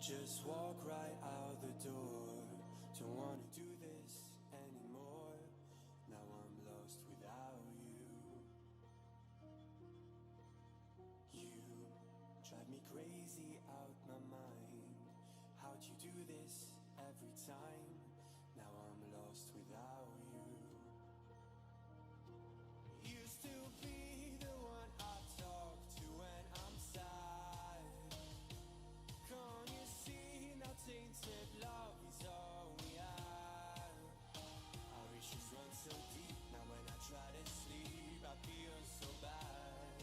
Just walk right out the door. Don't wanna do this anymore. Now I'm lost without you. You drive me crazy out my mind. How'd you do this every time? Now I'm lost without you. Used to be the one I talk to when I'm sad. Can't you see now tainted love is all we have? Our issues run so deep, now when I try to sleep I feel so bad.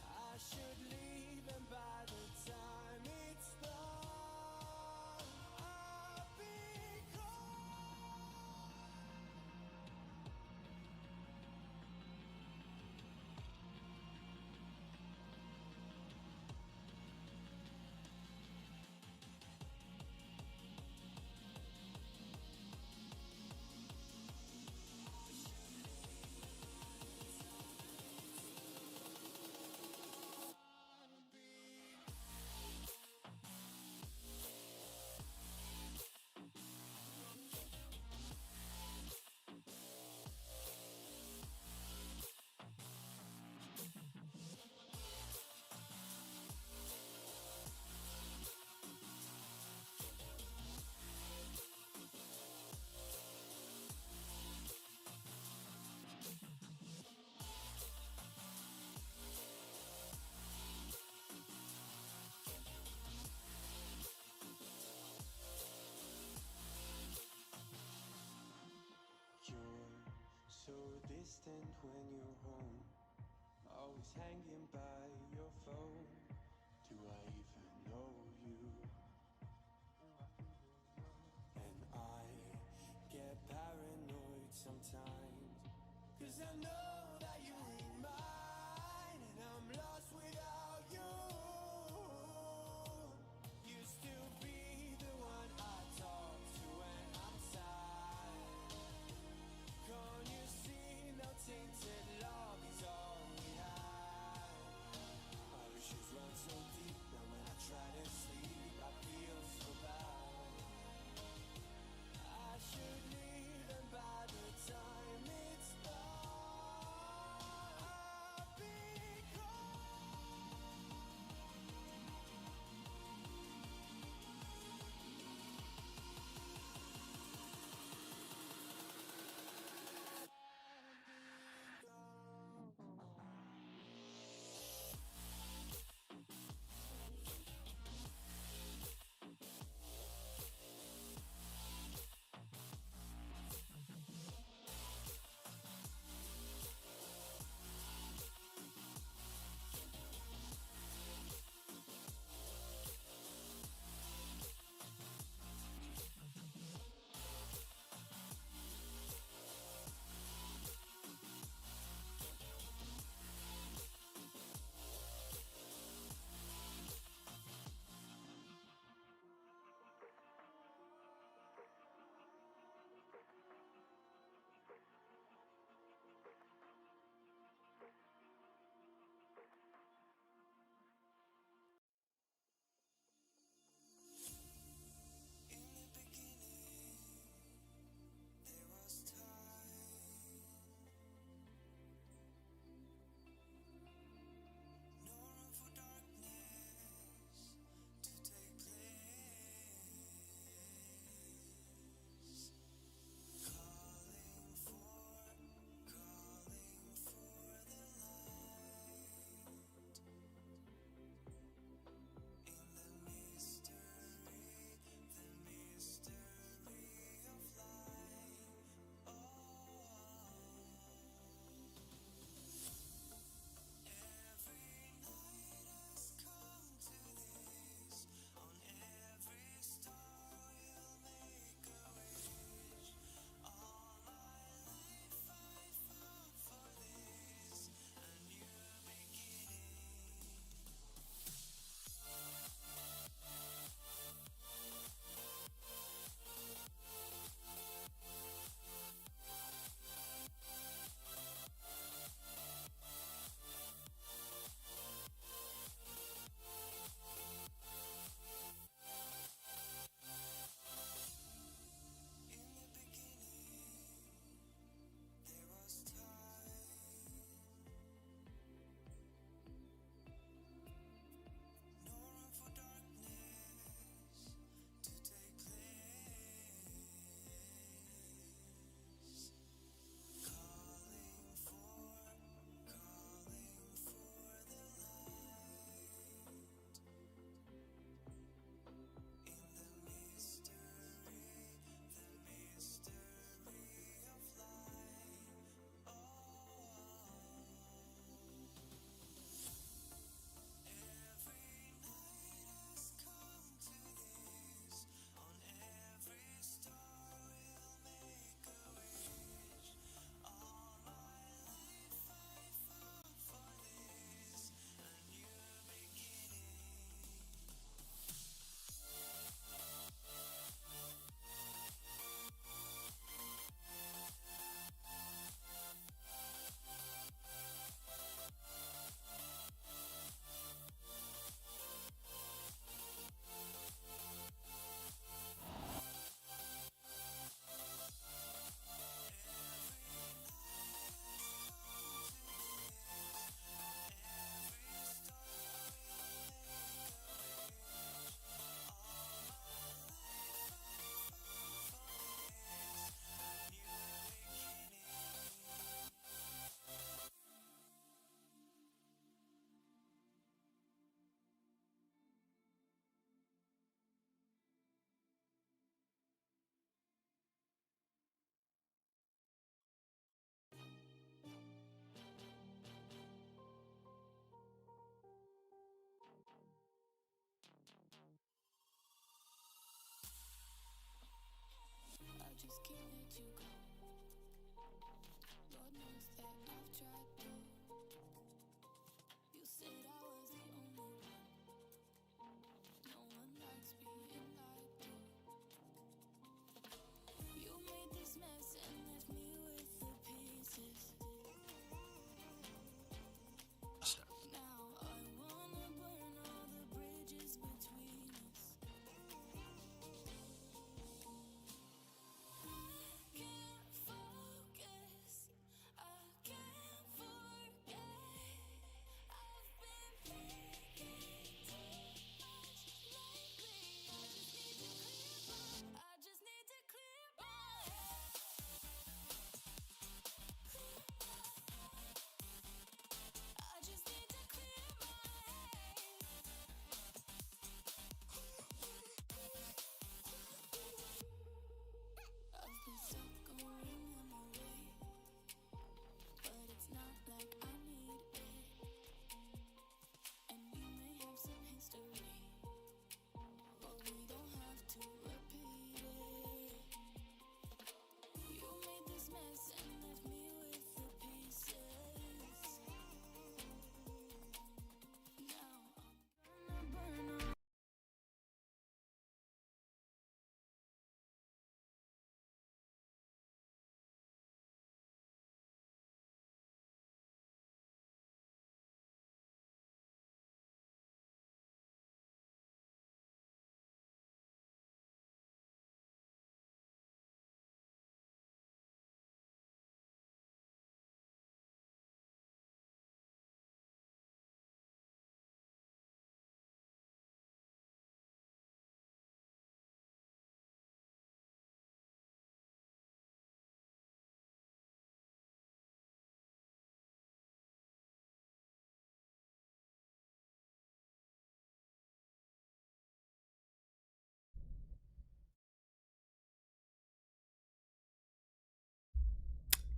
I should leave and by the time it's done I'll be gone. You're so distant when you're home, always hanging by your phone. Do I even know you? And I get paranoid sometimes, 'cause I know that you ain't mine, and I'm lost without you. Used to be the one I talk to when I'm sad. Can't you see now tainted love is all we have?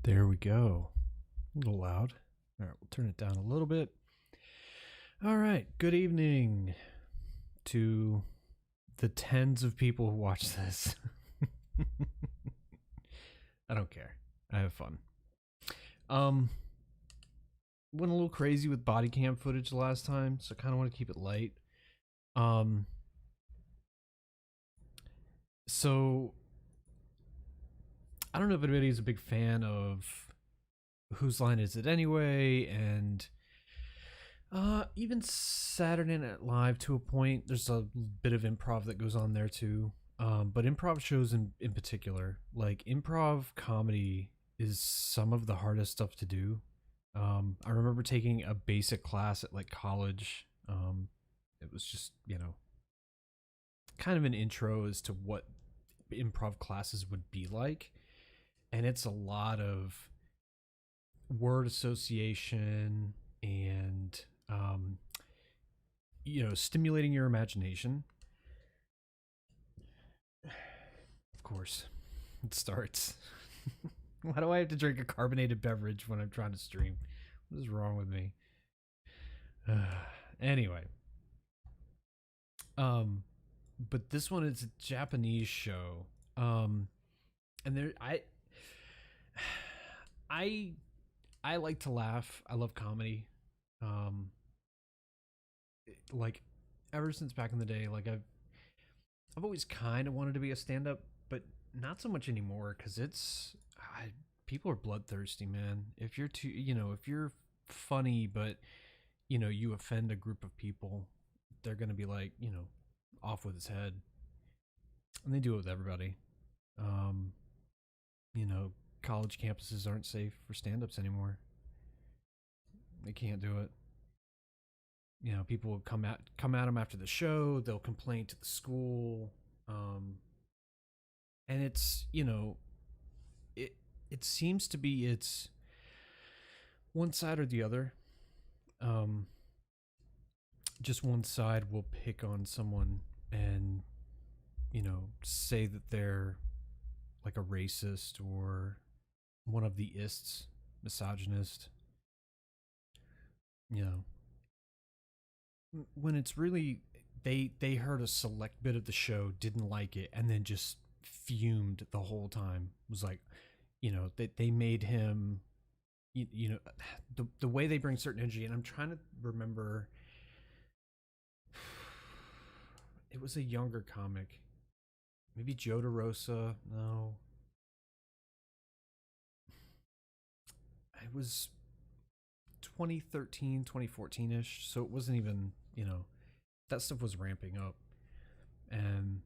There we go. A little loud. All right, we'll turn it down a little bit. All right, good evening to the tens of people who watch this. I don't care. I have fun. Went a little crazy with body cam footage last time, so I kind of want to keep it light. So I don't know if anybody's a big fan of Whose Line Is It Anyway, and even Saturday Night Live to a point. There's a bit of improv that goes on there too. But improv shows in particular, like improv comedy is some of the hardest stuff to do. I remember taking a basic class at like college. It was just, kind of an intro as to what improv classes would be like. And it's a lot of word association and, stimulating your imagination. Of course, it starts. Why do I have to drink a carbonated beverage when I'm trying to stream? What is wrong with me? Anyway. But this one is a Japanese show. And there I like to laugh. I love comedy. Like ever since back in the day, like I've always kind of wanted to be a stand-up, but not so much anymore because people are bloodthirsty, man. If you're too, if you're funny, but you offend a group of people, they're gonna be like, off with his head, and they do it with everybody. Um, College campuses aren't safe for stand-ups anymore. They can't do it. People will come at them after the show. They'll complain to the school, and it's it seems to be it's one side or the other. Just one side will pick on someone and say that they're like a racist or one of the ists, misogynist. When it's really they heard a select bit of the show, didn't like it, and then just fumed the whole time. It was like, they made him, the way they bring certain energy, and I'm trying to remember. It was a younger comic, maybe Joe DeRosa. No, it was 2013, 2014ish, so it wasn't even, that stuff was ramping up. And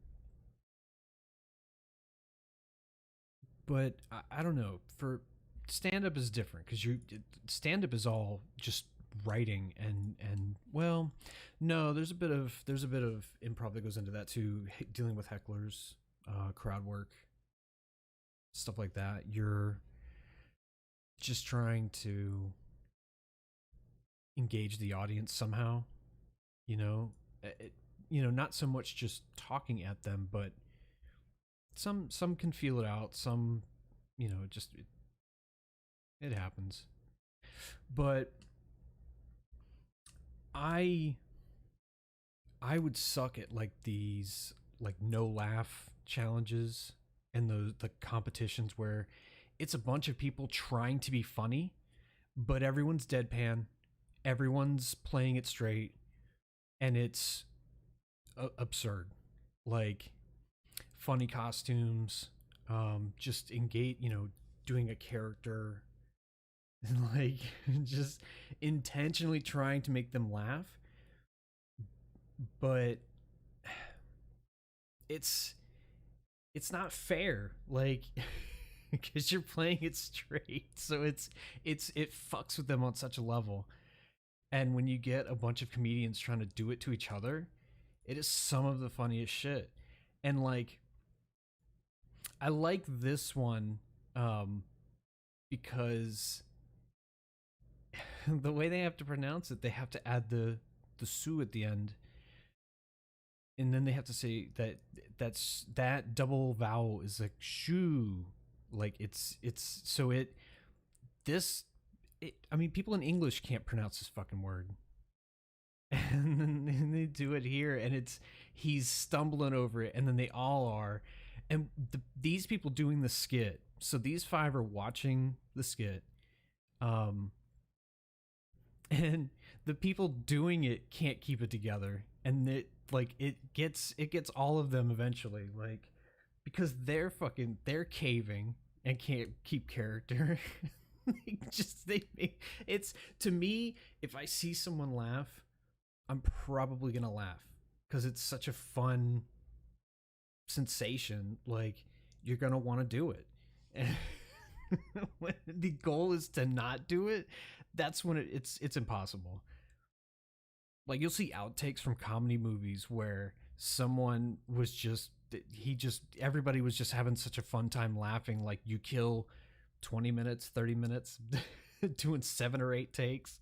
but I don't know, for stand up is different because you stand up is all just writing and well, no, there's a bit of improv that goes into that too, dealing with hecklers, crowd work, stuff like that. You're just trying to engage the audience somehow, you know. Not so much just talking at them, but some can feel it out. Some, it happens. But I I would suck at like these like no laugh challenges and the competitions where it's a bunch of people trying to be funny, but everyone's deadpan, everyone's playing it straight, and it's absurd. Like funny costumes, just engage, doing a character, and like just intentionally trying to make them laugh, but it's it's not fair, like because you're playing it straight, so it fucks with them on such a level. And when you get a bunch of comedians trying to do it to each other, it is some of the funniest shit. And like I like this one, um because the way they have to pronounce it, they have to add the su at the end, and then they have to say that double vowel is like shu, like it's so this, I mean, people in English can't pronounce this fucking word. And then they do it here, and he's stumbling over it, and then they all are. And these people doing the skit, so these five are watching the skit, um, and the people doing it can't keep it together, and it gets all of them eventually, like, because they're caving and can't keep character. It's, to me, if I see someone laugh, I'm probably gonna laugh because it's such a fun sensation. Like, you're gonna want to do it. And when the goal is to not do it, that's when it's impossible. Like, you'll see outtakes from comedy movies where someone was just he just everybody was just having such a fun time laughing. Like, you kill 20 minutes, 30 minutes doing 7 or 8 takes.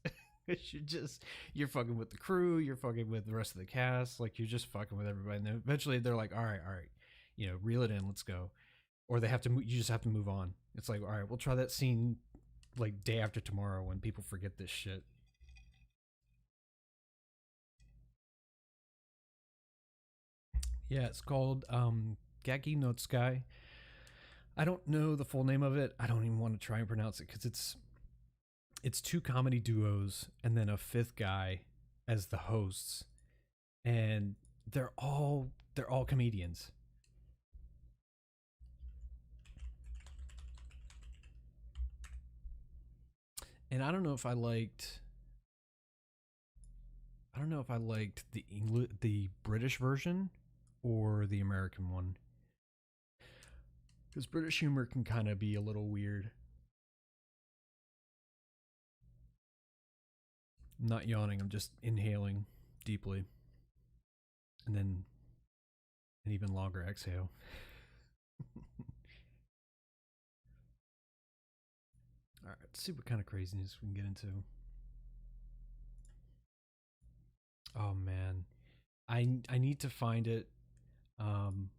You're fucking with the crew, you're fucking with the rest of the cast, like, you're just fucking with everybody, and then eventually they're like, all right, reel it in, let's go. Or you just have to move on. It's like, all right, we'll try that scene like day after tomorrow when people forget this shit. Yeah, it's called Gaki no Tsukai. I don't know the full name of it. I don't even want to try and pronounce it because it's two comedy duos and then a fifth guy as the hosts, and they're all comedians. And I don't know if I liked the British version or the American one, because British humor can kind of be a little weird. I'm not yawning, I'm just inhaling deeply, and then an even longer exhale. All right, let's see what kind of craziness we can get into. Oh man, I need to find it, um,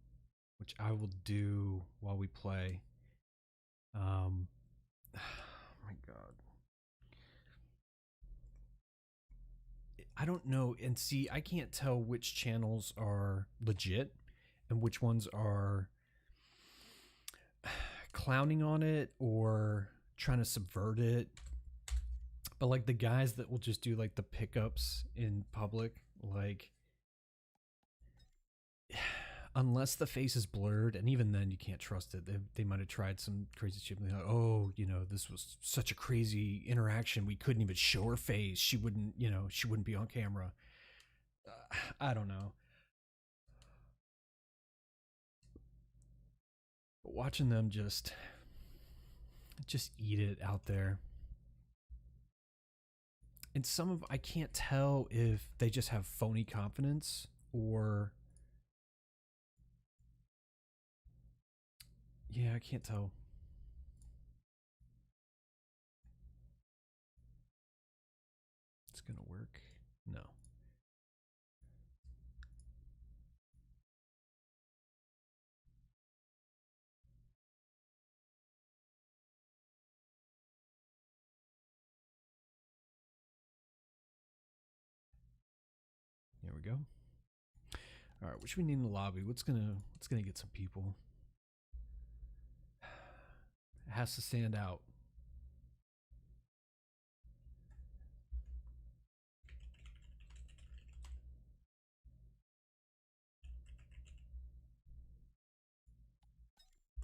which I will do while we play. Um, oh my god, I don't know. And see, I can't tell which channels are legit and which ones are clowning on it or trying to subvert it. But like the guys that will just do like the pickups in public, like, unless the face is blurred, and even then you can't trust it. They might have tried some crazy shit. And they're like, oh, this was such a crazy interaction. We couldn't even show her face. She wouldn't be on camera. I don't know. But watching them just eat it out there. And I can't tell if they just have phony confidence or, yeah, I can't tell. It's gonna work. No. There we go. All right, what should we need in the lobby? What's gonna get some people? It has to stand out.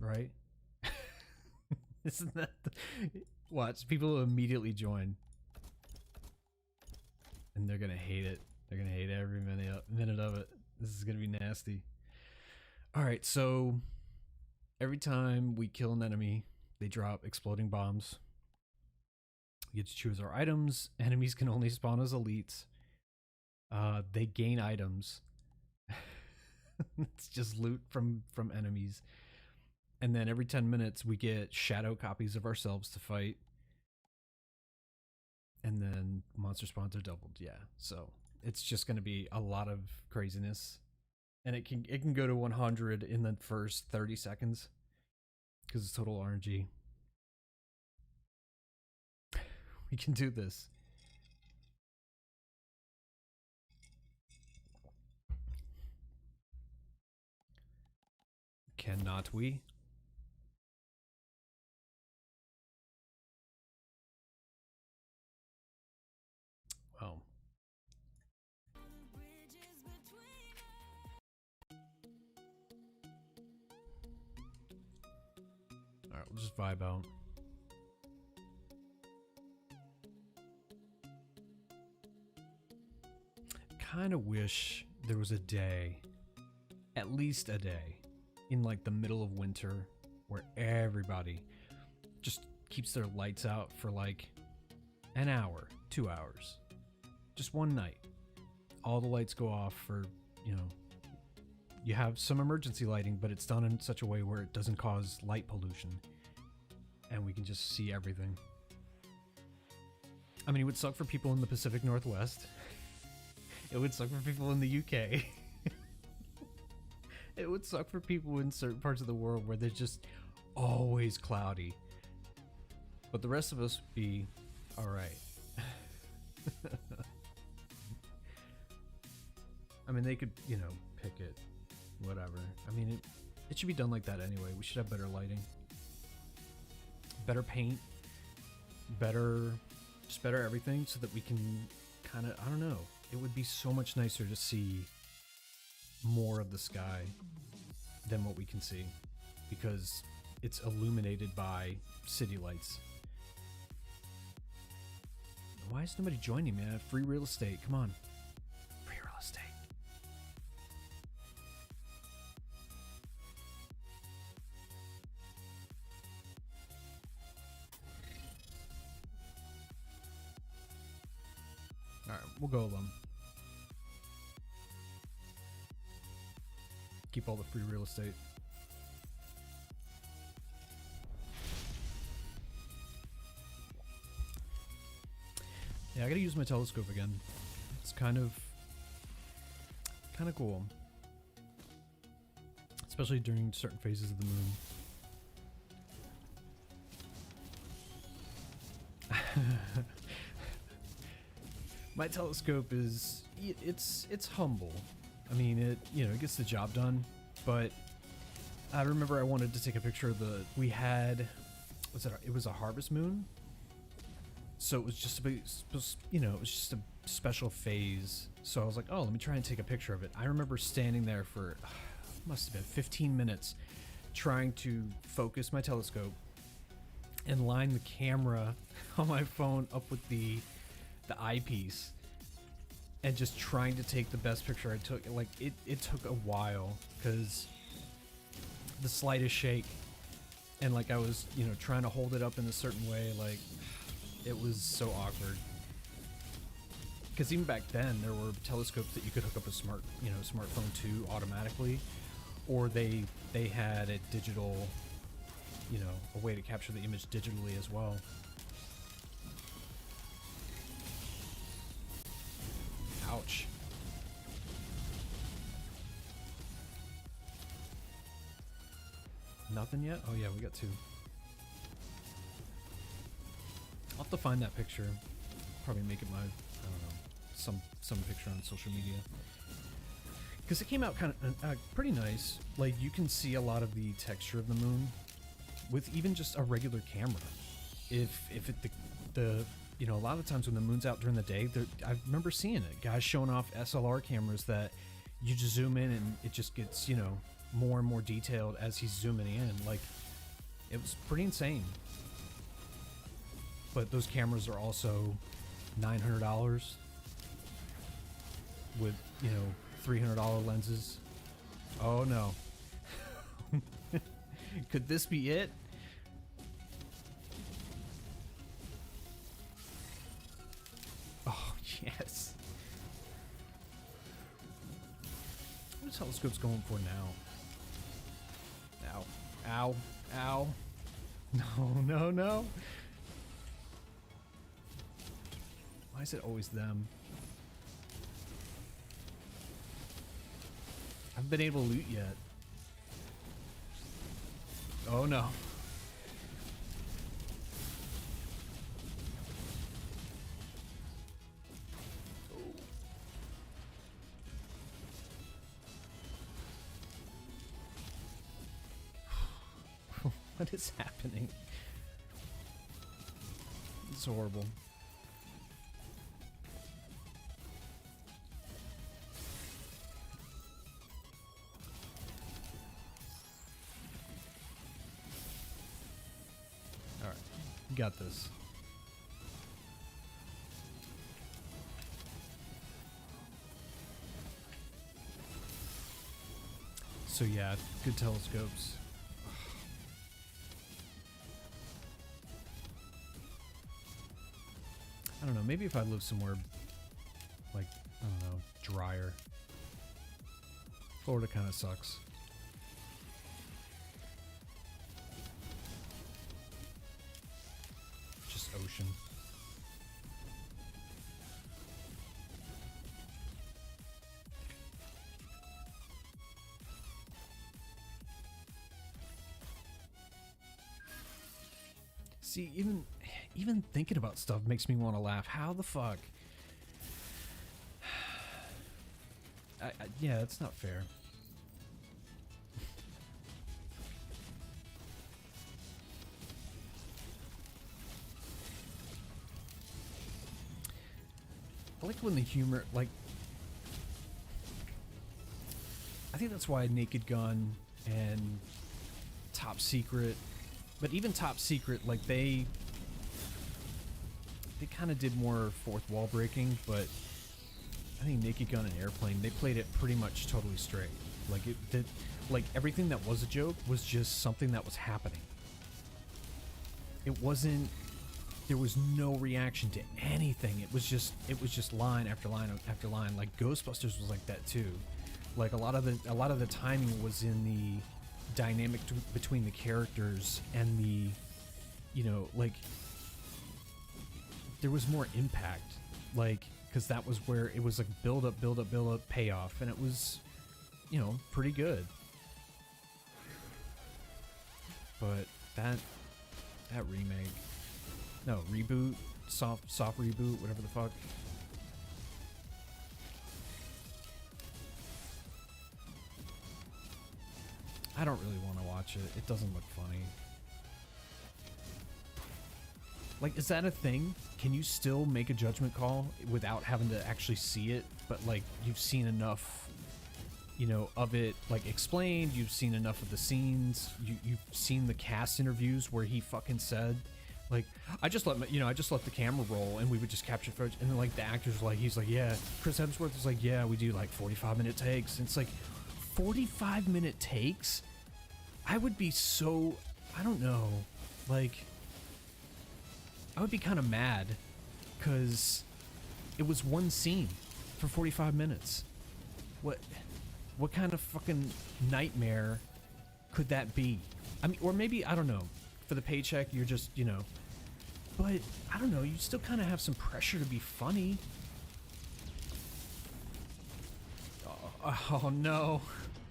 Right? Isn't that watch, people immediately join, and they're gonna hate it. They're gonna hate every minute of it. This is gonna be nasty. All right, so every time we kill an enemy, they drop exploding bombs. We get to choose our items. Enemies can only spawn as elites. They gain items. It's just loot from enemies. And then every 10 minutes we get shadow copies of ourselves to fight. And then monster spawns are doubled. Yeah. So it's just going to be a lot of craziness. And it can go to 100 in the first 30 seconds because it's total RNG. We can do this. Cannot we? Well. Alright, we'll just vibe out. Kind of wish there was a day, at least a day, in like the middle of winter where everybody just keeps their lights out for like an hour, 2 hours. Just one night. All the lights go off for, you know, you have some emergency lighting, but it's done in such a way where it doesn't cause light pollution. And we can just see everything. I mean, it would suck for people in the Pacific Northwest. It would suck for people in the UK. It would suck for people in certain parts of the world where there's just always cloudy. But the rest of us would be alright. I mean, they could, you know, pick it. Whatever. I mean, it should be done like that anyway. We should have better lighting. Better paint. Just better everything so that we can kind of, I don't know. It would be so much nicer to see more of the sky than what we can see because it's illuminated by city lights. Why is nobody joining me? I have free real estate. Come on. Free real estate. Alright, we'll go alone. Keep all the free real estate. Yeah, I gotta use my telescope again. It's kind of cool. Especially during certain phases of the moon. My telescope is, it's humble. I mean, it gets the job done, but I remember I wanted to take a picture of we had, it was a harvest moon. So it was just it was just a special phase. So I was like, oh, let me try and take a picture of it. I remember standing there for, must have been 15 minutes trying to focus my telescope and line the camera on my phone up with the eyepiece and just trying to take the best picture I took. Like it took a while because the slightest shake and like I was, trying to hold it up in a certain way, like it was so awkward. Because even back then there were telescopes that you could hook up a smartphone to automatically, or they had a digital, a way to capture the image digitally as well. Ouch. Nothing yet? Oh yeah, we got two. I'll have to find that picture. Probably make it my, I don't know, some picture on social media. Because it came out kind of pretty nice. Like you can see a lot of the texture of the moon with even just a regular camera. If a lot of times when the moon's out during the day, I remember seeing it. Guys showing off SLR cameras that you just zoom in and it just gets, more and more detailed as he's zooming in. Like, it was pretty insane. But those cameras are also $900 with, $300 lenses. Oh no. Could this be it? Oh, yes. What are telescopes going for now? Ow. Ow. Ow. No, no. Why is it always them? I haven't been able to loot yet. Oh no. What is happening? It's horrible. Alright, you got this. So yeah, good telescopes. I don't know, maybe if I live somewhere, like, I don't know, drier. Florida kind of sucks. Just ocean. See, even thinking about stuff makes me want to laugh. How the fuck? Yeah, it's not fair. I like when the humor, like, I think that's why Naked Gun and Top Secret, but even Top Secret, like, they kind of did more fourth wall breaking, but I think Naked Gun and Airplane, they played it pretty much totally straight. Like, like, everything that was a joke was just something that was happening. It wasn't, there was no reaction to anything. It was just line after line after line. Like, Ghostbusters was like that too. Like, a lot of the timing was in the dynamic between the characters and the, you know, like, there was more impact, like, because that was where it was like build up, payoff, and it was, you know, pretty good. But that remake, no, reboot, soft reboot, whatever the fuck. I don't really want to watch it. It doesn't look funny. Like, is that a thing? Can you still make a judgment call without having to actually see it? But, like, you've seen enough, you know, of it, like, explained. You've seen enough of the scenes. You've seen the cast interviews where he fucking said, like, I just let the camera roll and we would just capture footage. And then, like, the actors were like, he's like, yeah. Chris Hemsworth is like, yeah, we do, like, 45-minute takes. And it's like, 45-minute takes? I would be so, I don't know, like, I would be kind of mad because it was one scene for 45 minutes. What kind of fucking nightmare could that be? I mean, or maybe, I don't know, for the paycheck, you're just, you know, but I don't know, you still kind of have some pressure to be funny. Oh no.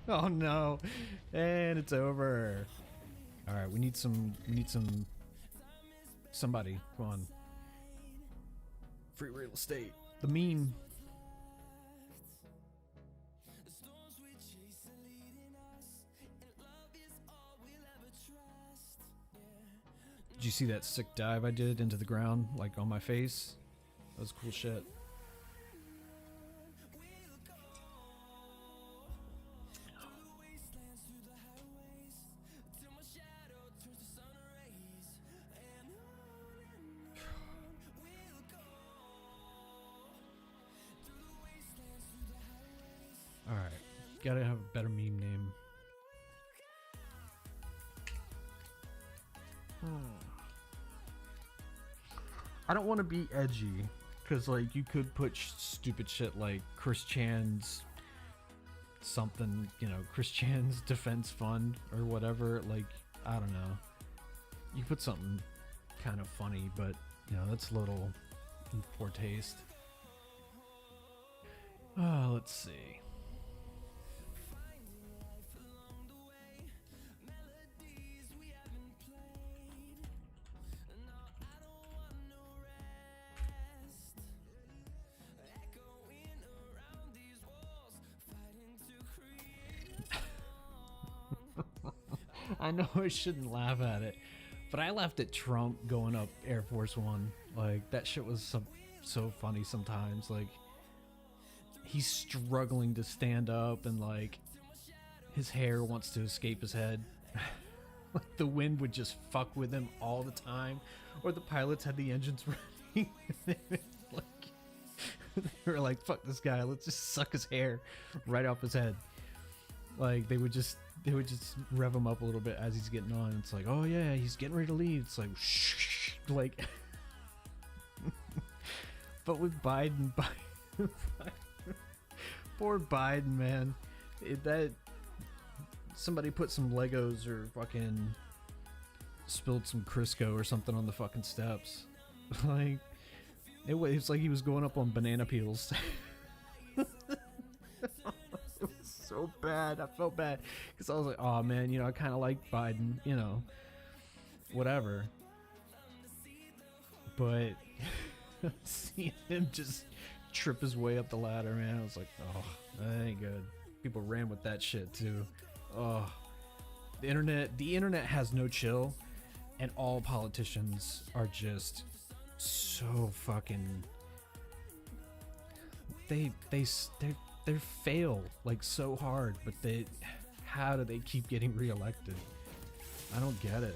Oh no. And it's over. All right, we need somebody. Come on. Free real estate. The meme. Did you see that sick dive I did into the ground, like on my face? That was cool shit. Alright, gotta have a better meme name. I don't want to be edgy, because, like, you could put stupid shit like Chris Chan's something, you know, Chris Chan's defense fund or whatever. Like, I don't know. You put something kind of funny, but, you know, that's a little in poor taste. Let's see. I know I shouldn't laugh at it, but I laughed at Trump going up Air Force One. Like, that shit was so funny sometimes. Like, he's struggling to stand up and, like, his hair wants to escape his head. Like, the wind would just fuck with him all the time. Or the pilots had the engines running. Like, they were like, fuck this guy, let's just suck his hair right off his head. Like, they would just rev him up a little bit as he's getting on. It's like, oh yeah, he's getting ready to leave. It's like, shh, like. But with Biden, poor Biden, man. That somebody put some Legos or fucking spilled some Crisco or something on the fucking steps. Like, it's like he was going up on banana peels. It was so bad. I felt bad because I was like, oh man, you know, I kind of like Biden, you know, whatever. But seeing him just trip his way up the ladder, man, I was like, oh, that ain't good. People ran with that shit too. Oh, the internet has no chill, and all politicians are just so fucking. They fail like so hard, but how do they keep getting reelected? I don't get it.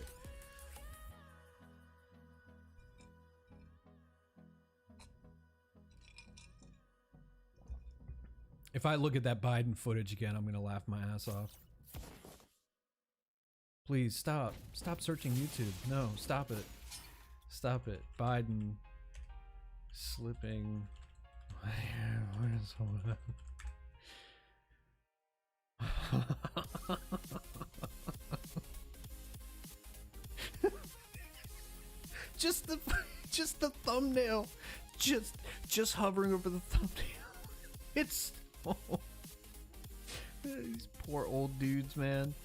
If I look at that Biden footage again, I'm gonna laugh my ass off. Please stop. Stop searching YouTube. No, stop it. Stop it. Biden slipping. Where is all that? Just the thumbnail. Just hovering over the thumbnail. It's these poor old dudes, man.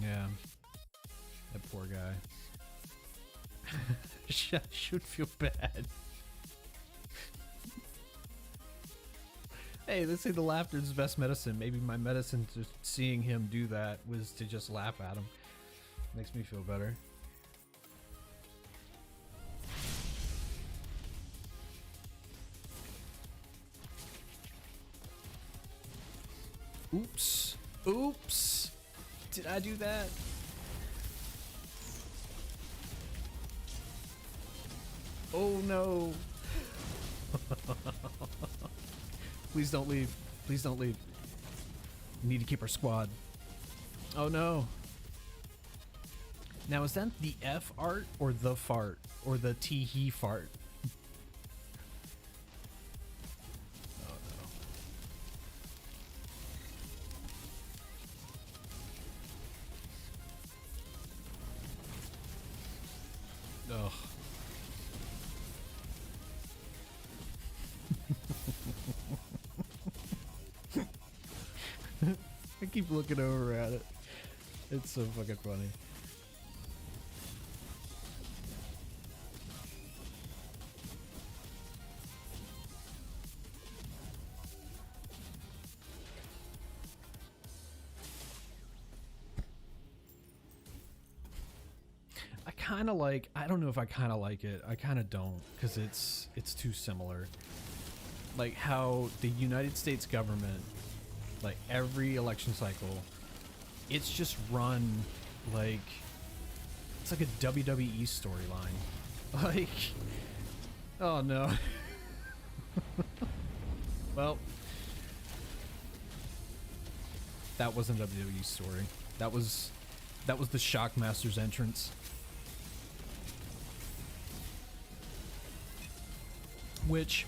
Yeah, that poor guy. I should feel bad. Hey, they say the laughter is the best medicine. Maybe my medicine to seeing him do that was to just laugh at him. Makes me feel better. Oops. Oops. Did I do that? Oh no. Please don't leave. Please don't leave. We need to keep our squad. Oh no. Now is that the F art or the fart? Or the tee-hee fart? Oh no. Ugh. I keep looking over at it. It's so fucking funny. I don't know if I kind of like it. I kind of don't, because it's too similar. Like how the United States government, like every election cycle, it's just run like it's like a WWE storyline. Like, oh no. Well, that wasn't a WWE story. That was the Shockmaster's entrance. Which,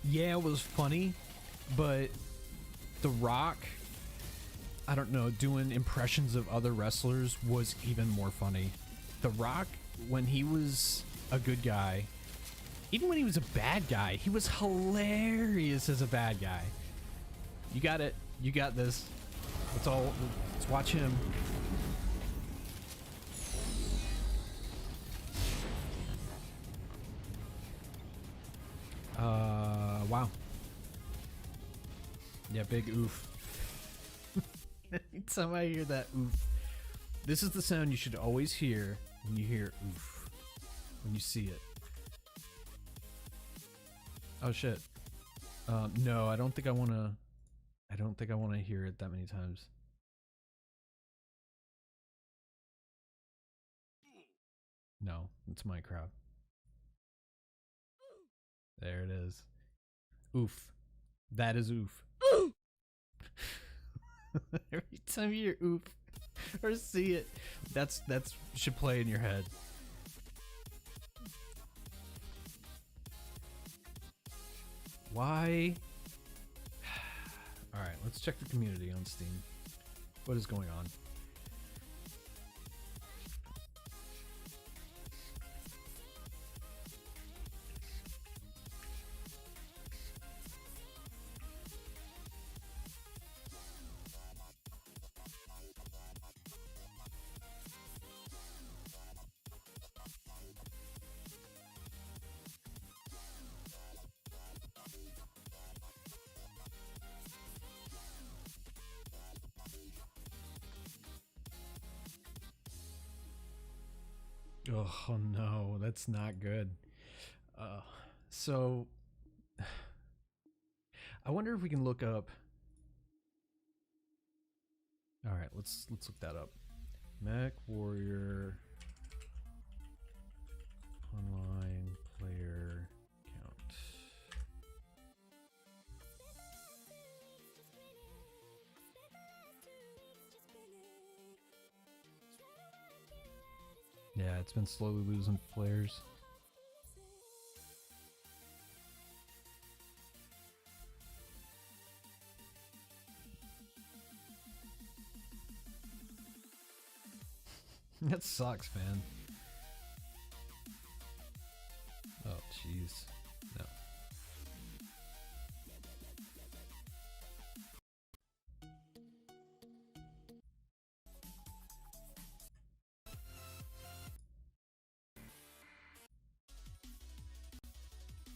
yeah, it was funny, but The Rock, I don't know, doing impressions of other wrestlers was even more funny. The Rock, when he was a good guy, even when he was a bad guy, he was hilarious as a bad guy. You got it. You got this. Let's watch him. Wow. Yeah, big oof. Anytime I hear that oof, this is the sound you should always hear when you hear oof, when you see it. Oh shit. No, I don't think I want to. I don't think I want to hear it that many times. No, it's Minecraft. There it is. Oof. That is oof. Every time you hear oof or see it, that's should play in your head. Why? All right, let's check the community on Steam. What is going on? Oh no, that's not good. So I wonder if we can look up. All right, let's look that up. Mech Warrior online player count. Yeah, it's been slowly losing players. That sucks, man. Oh, jeez. No.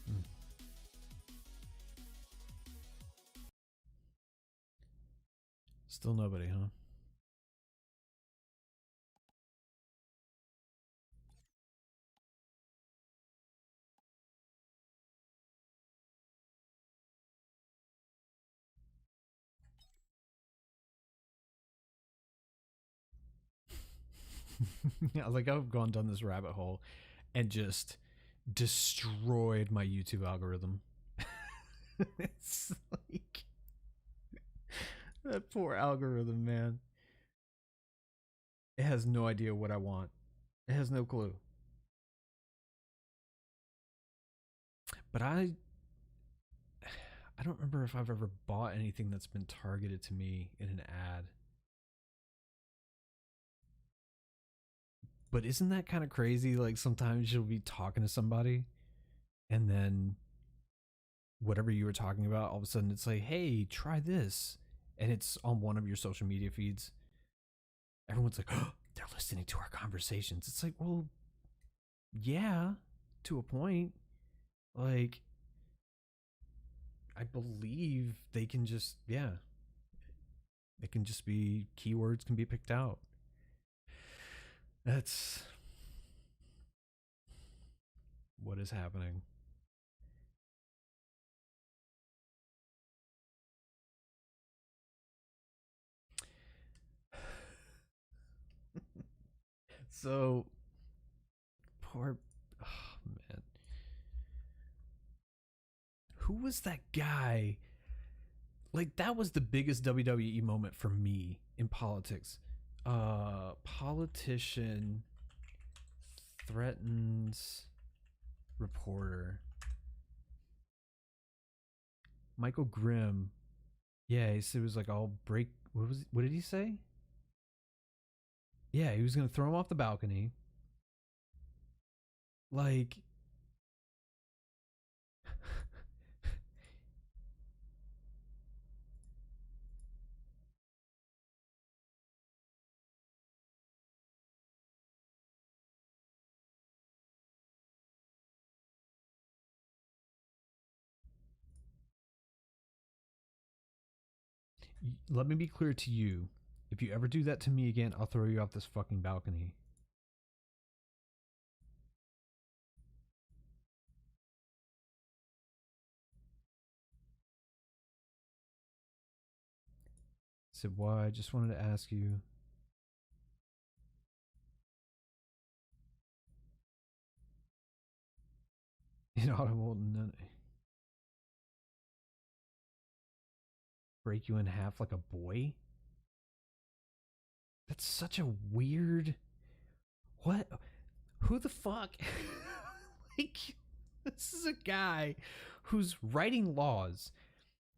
Mm. Still nobody, huh? Yeah, like I've gone down this rabbit hole and just destroyed my YouTube algorithm. It's like that poor algorithm, man. It has no idea what I want. It has no clue. But I don't remember if I've ever bought anything that's been targeted to me in an ad. But isn't that kind of crazy? Like sometimes you'll be talking to somebody and then whatever you were talking about, all of a sudden it's like, hey, try this. And it's on one of your social media feeds. Everyone's like, oh, they're listening to our conversations. It's like, well, yeah, to a point. Like, I believe they can just, yeah, it can just be keywords can be picked out. That's what is happening. So, poor, oh man. Who was that guy? Like, that was the biggest WWE moment for me in politics. Politician threatens reporter. Michael Grimm. Yeah, he said it was like, I'll break. What did he say? Yeah, he was gonna throw him off the balcony. Like, let me be clear to you. If you ever do that to me again, I'll throw you off this fucking balcony. I said, why? I just wanted to ask you. Inaudible, break you in half like a boy? That's such a weird. What? Who the fuck? Like, this is a guy who's writing laws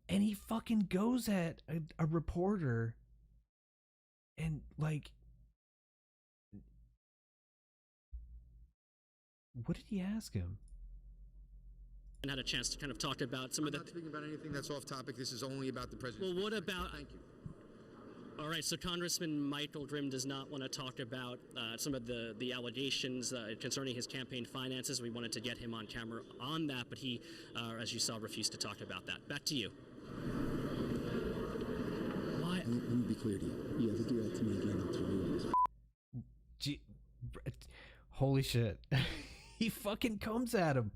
and he fucking goes at a reporter and, like, what did he ask him? And had a chance to kind of talk about some of the. I'm not speaking about anything that's off topic. This is only about the president. Well, what about? Thank you. All right, so Congressman Michael Grimm does not want to talk about some of the allegations concerning his campaign finances. We wanted to get him on camera on that, but he, as you saw, refused to talk about that. Back to you. Why? Let me be clear to you. You ever do that to me again, I'll throw you in this. Gee, holy shit. He fucking comes at him.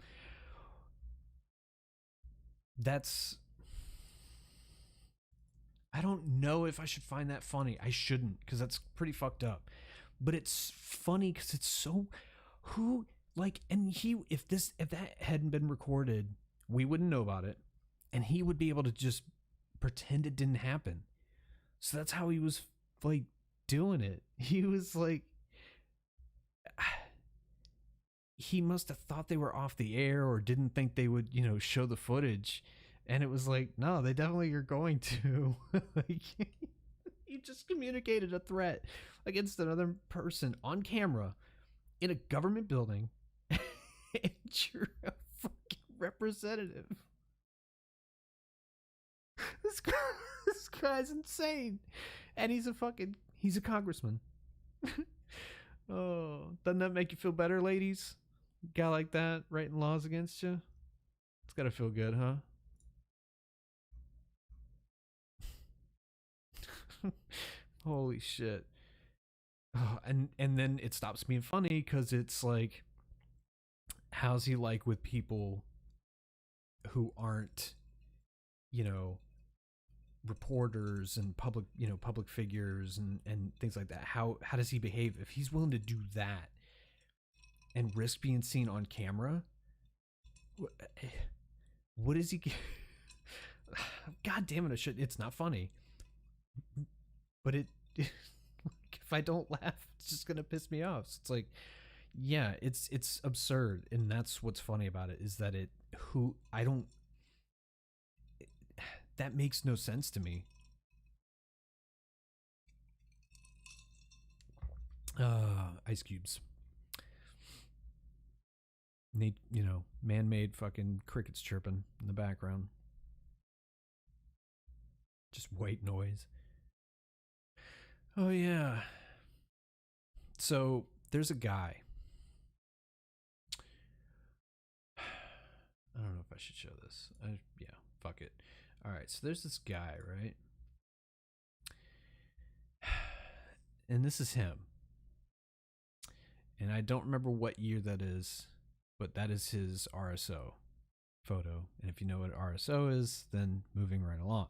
That's. I don't know if I should find that funny. I shouldn't, because that's pretty fucked up. But it's funny because it's so. Who, like, and he, if that hadn't been recorded, we wouldn't know about it. And he would be able to just pretend it didn't happen. So that's how he was, like, doing it. He was like. He must have thought they were off the air or didn't think they would, show the footage. And it was like, no, they definitely are going to. Like, you just communicated a threat against another person on camera in a government building. And you're a fucking representative. This guy's insane. And he's a congressman. Oh, doesn't that make you feel better, ladies? A guy like that writing laws against you? It's gotta feel good, huh? Holy shit. Oh, and then it stops being funny because it's like, how's he like with people who aren't, reporters and public figures and things like that? How does he behave if he's willing to do that and risk being seen on camera? What is he? God damn it! It's not funny. But if I don't laugh, it's just gonna piss me off. So it's like, yeah, it's absurd, and that's what's funny about it, is that that makes no sense to me. Ice cubes. Man-made fucking crickets chirping in the background. Just white noise. Oh, yeah. So, there's a guy. I don't know if I should show this. Yeah, fuck it. All right, so there's this guy, right? And this is him. And I don't remember what year that is, but that is his RSO photo. And if you know what RSO is, then moving right along.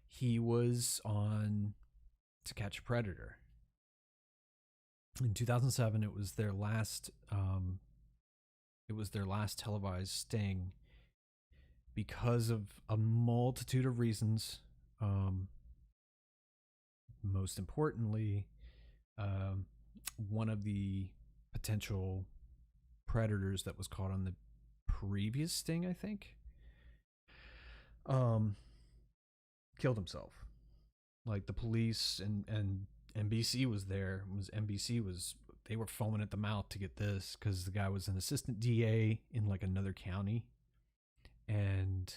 He was on To Catch a Predator. In 2007, it was their last televised sting because of a multitude of reasons. Most importantly, one of the potential predators that was caught on the previous sting, I think, killed himself. Like, the police and NBC was there. They were foaming at the mouth to get this because the guy was an assistant DA in like another county, and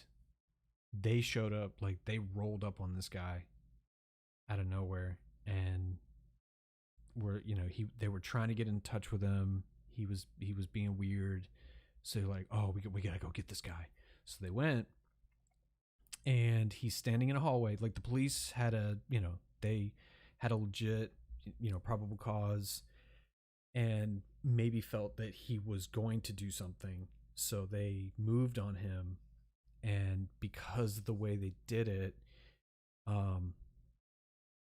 they showed up, like they rolled up on this guy out of nowhere, and they were trying to get in touch with him. He was being weird, so like, oh, we gotta go get this guy. So they went, and he's standing in a hallway. Like, the police had they had a legit, probable cause, and maybe felt that he was going to do something, so they moved on him. And because of the way they did it,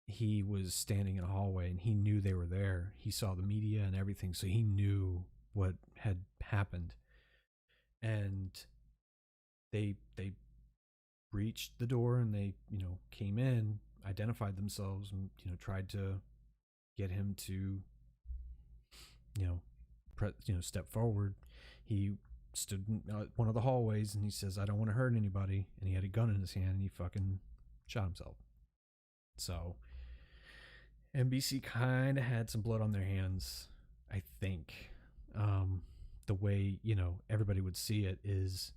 he was standing in a hallway, and he knew they were there. He saw the media and everything, so he knew what had happened. And they breached the door, and they came in, identified themselves, and tried to get him to step forward. He stood in one of the hallways, and he says, "I don't want to hurt anybody," and he had a gun in his hand, and he fucking shot himself. So NBC kind of had some blood on their hands, I think. The way everybody would see it is,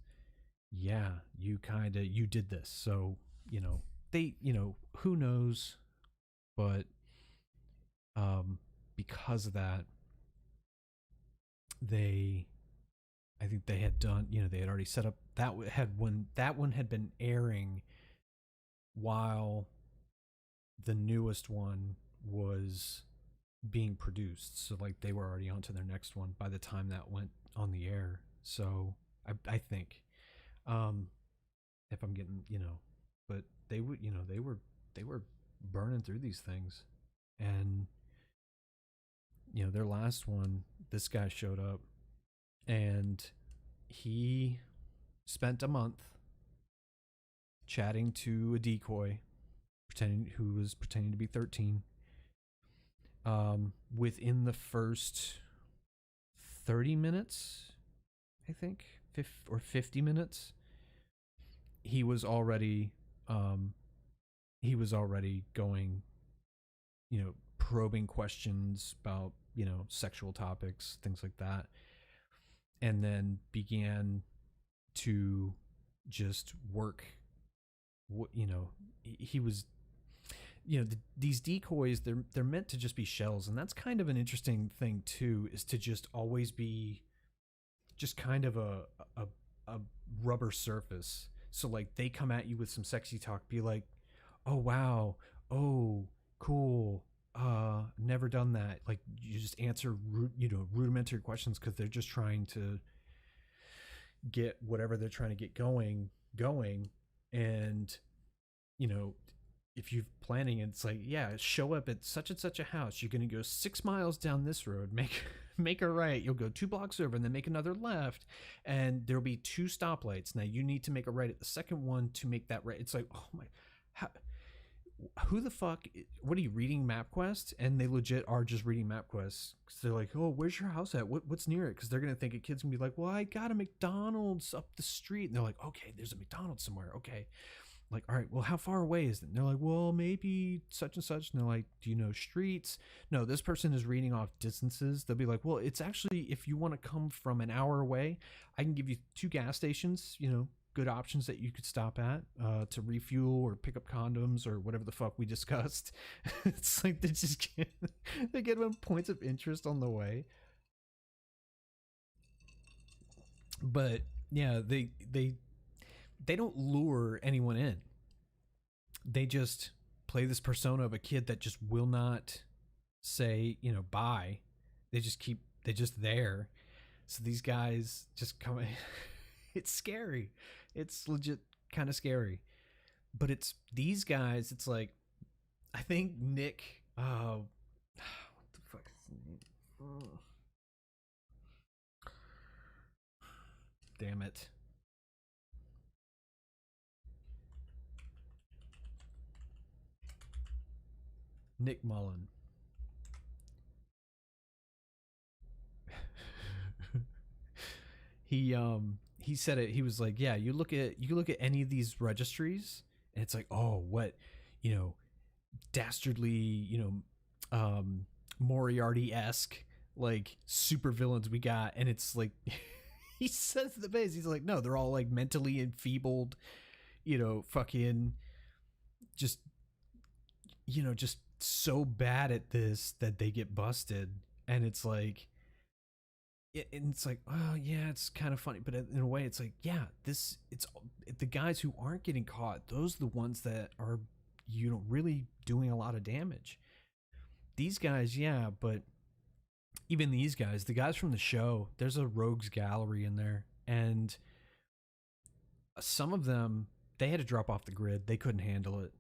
yeah, you did this. So they who knows, but because of that, I think they had done, they had already set up that one had been airing while the newest one was being produced. So like they were already on to their next one by the time that went on the air. So I think, if I'm getting, but they would, they were burning through these things. And their last one, this guy showed up, and he spent a month chatting to a decoy who was pretending to be 13. Within the first 30 minutes, I think, or 50 minutes, he was already going, probing questions about, sexual topics, things like that. And then began to just work. He was, these decoys, they're meant to just be shells. And that's kind of an interesting thing too, is to just always be just kind of a rubber surface. So like they come at you with some sexy talk, be like, "Oh wow, oh cool, never done that." Like you just answer rudimentary questions because they're just trying to get whatever they're trying to get going. And if you're planning, it's like, yeah, show up at such and such a house. You're going to go 6 miles down this road, make a right. You'll go 2 blocks over and then make another left. And there'll be 2 stoplights. Now you need to make a right at the second one to make that right. It's like, oh my, who the fuck, what are you reading MapQuest? And they legit are just reading MapQuest. Cause they're like, "Oh, where's your house at? What's near it?" Cause they're going to think a kid's gonna be like, "Well, I got a McDonald's up the street." And they're like, "Okay, there's a McDonald's somewhere. Okay." Like, "All right, well, how far away is it?" And they're like, "Well, maybe such and such." And they're like, "Do you know streets?" No, this person is reading off distances. They'll be like, "Well, it's actually, if you want to come from an hour away, I can give you 2 gas stations, good options that you could stop at to refuel or pick up condoms or whatever the fuck we discussed." It's like they get them points of interest on the way. But yeah, they don't lure anyone in. They just play this persona of a kid that just will not say, bye. They're just there. So these guys just come. It's scary. It's legit kind of scary. But it's these guys, it's like, I think Nick, what the fuck is his name? Oh. Damn it. Nick Mullen. He said it. He was like, "Yeah, you look at any of these registries, and it's like, oh, what, dastardly, Moriarty-esque like super villains we got," and it's like." He says to the base, he's like, "No, they're all like mentally enfeebled, fucking just so bad at this that they get busted." And it's like, and it's like, oh yeah, it's kind of funny, but in a way, it's like, yeah, it's the guys who aren't getting caught. Those are the ones that are, really doing a lot of damage. These guys, yeah, but even these guys, the guys from the show, there's a rogues gallery in there, and some of them, they had to drop off the grid. They couldn't handle it.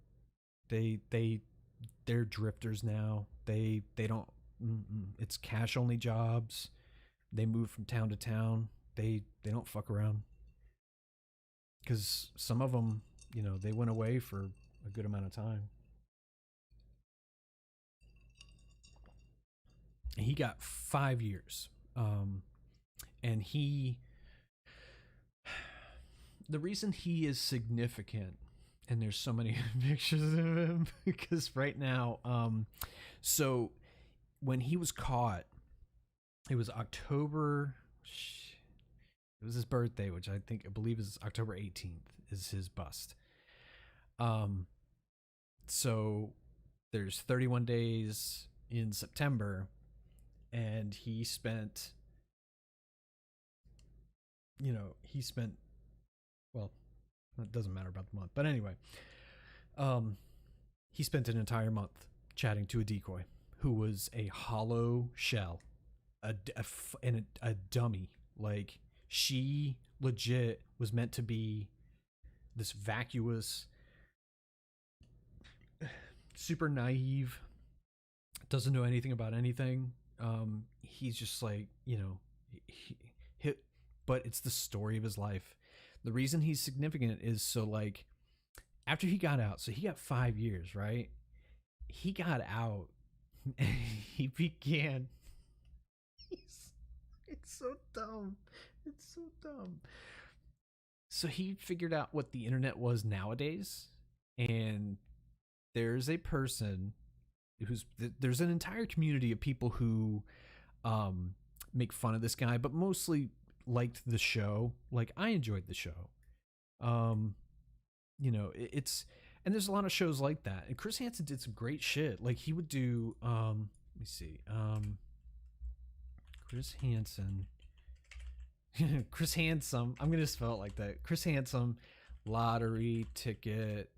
They're drifters now. They don't. It's cash only jobs. They move from town to town. They don't fuck around. Because some of them, they went away for a good amount of time. He got 5 years, and the reason he is significant, and there's so many pictures of him, because right now, so when he was caught, it was October. It was his birthday, which I believe is October 18th is his bust. So there's 31 days in September, and he spent, well, it doesn't matter about the month, but anyway, he spent an entire month chatting to a decoy who was a hollow shell, a dummy. Like, she legit was meant to be this vacuous, super naive, doesn't know anything about anything. He's just like, but it's the story of his life. The reason he's significant is so, like, after he got out, so he got 5 years, right? He got out and he began. It's so dumb. It's so dumb. So he figured out what the internet was nowadays, and there's a person there's an entire community of people who make fun of this guy, but mostly liked the show. Like, I enjoyed the show. It's, and there's a lot of shows like that. And Chris Hansen did some great shit. Like, he would do, let me see, Chris Hansen, Chris Handsome. I'm going to spell it like that. Chris Handsome, lottery ticket,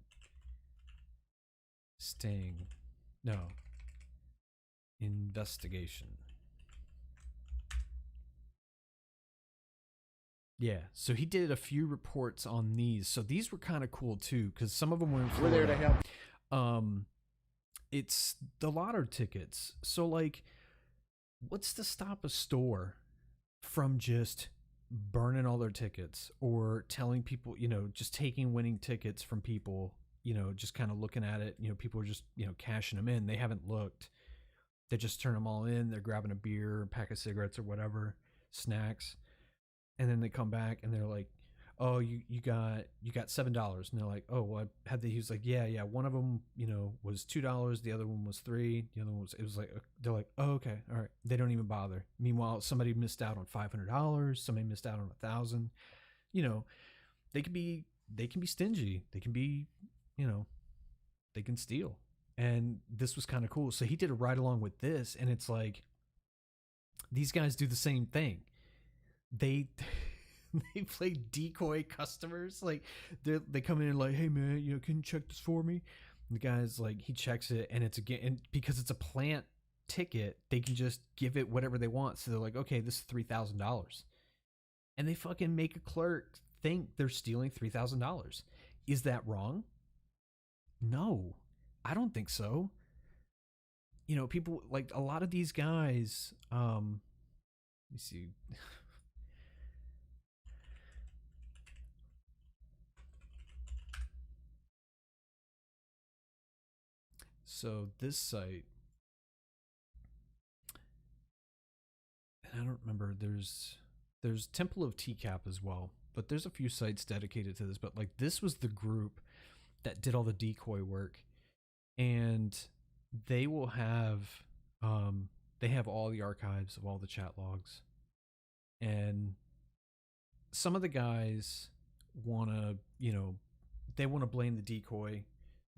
sting. No. Investigation. Yeah, so he did a few reports on these. So these were kind of cool too, because some of them were in Florida. We're there to help. It's the lottery tickets. So, like, what's to stop a store from just burning all their tickets, or telling people, just taking winning tickets from people, just kind of looking at it. People are just, cashing them in. They haven't looked. They just turn them all in. They're grabbing a beer, a pack of cigarettes, or whatever, snacks. And then they come back and they're like, oh, you got $7. And they're like, oh, well, he was like, yeah. One of them, was $2. The other one was $3. The other one was like, they're like, oh, okay. All right. They don't even bother. Meanwhile, somebody missed out on $500. Somebody missed out on $1,000. They can be stingy. They can be, they can steal. And this was kind of cool. So he did a ride along with this, and it's like, these guys do the same thing. They play decoy customers. Like, they come in and like, hey man, can you check this for me? And the guy's like, he checks it, and it's again, and because it's a plant ticket, they can just give it whatever they want. So they're like, okay, this is $3,000, and they fucking make a clerk think they're stealing $3,000. Is that wrong? No, I don't think so. People, like, a lot of these guys, let me see. So this site, and I don't remember, there's Temple of TCAP as well, but there's a few sites dedicated to this. But, like, this was the group that did all the decoy work, and they will have they have all the archives of all the chat logs, and some of the guys want to, they want to blame the decoy.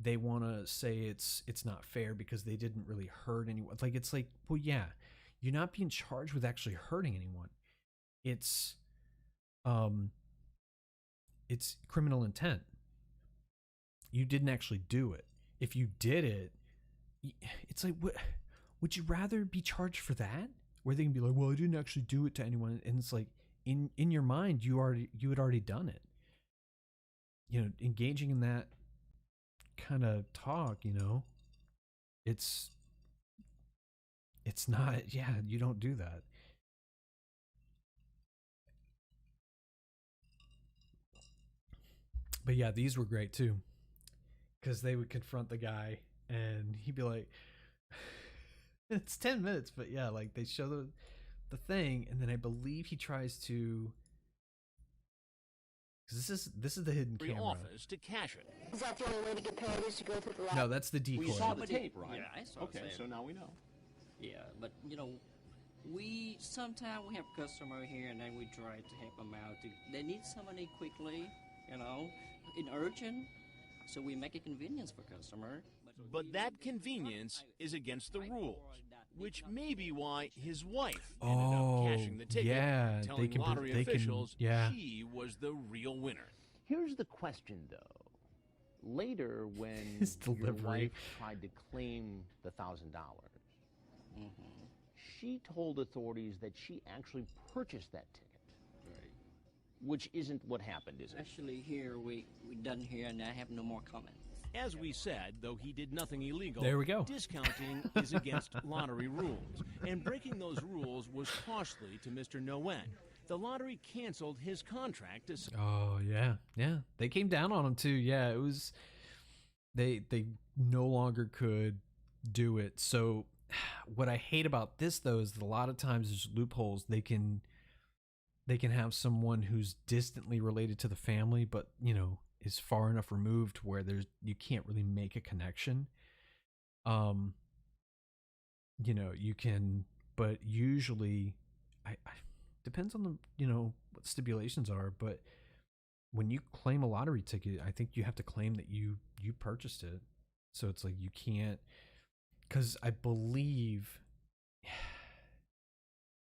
They want to say it's not fair because they didn't really hurt anyone. Like, it's like, well, yeah, you're not being charged with actually hurting anyone. it's um it's criminal intent. You didn't actually do it. If you did it, it's like, what would you rather be charged for that? Where they can be like, well, I didn't actually do it to anyone, and it's like in your mind you had already done it. Engaging in that kind of talk, it's not, yeah, you don't do that. But yeah, these were great too, because they would confront the guy and he'd be like, it's 10 minutes, but yeah, like they show the thing, and then I believe he tries to, because this is the hidden camera. Office to cash it. Is that the only way to get paid, is to go through the lab? No, that's the decoy. We saw the tape, right? Yeah, I saw. Okay, so now we know. Yeah, but we sometimes we have customer here, and then we try to help them out. They need some money quickly, in urgent, so we make a convenience for customer. But that convenience is against the rules, which may be why his wife ended up cashing the ticket, yeah, telling lottery officials she was the real winner. Here's the question, though. Later, when His your delivery. wife tried to claim the $1,000, she told authorities that she actually purchased that ticket. Right. Which isn't what happened, is it? Actually, here we done here, and I have no more comment. As we said, though he did nothing illegal, There we go. Discounting is against lottery rules, and breaking those rules was costly to Mr. Nguyen. The lottery canceled his contract to... Oh yeah, they came down on him too. Yeah, it was, they no longer could do it. So what I hate about this though is that a lot of times there's loopholes. They can have someone who's distantly related to the family, but is far enough removed where you can't really make a connection. You can, but usually I depends on the what stipulations are, but when you claim a lottery ticket, I think you have to claim that you purchased it. So it's like you can't, because I believe,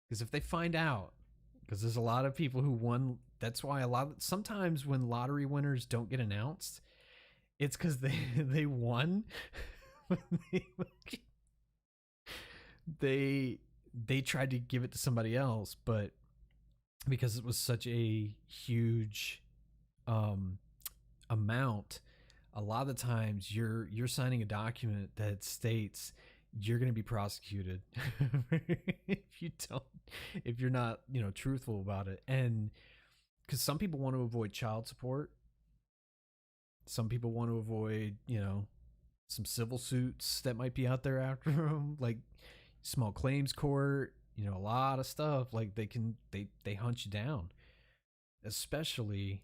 because if they find out, because there's a lot of people who won, that's why sometimes when lottery winners don't get announced, it's because they won. they tried to give it to somebody else, but because it was such a huge amount, a lot of the times you're signing a document that states you're going to be prosecuted if you're not truthful about it. And because some people want to avoid child support, some people want to avoid some civil suits that might be out there after them, like small claims court, a lot of stuff. Like they hunt you down, especially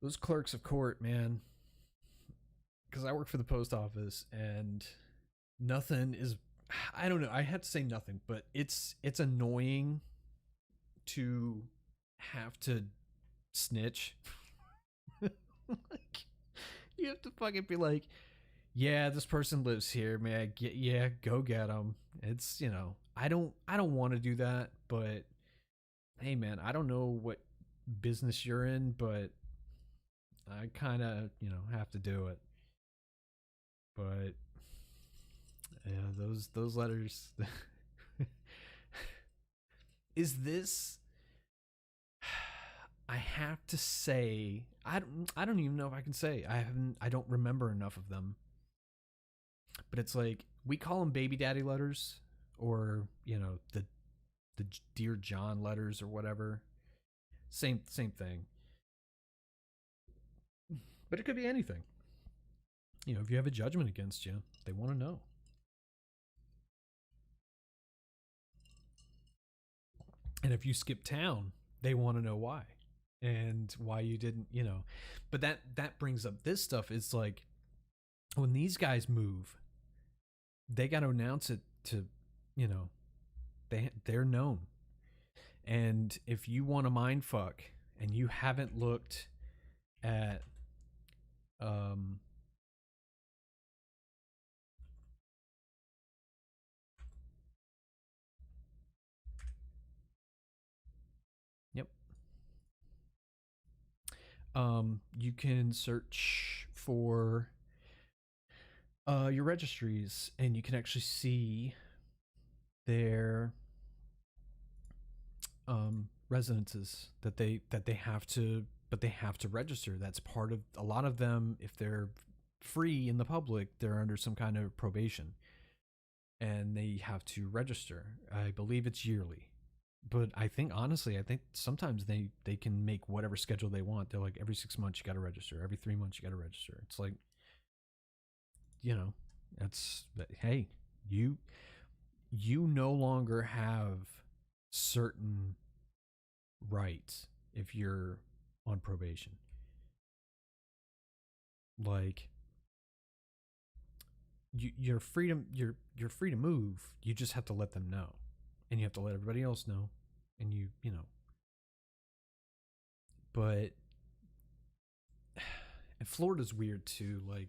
those clerks of court, man. Because I work for the post office, and nothing is, I don't know, I have to say nothing, but it's annoying to have to snitch. Like, you have to fucking be like, yeah, this person lives here, man. Go get them. It's I don't want to do that, but hey, man, I don't know what business you're in, but I kind of have to do it. But yeah, those letters. Is this? I have to say, I don't even know if I can say. I don't remember enough of them. But it's like, we call them baby daddy letters, or the Dear John letters or whatever. Same thing. But it could be anything. If you have a judgment against you, they want to know. And if you skip town, they want to know why. And why you didn't, But that brings up this stuff. It's like, when these guys move, they got to announce it to, they're known. And if you want to mind fuck and you haven't looked at You can search for your registries, and you can actually see their residences that they have to, but they have to register. That's part of a lot of them. If they're free in the public, they're under some kind of probation, and they have to register. I believe it's yearly, but I think honestly, I think sometimes they can make whatever schedule they want. They're like, every 6 months you got to register, every 3 months you got to register. It's like, that's, hey, you no longer have certain rights if you're on probation. Like, you're free to move. You just have to let them know, and you have to let everybody else know, and you know. But and Florida's weird too. Like,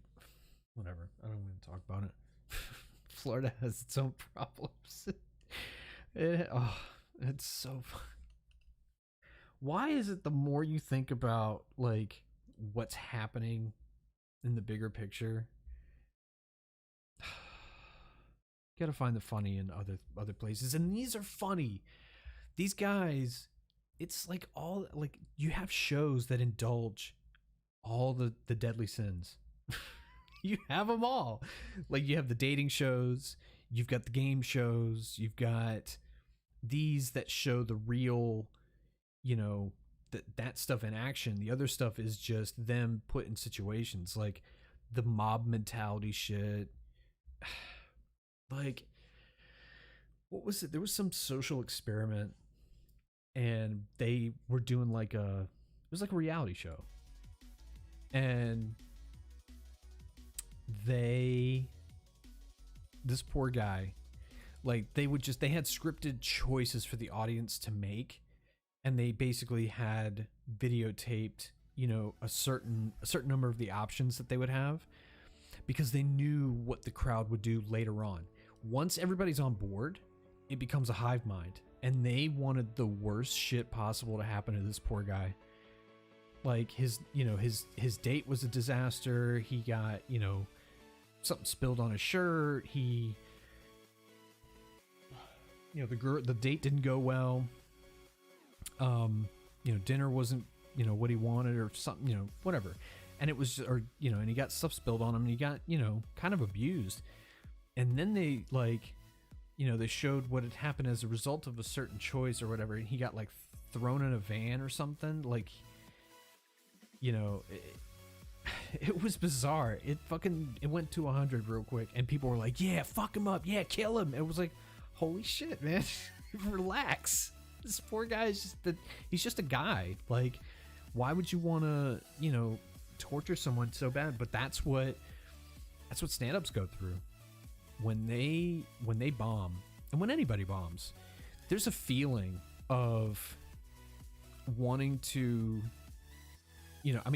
whatever. I don't want to talk about it. Florida has its own problems. It's so fun. Why is it the more you think about like what's happening in the bigger picture, you gotta find the funny in other places, and these are funny. These guys, it's like all like you have shows that indulge all the deadly sins. You have them all. Like, you have the dating shows, you've got the game shows, you've got these that show the real, that stuff in action. The other stuff is just them put in situations, like the mob mentality shit. Like, what was it? There was some social experiment, and they were doing it was like a reality show, and this poor guy, like, they had scripted choices for the audience to make, and they basically had videotaped, a certain number of the options that they would have, because they knew what the crowd would do later on. Once everybody's on board, it becomes a hive mind, and they wanted the worst shit possible to happen to this poor guy. Like, his date was a disaster. He got, something spilled on his shirt. He, the date didn't go well. Dinner wasn't, what he wanted, or something, whatever. And it was, and he got stuff spilled on him, and he got, kind of abused. And then they, they showed what had happened as a result of a certain choice or whatever. And he got, thrown in a van or something. Like, it was bizarre. It went to 100 real quick, and people were like, yeah, fuck him up, yeah, kill him. It was like, holy shit, man. Relax. This poor guy is he's just a guy. Like, why would you want to, torture someone so bad? But that's what stand-ups go through when they bomb, and when anybody bombs. There's a feeling of wanting to,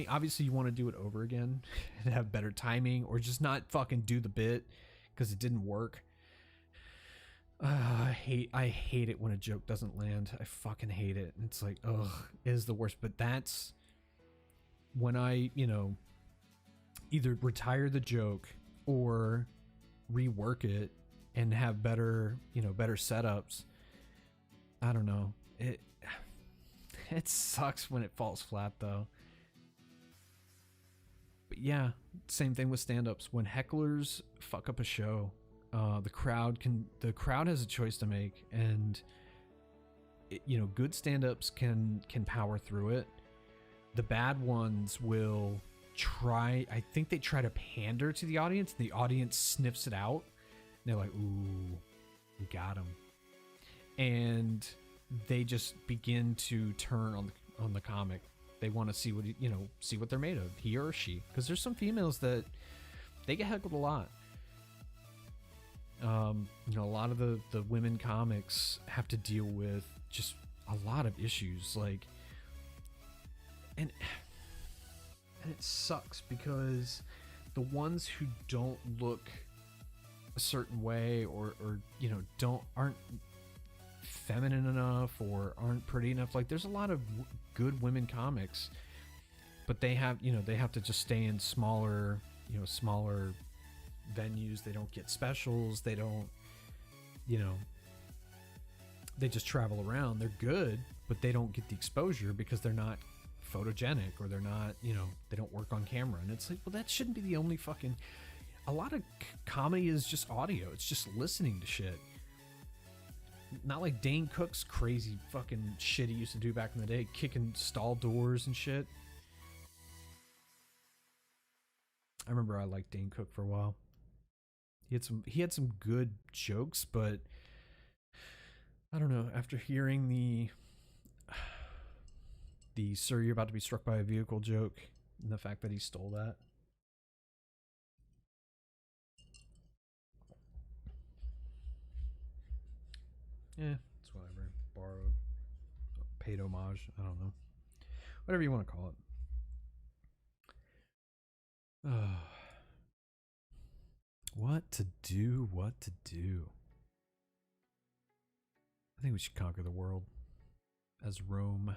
obviously you want to do it over again and have better timing, or just not fucking do the bit because it didn't work. I hate it when a joke doesn't land. I fucking hate it. It's like, ugh, it is the worst. But that's when I, either retire the joke or rework it and have better setups. I don't know. It sucks when it falls flat, though. But yeah, same thing with stand-ups. When hecklers fuck up a show, the crowd has a choice to make, and good stand-ups can power through it. The bad ones will try. I think they try to pander to the audience. The audience sniffs it out. And they're like, "Ooh, we got him," and they just begin to turn on the comic. They want to see what they're made of, he or she, because there's some females that they get heckled a lot. A lot of the women comics have to deal with just a lot of issues, and it sucks because the ones who don't look a certain way, or aren't feminine enough, or aren't pretty enough. Like, there's a lot of good women comics but they have, they have to just stay in smaller, smaller venues. They don't get specials. They don't, they just travel around. They're good, but they don't get the exposure because they're not photogenic, or they're not, they don't work on camera. And it's like, well, that shouldn't be the only fucking, a lot of comedy is just audio. It's just listening to shit. Not like Dane Cook's crazy fucking shit he used to do back in the day, kicking stall doors and shit. I remember I liked Dane Cook for a while. He had some good jokes, but I don't know, after hearing the "sir, you're about to be struck by a vehicle" joke, and the fact that he stole that. Yeah, it's whatever. Borrowed, paid homage, I don't know. Whatever you want to call it. What to do, what to do. I think we should conquer the world as Rome.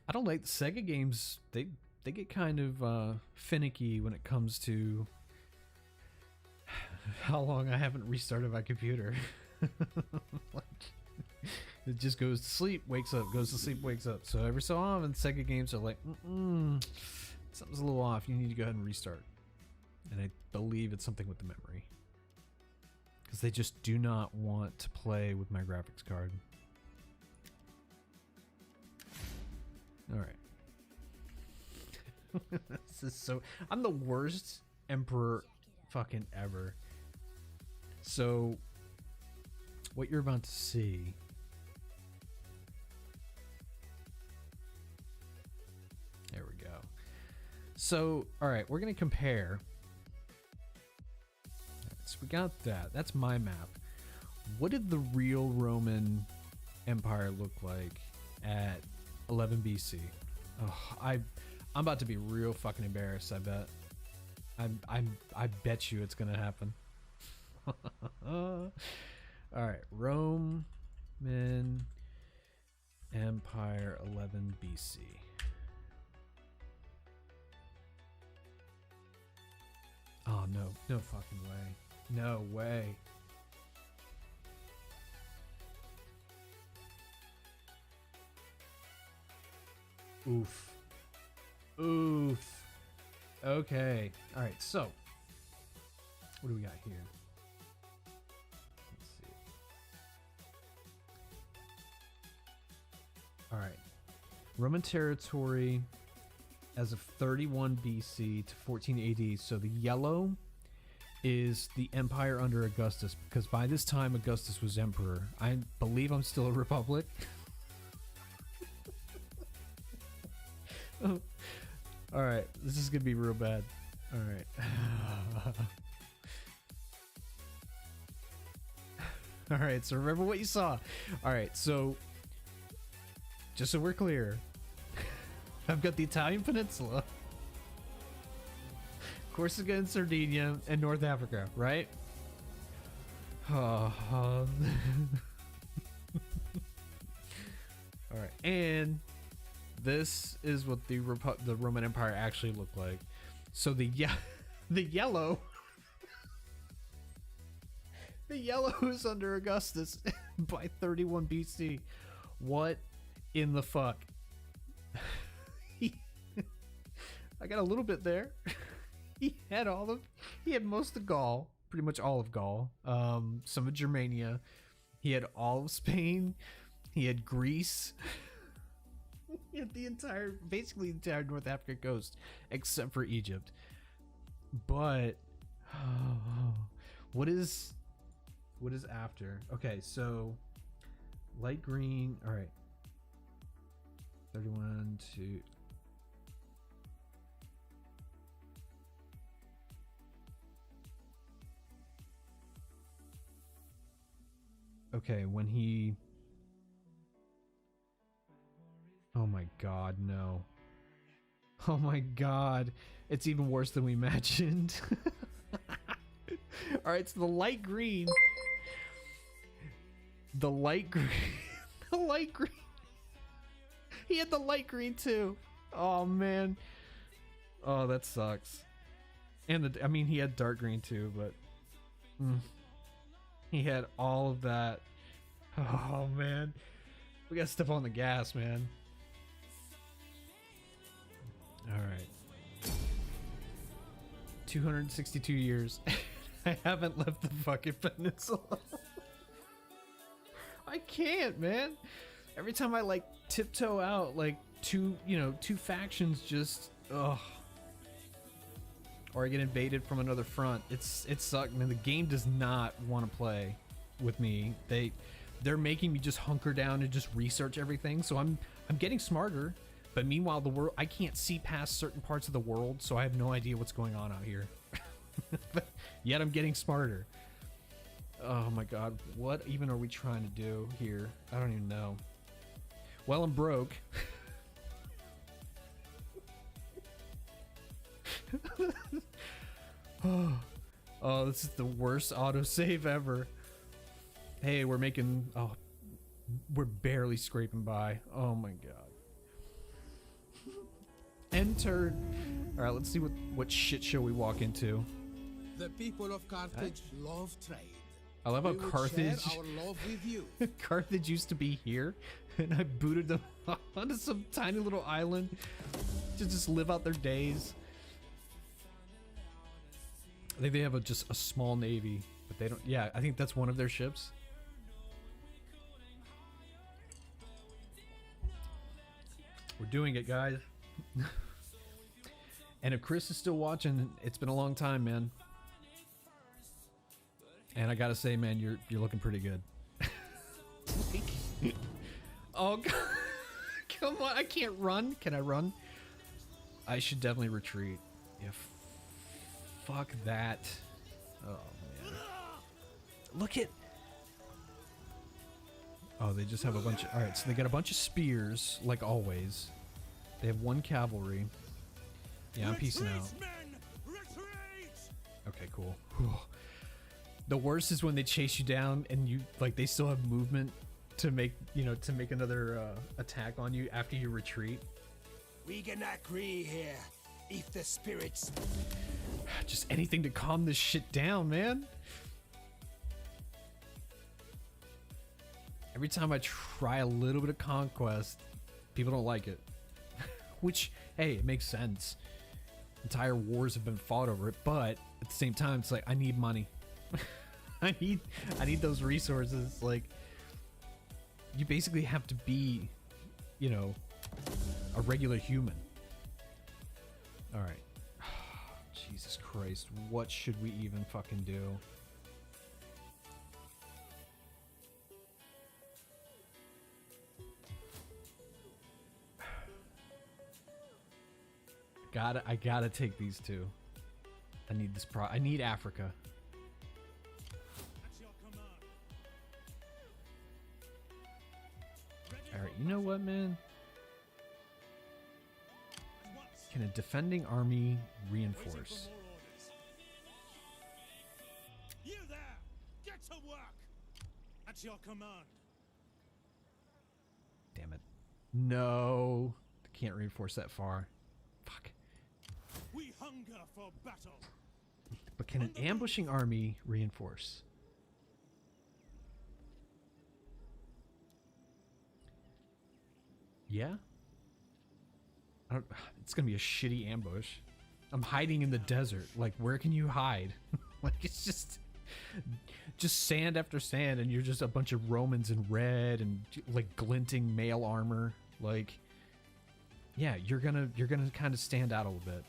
I don't like the Sega games. They get kind of finicky when it comes to how long I haven't restarted my computer. Like, it just goes to sleep, wakes up, goes to sleep, wakes up. So every so often, Sega games are like, something's a little off. You need to go ahead and restart. And I believe it's something with the memory, because they just do not want to play with my graphics card. All right. This is so... I'm the worst emperor fucking ever. So, what you're about to see... There we go. So, alright, we're going to compare. So we got that. That's my map. What did the real Roman Empire look like at 11 BC? Oh, I'm about to be real fucking embarrassed, I bet. I bet you it's gonna happen. Alright, Roman Empire 11 BC. Oh no, no fucking way. No way. Oof. Oof. Okay. All right. So, what do we got here? Let's see. All right. Roman territory as of 31 BC to 14 AD. So the yellow is the empire under Augustus, because by this time Augustus was emperor. I believe I'm still a republic. All right, this is gonna be real bad. All right. All right, so remember what you saw. All right, so just so we're clear, I've got the Italian peninsula, Corsica and Sardinia, and North Africa, right? All right, and this is what the Roman Empire actually looked like. So the yellow, the yellow is under Augustus by 31 BC. What in the fuck? I got a little bit there. He had most of Gaul, pretty much all of Gaul, some of Germania. He had all of Spain. He had Greece. He had basically the entire North Africa coast, except for Egypt. But what is after? Okay, so light green. All right, 31 to. Okay, when he... Oh my god, no. Oh my god. It's even worse than we imagined. Alright, so the light green. The light green. The light green. He had the light green too. Oh man. Oh, that sucks. And I mean, he had dark green too, but he had all of that. Oh man. We gotta step on the gas, man. Alright. 262 years. I haven't left the fucking peninsula. I can't, man. Every time I like tiptoe out, like two factions just or I get invaded from another front. It sucks, man. The game does not want to play with me. They're making me just hunker down and just research everything. So I'm getting smarter, but meanwhile the world, I can't see past certain parts of the world, so I have no idea what's going on out here. But yet I'm getting smarter. Oh my god, what even are we trying to do here? I don't even know. Well, I'm broke. Oh, this is the worst autosave ever. Hey, we're barely scraping by. Oh my god. Enter. All right, let's see what shit show we walk into. The people of Carthage love trade. I love how We would Carthage. share our love with you. Carthage used to be here, and I booted them onto some tiny little island to just live out their days. I think they have just a small navy, but they don't. Yeah, I think that's one of their ships. We're doing it, guys. And if Chris is still watching, it's been a long time, man. And I gotta say, man, you're looking pretty good. Oh god. Come on, I can't run. Can I run? I should definitely retreat. Yeah, fuck that. Oh man. Look at. Oh, they just have a bunch of. All right, so they got a bunch of spears, like always. They have one cavalry. Yeah, I'm peacing out. Okay, cool. Whew. The worst is when they chase you down and you they still have movement to make another attack on you after you retreat. We can agree here. If the spirits. Just anything to calm this shit down, man. Every time I try a little bit of conquest, people don't like it. Which, hey, it makes sense. Entire wars have been fought over it, but at the same time, it's like I need money. I need those resources. Like, you basically have to be, a regular human. All right. Jesus Christ, what should we even fucking do? I gotta take these two. I need this I need Africa. Alright, you know what, man? Can a defending army reinforce? You there! Get to work! At your command. Damn it. No. Can't reinforce that far. Fuck. We hunger for battle. But can an ambushing army reinforce? Yeah? It's gonna be a shitty ambush. I'm hiding in the desert. Like, where can you hide? Like, it's just sand after sand, and you're just a bunch of Romans in red and like glinting mail armor. Like, yeah, you're gonna kind of stand out a little bit.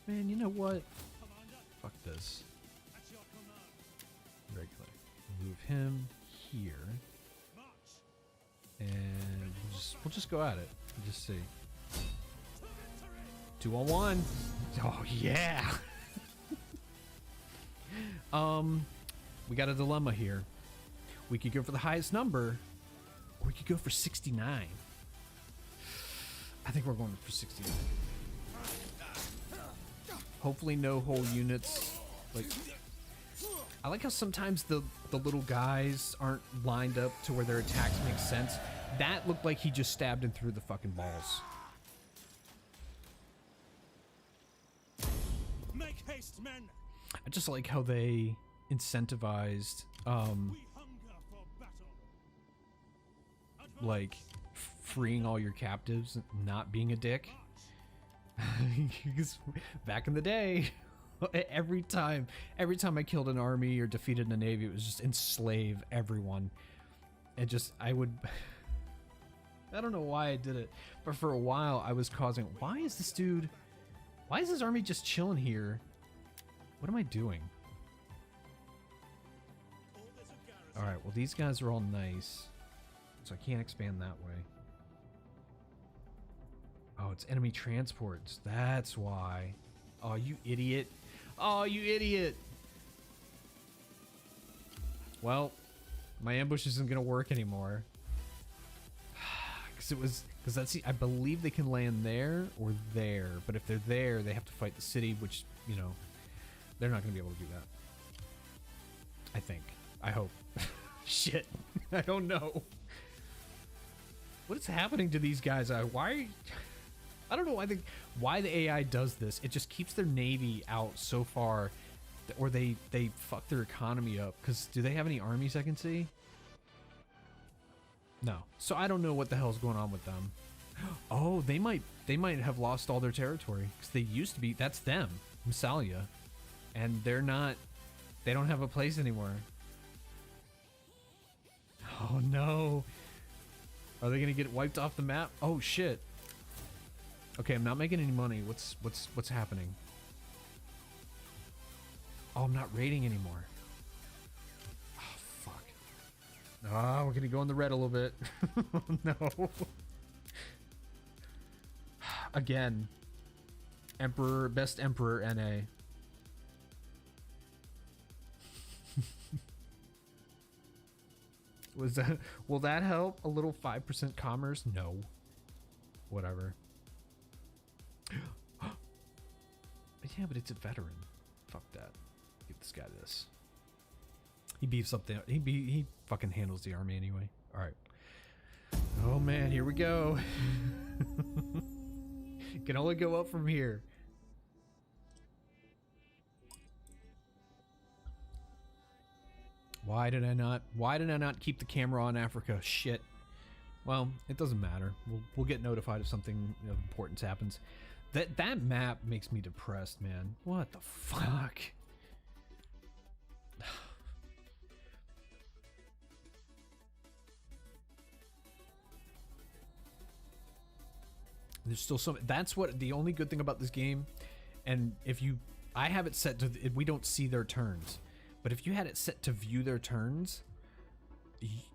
Man, you know what? Fuck this. Regular. Move him here. And we'll just go at it. We'll just see. 2-on-1. Oh yeah. We got a dilemma here. We could go for the highest number, Or we could go for 69. I think we're going for 69. Hopefully no whole units. Like, I like how sometimes the little guys aren't lined up to where their attacks make sense. That looked like he just stabbed him through the fucking balls. Make haste, men. I just like how they incentivized, We hunger for battle. like freeing all your captives, not being a dick. Because back in the day, every time I killed an army or defeated a navy, it was just enslave everyone. And just, I don't know why I did it, but for a while I was causing, why is this army just chilling here? What am I doing? Alright, well these guys are all nice, so I can't expand that way. Oh, it's enemy transports. That's why. Oh, you idiot. Oh, you idiot. Well, my ambush isn't going to work anymore. Because that's, I believe they can land there or there. But if they're there, they have to fight the city, which, you know, they're not going to be able to do that. I think. I hope. Shit. I don't know. What is happening to these guys? Why... I don't know. I think why the AI does this. It just keeps their navy out so far, or they fuck their economy up. Because do they have any armies I can see? No. So I don't know what the hell's going on with them. Oh, they might have lost all their territory because they used to be. That's them, Massalia, and they're not. They don't have a place anymore. Oh no. Are they gonna get wiped off the map? Oh shit. Okay, I'm not making any money. What's happening? Oh, I'm not raiding anymore. Oh, fuck. Oh, we're gonna go in the red a little bit. No. Again. Emperor, best Emperor NA. Will that help? A little 5% commerce? No. Whatever. Yeah, but it's a veteran. Fuck that. Give this guy this. He beefs up the. He fucking handles the army anyway. All right. Oh man, here we go. Can only go up from here. Why did I not keep the camera on Africa? Shit. Well, it doesn't matter. We'll get notified if something of importance happens. That map makes me depressed, man. What the fuck? There's still some. That's what the only good thing about this game. And if you, I have it set to. We don't see their turns, but if you had it set to view their turns,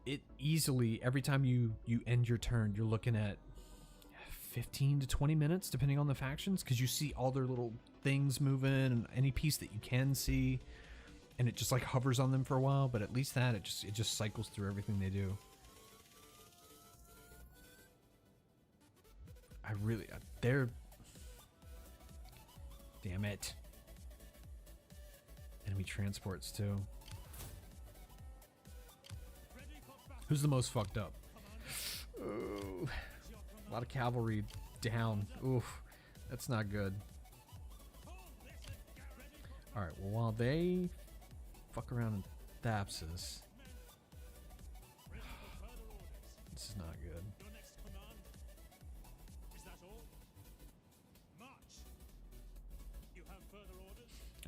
it easily every time you end your turn, you're looking at 15 to 20 minutes depending on the factions, because you see all their little things moving and any piece that you can see, and it just like hovers on them for a while. But at least that it just cycles through everything they do. They're damn it. Enemy transports too. Who's the most fucked up? Ooh. A lot of cavalry down. Oof. That's not good. Alright, well, while they fuck around in Thapsus. This is not good.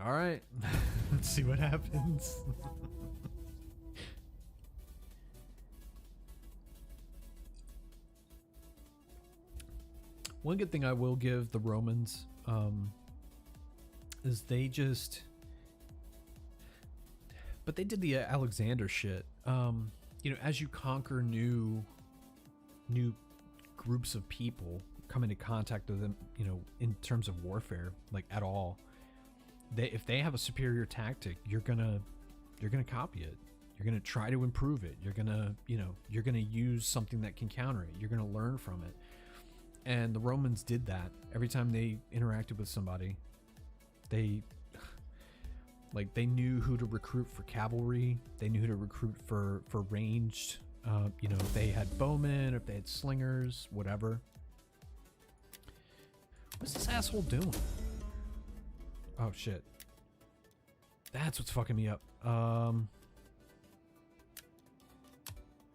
Alright. Let's see what happens. One good thing I will give the Romans is they just, but they did the Alexander shit. You know, as you conquer new groups of people, come into contact with them, you know, in terms of warfare, like at all, if they have a superior tactic, you're gonna copy it. You're going to try to improve it. You're going to, you're going to use something that can counter it. You're going to learn from it. And the Romans did that. Every time they interacted with somebody, they knew who to recruit for cavalry. They knew who to recruit for ranged. If they had bowmen, if they had slingers, whatever. What's this asshole doing? Oh shit. That's what's fucking me up.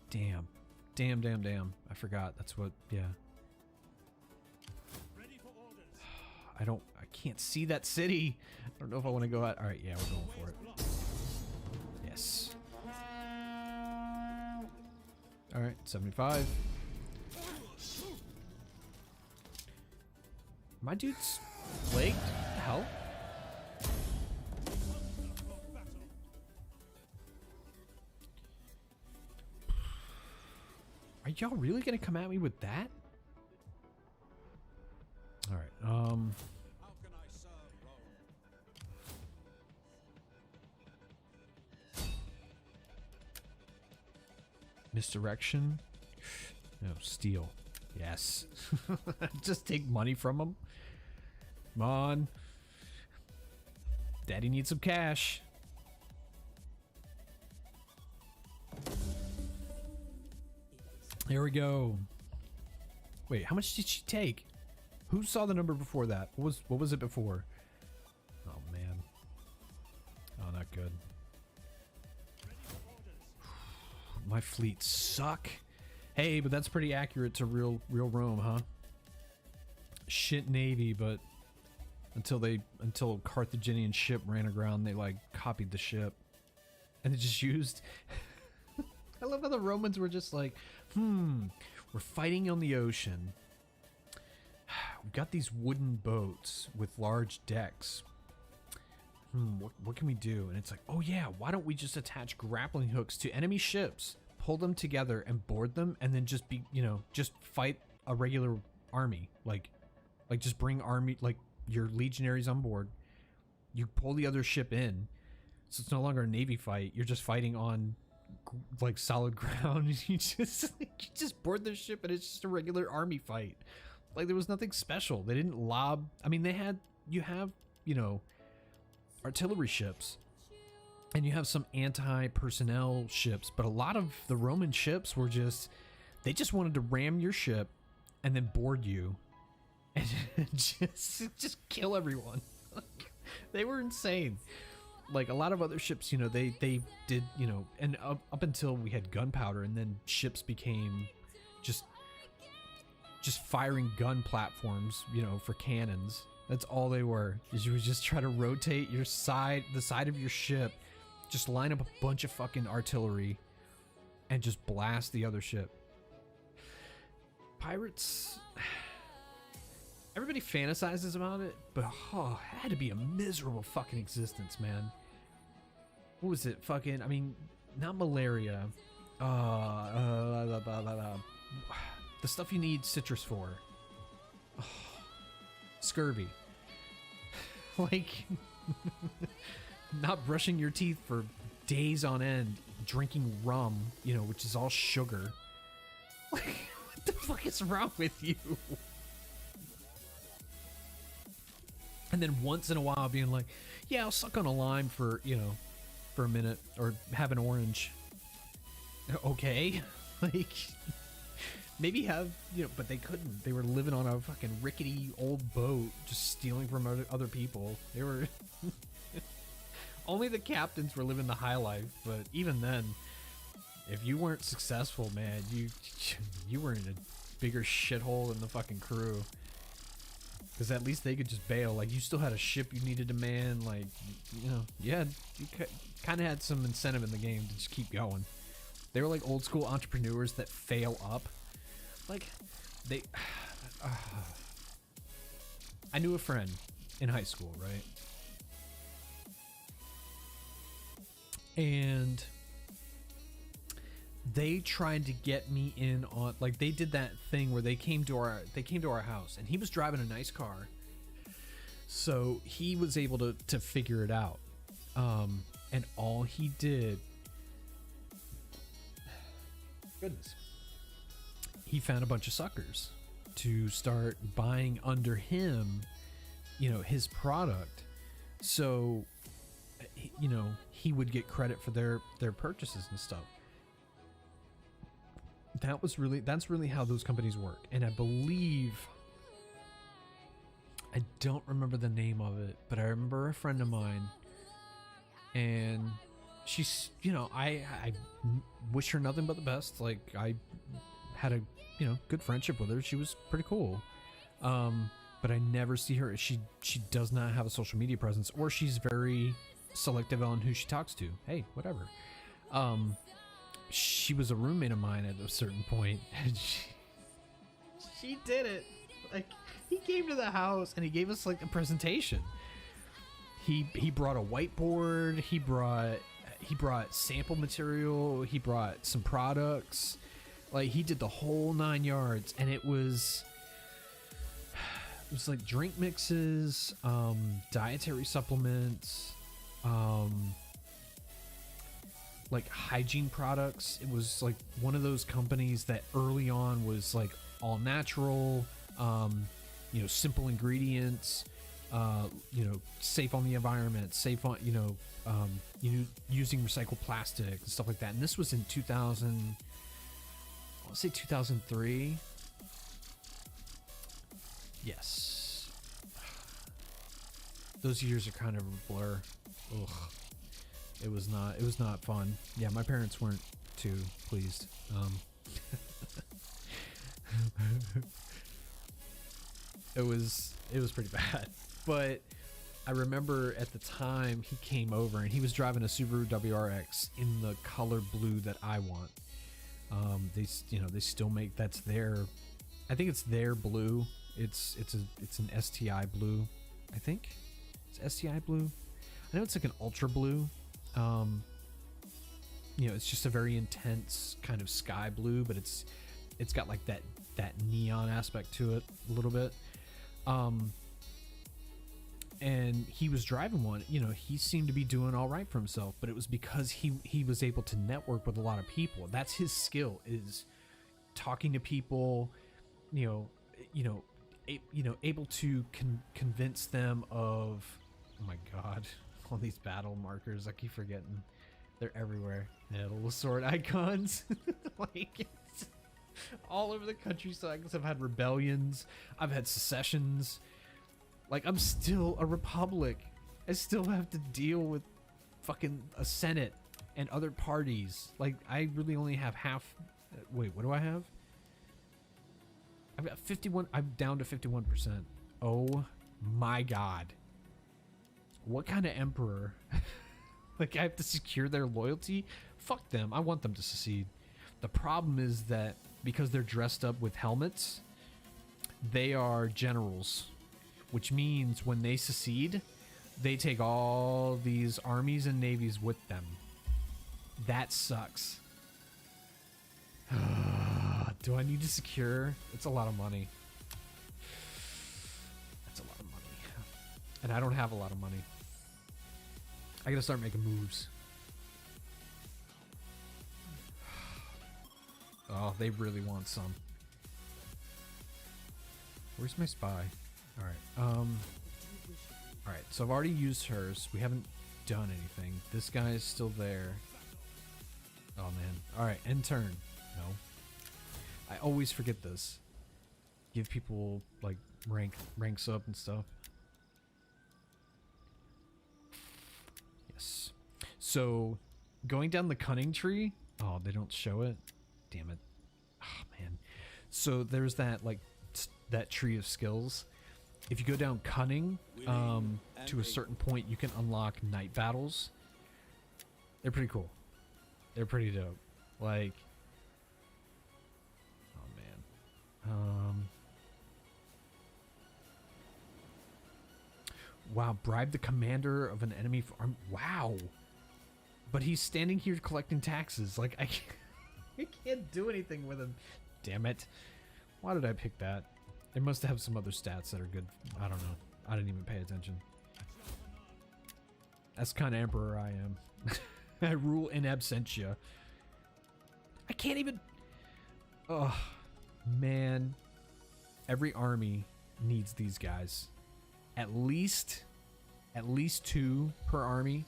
Damn. I forgot. That's what, yeah. Ready for orders. I can't see that city. I don't know if I want to go out. All right, yeah, we're going for it. Yes. All right, 75. My dude's legged? What the hell? Are y'all really gonna come at me with that? All right. How can I serve Rome? Misdirection. No, steal. Yes. Just take money from him. Come on. Daddy needs some cash. Here we go. Wait, how much did she take? Who saw the number before that? What was it before? Oh man. Oh, not good. My fleets suck. Hey, but that's pretty accurate to real Rome, huh? Shit navy, but until Carthaginian ship ran aground, they like copied the ship and they just used. I love how the Romans were just like, we're fighting on the ocean. We've got these wooden boats with large decks. What can we do? And it's like, oh yeah, why don't we just attach grappling hooks to enemy ships, pull them together and board them, and then just just fight a regular army. Like just bring army, like your legionaries on board. You pull the other ship in, so it's no longer a navy fight. You're just fighting on like solid ground. You just board the ship and it's just a regular army fight. Like there was nothing special. They didn't lob. I mean, you have artillery ships and you have some anti-personnel ships, but a lot of the Roman ships were they just wanted to ram your ship and then board you and just kill everyone. They were insane. Like a lot of other ships, they did, and up until we had gunpowder, and then ships became just firing gun platforms, for cannons. That's all they were. Is you would just try to rotate the side of your ship, just line up a bunch of fucking artillery, and just blast the other ship. Pirates. Everybody fantasizes about it, but it had to be a miserable fucking existence, man. What was it? Fucking, I mean, not malaria. The stuff you need citrus for. Scurvy. Like, not brushing your teeth for days on end, drinking rum, which is all sugar. Like, what the fuck is wrong with you? And then once in a while being like, yeah, I'll suck on a lime for, for a minute, or have an orange. Okay. Like, maybe have, but they couldn't. They were living on a fucking rickety old boat, just stealing from other people. They were, only the captains were living the high life, but even then, if you weren't successful, man, you were in a bigger shithole than the fucking crew. Because at least they could just bail. Like, you still had a ship you needed to man. Like, you kind of had some incentive in the game to just keep going. They were like old school entrepreneurs that fail up. Like, I knew a friend in high school, right? And they tried to get me in on, like, they did that thing where they came to our house, and he was driving a nice car, so he was able to figure it out. And all he did Goodness. He found a bunch of suckers to start buying under him, you know, his product. So, you know, he would get credit for their purchases and stuff. That's really how those companies work. And I believe, I don't remember the name of it, but I remember a friend of mine, and she's, you know, I wish her nothing but the best. Like, I had a, you know, good friendship with her. She was pretty cool. But I never see her. She does not have a social media presence, or she's very selective on who she talks to. Hey, whatever. She was a roommate of mine at a certain point, and she did it. Like, he came to the house and he gave us like a presentation. He brought a whiteboard. He brought sample material. He brought some products. Like, he did the whole 9 yards, and it was like drink mixes, dietary supplements, like hygiene products. It was like one of those companies that early on was like all natural, you know, simple ingredients, you know, safe on the environment, safe on, you know, using recycled plastic and stuff like that. And this was in 2000, I'll say 2003. Yes. Those years are kind of a blur. Ugh. It was not fun. Yeah, my parents weren't too pleased. It was pretty bad. But I remember at the time he came over and he was driving a Subaru WRX in the color blue that I want. They still make, that's their, I think it's their blue. It's an STI blue, I think. It's STI blue. I know it's like an ultra blue. You know, it's just a very intense kind of sky blue, but it's got like that neon aspect to it a little bit. And he was driving one. You know, he seemed to be doing all right for himself, but it was because he was able to network with a lot of people. That's his skill, is talking to people, able to convince them of, oh my God, all these battle markers. I keep forgetting. They're everywhere. Yeah, the little sword icons. Like, it's all over the countryside. I've had rebellions. I've had secessions. Like, I'm still a republic. I still have to deal with fucking a Senate and other parties. Like, I really only have half. Wait, what do I have? I've got 51. I'm down to 51%. Oh my God. What kind of emperor? Like, I have to secure their loyalty? Fuck them. I want them to secede. The problem is that because they're dressed up with helmets, they are generals, which means when they secede, they take all these armies and navies with them. That sucks. Do I need to secure? It's a lot of money. That's a lot of money. And I don't have a lot of money. I gotta start making moves. Oh, they really want some. Where's my spy? Alright, alright, so I've already used hers. We haven't done anything. This guy is still there. Oh man. Alright, end turn. No. I always forget this. Give people like ranks up and stuff. Yes. So going down the cunning tree. Oh, they don't show it. Damn it. Oh man. So there's that like that tree of skills. If you go down cunning to a certain point, you can unlock night battles. They're pretty cool. They're pretty dope. Like, oh man. Wow, bribe the commander of an enemy farm. Wow. But he's standing here collecting taxes. Like, I can't do anything with him. Damn it. Why did I pick that? They must have some other stats that are good. I don't know. I didn't even pay attention. That's the kind of emperor I am. I rule in absentia. I can't even... Oh, man. Every army needs these guys. At least 2 per army.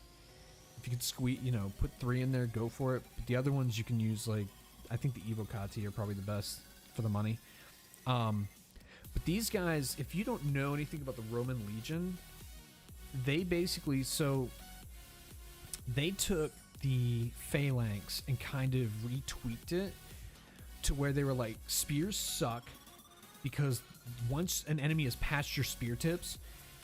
If you could squeeze, put 3 in there, go for it. But the other ones you can use, like, I think the Evocati are probably the best for the money. But these guys, if you don't know anything about the Roman Legion, they basically, they took the phalanx and kind of retweaked it to where they were like, spears suck because once an enemy has passed your spear tips,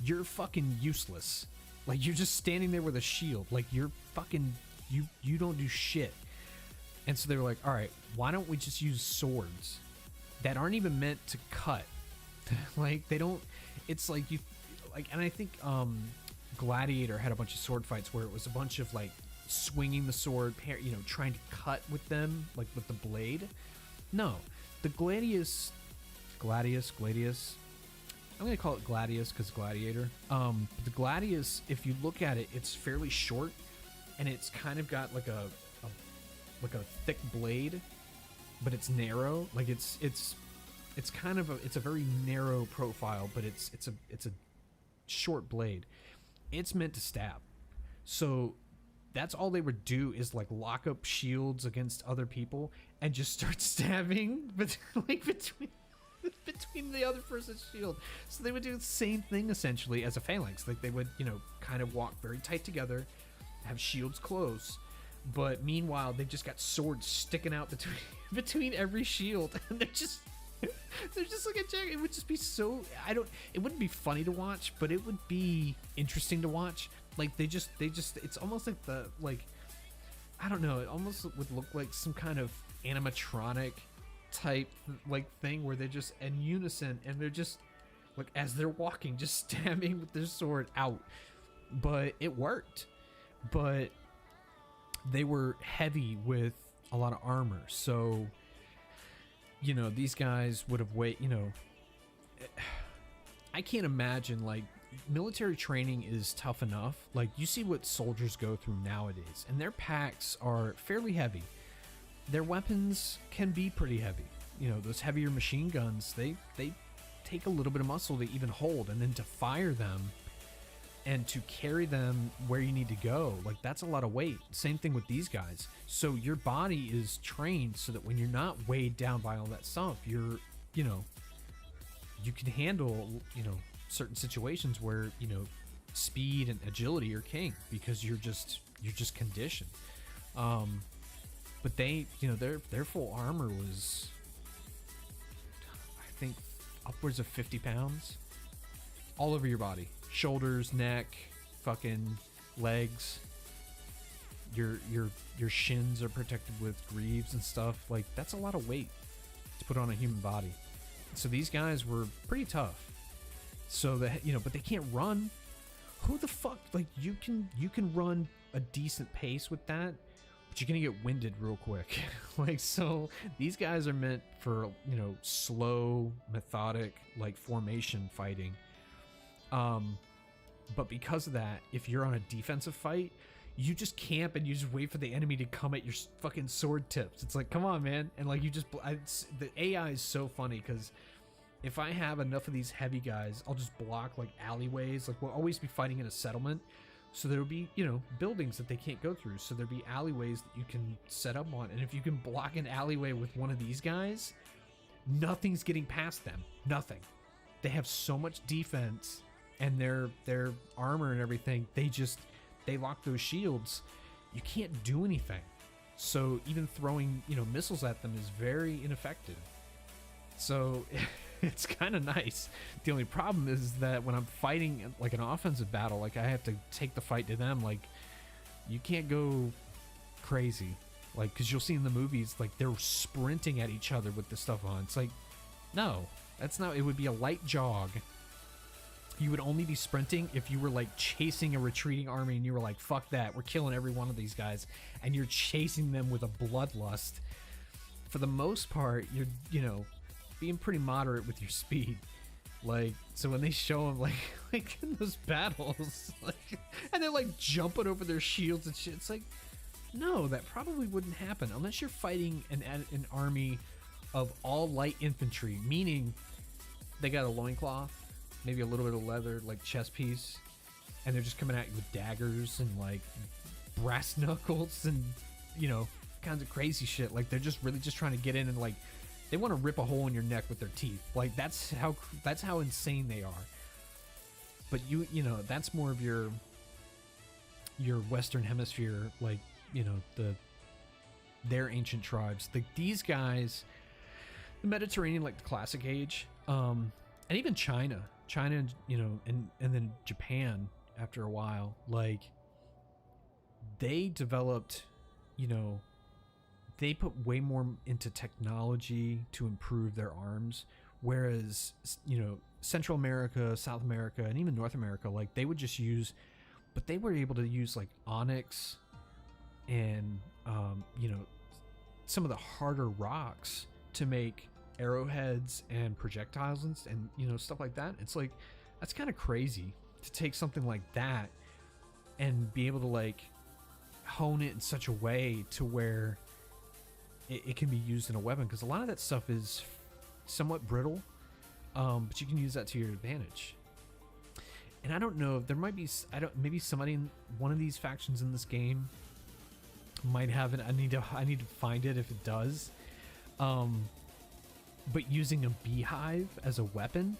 you're fucking useless. Like, you're just standing there with a shield. Like, you're fucking, you don't do shit. And so they were like, all right, why don't we just use swords that aren't even meant to cut? Like, they don't, it's like and I think Gladiator had a bunch of sword fights where it was a bunch of like swinging the sword, trying to cut with them, like with the blade. No, the Gladius, I'm gonna call it Gladius because Gladiator. The Gladius, if you look at it, it's fairly short, and it's kind of got like a thick blade, but it's narrow. Like it's kind of it's a very narrow profile, but it's a short blade. It's meant to stab. So that's all they would do is like lock up shields against other people and just start stabbing between the other person's shield. So they would do the same thing essentially as a phalanx. Like they would, kind of walk very tight together, have shields close, but meanwhile they've just got swords sticking out between every shield, and they're just like a jack. It would just be so, it wouldn't be funny to watch, but it would be interesting to watch. Like they just it's almost like I don't know, it almost would look like some kind of animatronic type like thing where they're just in unison and they're just like, as they're walking, just stabbing with their sword out. But it worked. But they were heavy with a lot of armor, so these guys would have I can't imagine, like, military training is tough enough. Like, you see what soldiers go through nowadays, and their packs are fairly heavy. Their weapons can be pretty heavy. Those heavier machine guns, they take a little bit of muscle to even hold, and then to fire them and to carry them where you need to go, like, that's a lot of weight. Same thing with these guys. So your body is trained so that when you're not weighed down by all that stuff, you're, you can handle, certain situations where, speed and agility are king because you're just conditioned. But they, their full armor was, I think, upwards of 50 pounds all over your body. Shoulders, neck, fucking legs. Your shins are protected with greaves and stuff. Like, that's a lot of weight to put on a human body. So these guys were pretty tough. So that, but they can't run. Who the fuck, like, you can run a decent pace with that, but you're gonna get winded real quick. Like, so these guys are meant for, slow, methodic, like, formation fighting. But because of that, if you're on a defensive fight, you just camp and you just wait for the enemy to come at your fucking sword tips. It's like, come on, man. And like, the AI is so funny because if I have enough of these heavy guys, I'll just block like alleyways. Like, we'll always be fighting in a settlement. So there'll be, buildings that they can't go through. So there'll be alleyways that you can set up on. And if you can block an alleyway with one of these guys, nothing's getting past them. Nothing. They have so much defense, and their armor and everything, they lock those shields. You can't do anything. So even throwing, missiles at them is very ineffective. So it's kind of nice. The only problem is that when I'm fighting like an offensive battle, like I have to take the fight to them, like you can't go crazy. Like, cause you'll see in the movies, like they're sprinting at each other with this stuff on. It's like, no, that's not, it would be a light jog. You would only be sprinting if you were like chasing a retreating army and you were like, fuck that, we're killing every one of these guys, and you're chasing them with a bloodlust. For the most part, you're, being pretty moderate with your speed. Like, so when they show them like in those battles, like, and they're like jumping over their shields and shit, it's like, no, that probably wouldn't happen unless you're fighting an army of all light infantry, meaning they got a loincloth, maybe a little bit of leather, like chest piece, and they're just coming at you with daggers and like brass knuckles and, you know, kinds of crazy shit. Like they're just really just trying to get in and like they want to rip a hole in your neck with their teeth. Like that's how insane they are. But you know, that's more of your Western Hemisphere, like, you know, their ancient tribes. Like these guys, the Mediterranean, like the Classic Age, and even China, you know, and then Japan after a while, like they developed, you know, they put way more into technology to improve their arms, whereas, you know, Central America, South America, and even North America, like they would just use, but they were able to use like onyx and you know, some of the harder rocks to make arrowheads and projectiles and you know, stuff like that. It's like, that's kind of crazy to take something like that and be able to like hone it in such a way to where it can be used in a weapon, because a lot of that stuff is somewhat brittle, but you can use that to your advantage. And I don't know, there might be, maybe somebody in one of these factions in this game might have it. I need to find it if it does. But using a beehive as a weapon,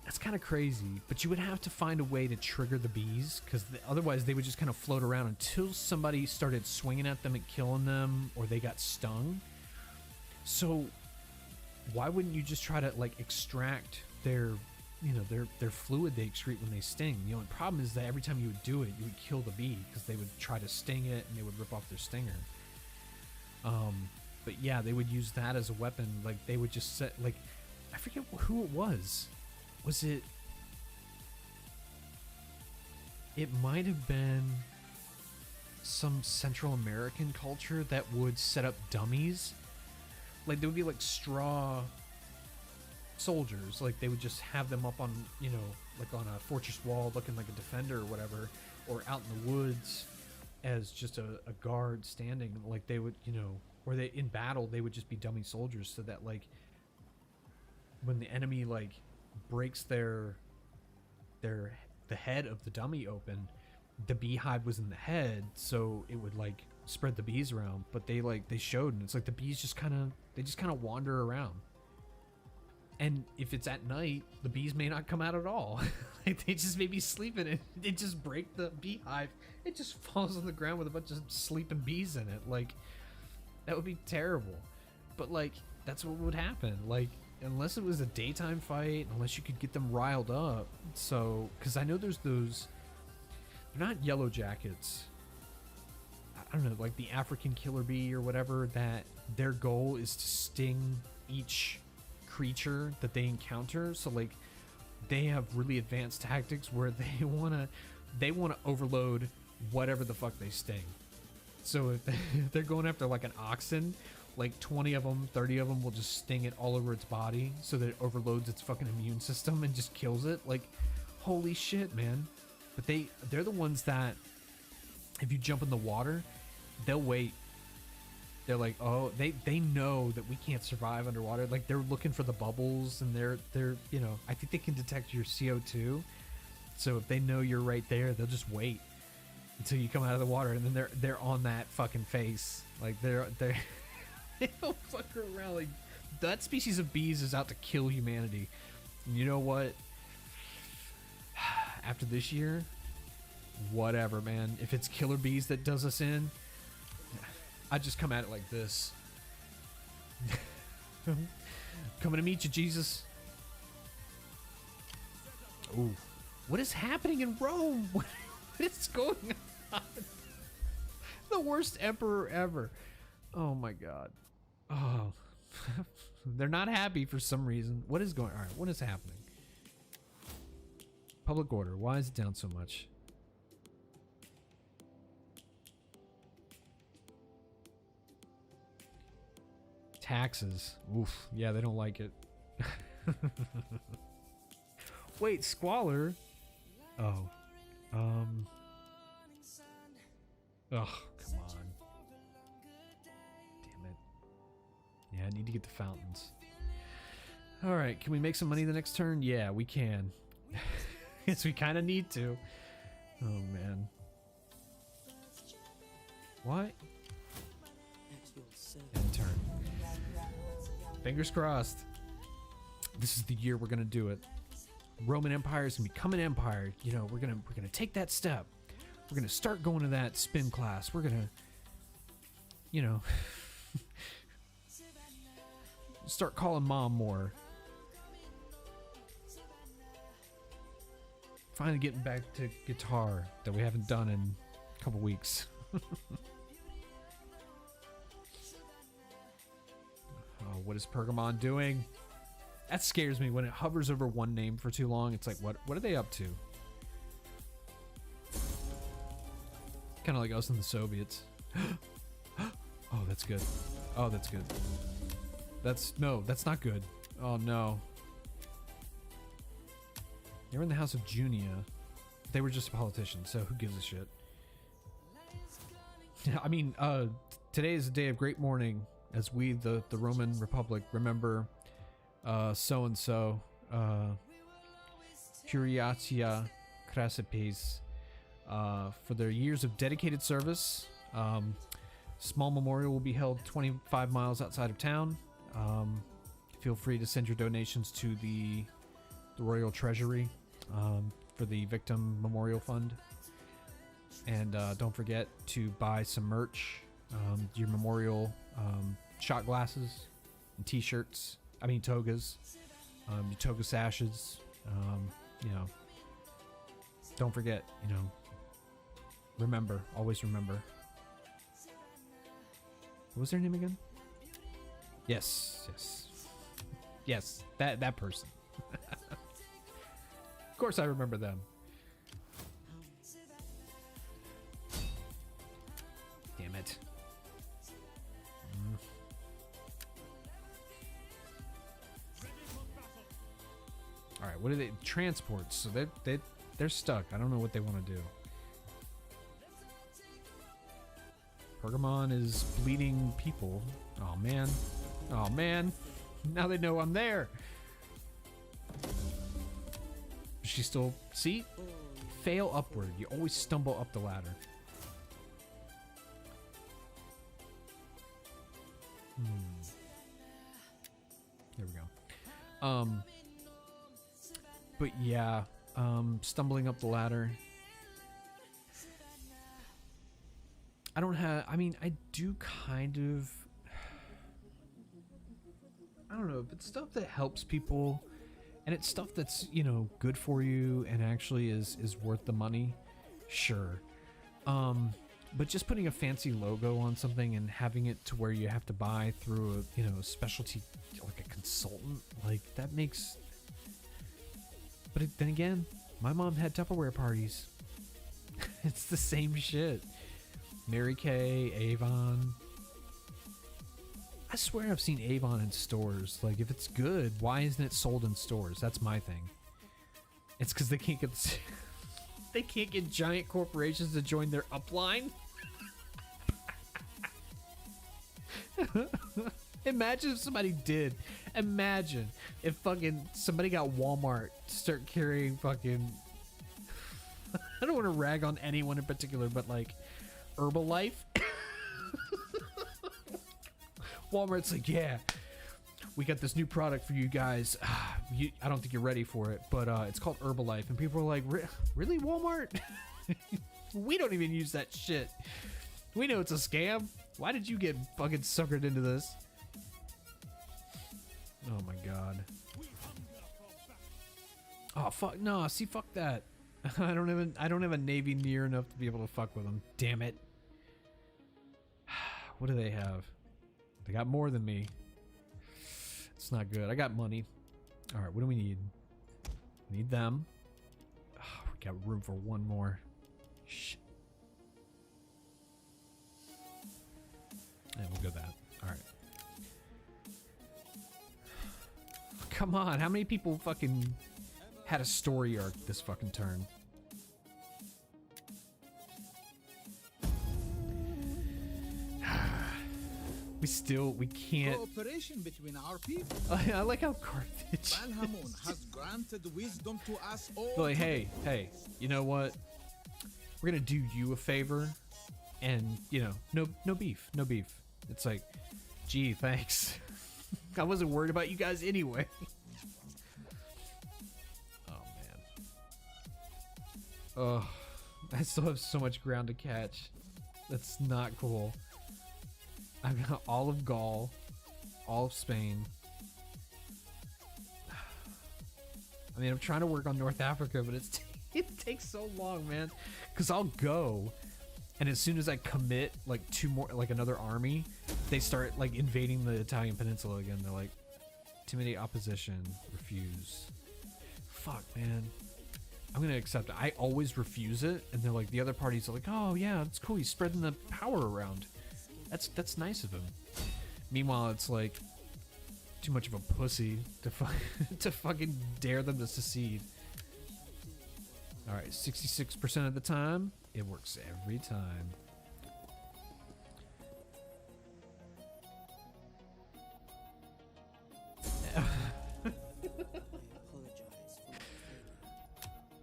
that's kind of crazy. But you would have to find a way to trigger the bees, because otherwise they would just kind of float around until somebody started swinging at them and killing them, or they got stung. So why wouldn't you just try to like extract their, you know, their fluid they excrete when they sting? The only problem is that every time you would do it, you would kill the bee, because they would try to sting it and they would rip off their stinger. But yeah, they would use that as a weapon. Like they would just set, like, I forget who it was. Was it? It might have been some Central American culture that would set up dummies. Like they would be like straw soldiers. Like they would just have them up on, you know, like on a fortress wall looking like a defender or whatever, or out in the woods as just a guard standing. Like they would, you know, or they in battle they would just be dummy soldiers, so that like when the enemy like breaks the head of the dummy open, the beehive was in the head, so it would like spread the bees around. But they showed, and it's like the bees just kind of wander around. And if it's at night, the bees may not come out at all. Like they just may be sleeping, and they just break the beehive. It just falls on the ground with a bunch of sleeping bees in it. Like that would be terrible. But like that's what would happen. Like unless it was a daytime fight, unless you could get them riled up. So because I know there's those, they're not yellow jackets, I don't know, like the African killer bee or whatever, that their goal is to sting each creature that they encounter. So like they have really advanced tactics where they want to overload whatever the fuck they sting. So if they're going after like an oxen, like 20 of them, 30 of them will just sting it all over its body so that it overloads its fucking immune system and just kills it. Like holy shit, man. But they're the ones that if you jump in the water, they'll wait. They're like, oh, they know that we can't survive underwater. Like they're looking for the bubbles, and they're you know, I think they can detect your CO2. So if they know you're right there, they'll just wait until you come out of the water, and then they're on that fucking face. Like they're they don't fuck around. Like that species of bees is out to kill humanity. And you know what? After this year, whatever, man. If it's killer bees that does us in, I just come at it like this. Coming to meet you, Jesus. Ooh, what is happening in Rome? What is going on? The worst emperor ever. Oh my god. Oh, they're not happy for some reason. What is going on? All right, what is happening? Public order. Why is it down so much? Taxes. Oof. Yeah, they don't like it. Wait, squalor? Oh. Oh, come on. Damn it. Yeah, I need to get the fountains. All right, can we make some money the next turn? Yeah, we can. Yes, we kind of need to. Oh, man. What? End turn. Fingers crossed. This is the year we're gonna do it. Roman Empire is gonna become an empire. You know, we're gonna take that step. We're gonna start going to that spin class. We're gonna, you know, start calling mom more. Finally getting back to guitar that we haven't done in a couple weeks. Oh, what is Pergamon doing? That scares me when it hovers over one name for too long. It's like, what are they up to? Kind of like us and the Soviets. Oh, that's good. Oh, that's good. That's not good. Oh, no. They were in the House of Junia. They were just a politician, so who gives a shit? I mean, today is a day of great mourning as we, the Roman Republic, remember so-and-so, Curiatia Crassipes, for their years of dedicated service. Small memorial will be held 25 miles outside of town. Feel free to send your donations to the Royal Treasury for the Victim Memorial Fund. And don't forget to buy some merch, your memorial shot glasses and t-shirts. I mean togas, your toga sashes. You know, don't forget. You know, remember, always remember. What was their name again? Yes, that person. Of course, I remember them. Damn it. All right, what are they? Transports. So they're stuck. I don't know what they want to do. Pergamon is bleeding people. Oh man. Oh man. Now they know I'm there. She still see? Fail upward. You always stumble up the ladder. There we go. But yeah, stumbling up the ladder. I mean, I do kind of, I don't know, but stuff that helps people, and it's stuff that's, you know, good for you and actually is worth the money, sure. But just putting a fancy logo on something and having it to where you have to buy through a, you know, a specialty, like a consultant, like that makes, but then again, my mom had Tupperware parties. It's the same shit. Mary Kay, Avon. I swear I've seen Avon in stores. Like, if it's good, why isn't it sold in stores? That's my thing. It's because they can't get they can't get giant corporations to join their upline. Imagine if somebody did. Imagine if fucking somebody got Walmart to start carrying fucking I don't want to rag on anyone in particular, but like Herbalife. Walmart's like, yeah, we got this new product for you guys. I don't think you're ready for it, but it's called Herbalife. And people are like, really, Walmart? We don't even use that shit. We know it's a scam. Why did you get fucking suckered into this? Oh my god. Oh fuck no! See, fuck that. I don't have a navy near enough to be able to fuck with them. Damn it. What do they have? They got more than me. It's not good. I got money. All right, what do we need? We need them. Oh, we got room for one more. Shit. And we'll go that. All right. Come on, how many people fucking had a story arc this fucking turn? we can't. Cooperation between our people. I like how Carthage. Balhamun has granted wisdom to us all. Like, hey, you know what? We're gonna do you a favor, and you know, no beef. It's like, gee, thanks. I wasn't worried about you guys anyway. Oh man. Oh, I still have so much ground to catch. That's not cool. I've got all of Gaul, all of Spain. I mean, I'm trying to work on North Africa, but it takes so long, man. Because I'll go, and as soon as I commit like another army, they start like invading the Italian peninsula again. They're like, intimidate opposition, refuse. Fuck, man. I'm gonna accept it. I always refuse it, and they're like, the other parties are like, oh yeah, that's cool. He's spreading the power around. That's nice of him. Meanwhile, it's like too much of a pussy to fucking dare them to secede. All right, 66% of the time, it works every time.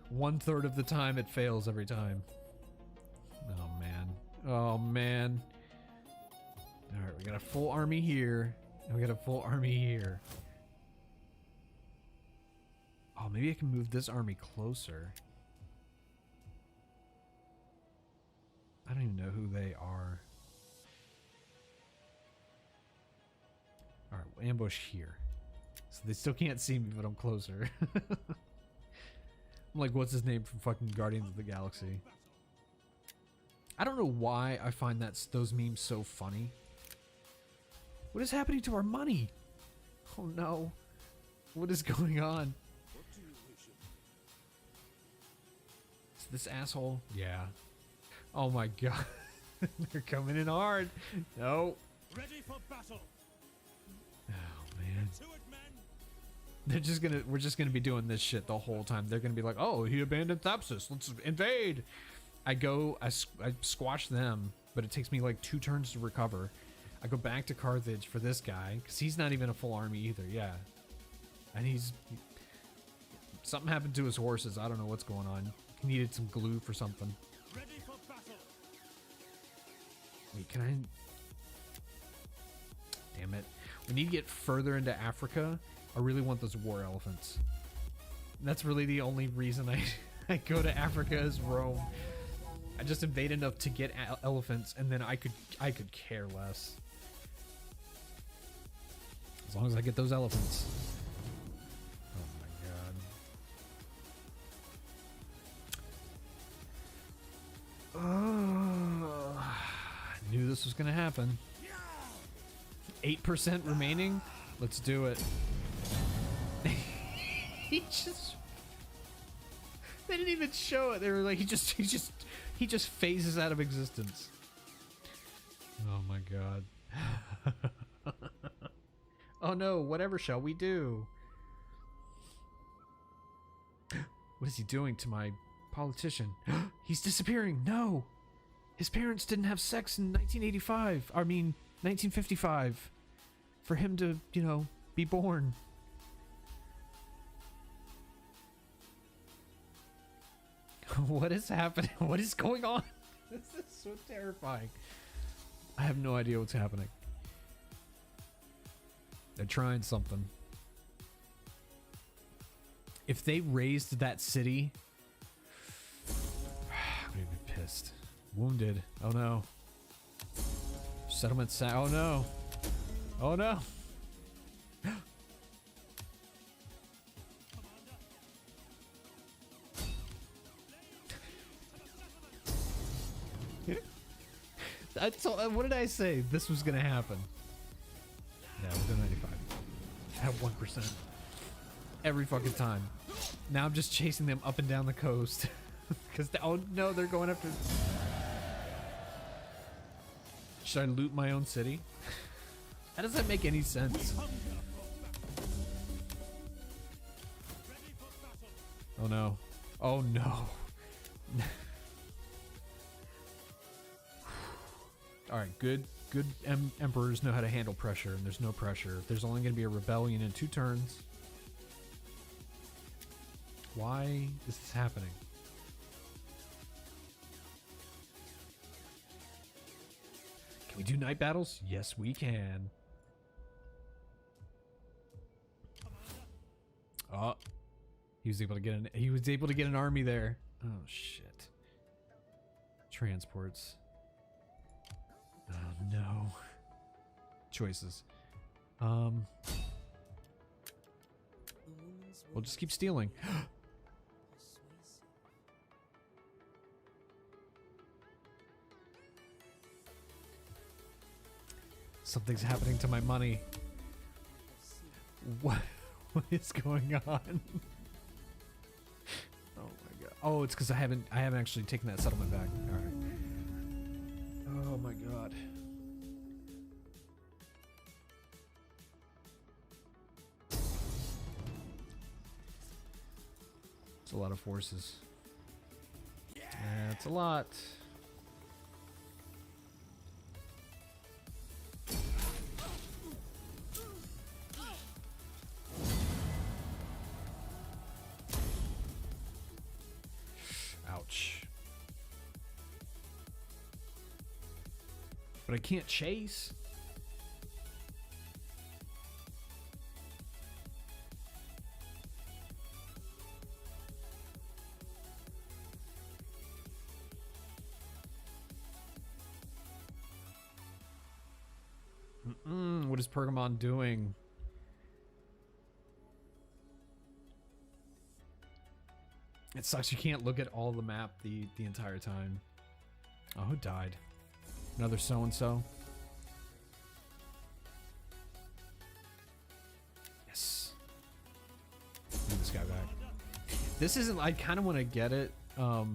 One third of the time, it fails every time. Oh man. Oh man. All right, we got a full army here, and we got a full army here. Oh, maybe I can move this army closer. I don't even know who they are. All right, we'll ambush here. So they still can't see me, but I'm closer. I'm like, what's his name from fucking Guardians of the Galaxy? I don't know why I find those memes so funny. What is happening to our money? Oh no. What is going on? Is this asshole? Yeah. Oh my god. They're coming in hard. No. Ready for battle. Oh man. We're just gonna be doing this shit the whole time. They're gonna be like, oh, he abandoned Thapsus. Let's invade. I squash them, but it takes me like 2 turns to recover. I go back to Carthage for this guy, because he's not even a full army either, yeah. And something happened to his horses. I don't know what's going on. He needed some glue for something. Ready for battle. Wait, can I... Damn it. We need to get further into Africa. I really want those war elephants. That's really the only reason I go to Africa is Rome. I just invade enough to get elephants, and then I could care less. As long as I get those elephants. Oh my god. Oh, I knew this was gonna happen. 8% remaining. Let's do it. They didn't even show it. They were like, he just phases out of existence. Oh my god. Oh no, whatever shall we do? What is he doing to my politician? He's disappearing. No. His parents didn't have sex in 1985. I mean, 1955. For him to, be born. What is happening? What is going on? This is so terrifying. I have no idea what's happening. They're trying something. If they raised that city, I'm gonna be pissed. Wounded. Oh no. Settlement oh no. Oh no. What did I say? This was gonna happen. Yeah, within 95. At 1%. Every fucking time. Now I'm just chasing them up and down the coast. Because, oh no, they're going after... Should I loot my own city? How does that make any sense? Oh no. Oh no. Alright, good. Good emperors know how to handle pressure, and there's no pressure. If there's only going to be a rebellion in 2 turns, why is this happening? Can we do night battles? Yes, we can. Oh, he was able to get an army there. Oh shit. Transports. Oh no. Choices. We'll just keep stealing. Something's happening to my money. What is going on? Oh my god. Oh, it's because I haven't actually taken that settlement back. Alright. Oh my god. It's a lot of forces. That's a lot. Ouch. But I can't chase. What is Pergamon doing? It sucks you can't look at all the map the entire time. Oh, who died? Another so-and-so? Yes. Give this guy back. This isn't... I kind of want to get it. Oh,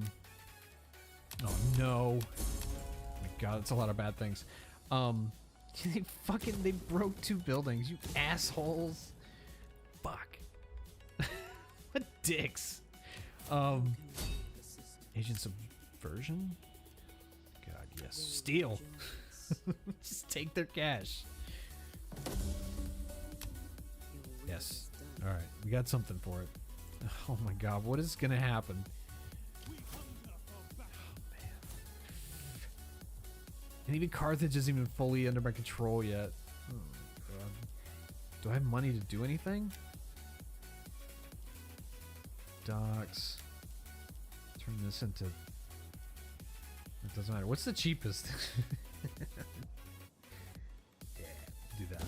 no. Oh my god, it's a lot of bad things. They broke 2 buildings, you assholes. Fuck. What dicks. Agent Subversion? God, yes. Steal. Just take their cash. Yes. Alright, we got something for it. Oh my god, what is gonna happen? And even Carthage isn't even fully under my control yet. Oh my god. Do I have money to do anything? Docks. Turn this into... It doesn't matter. What's the cheapest? Yeah, do that.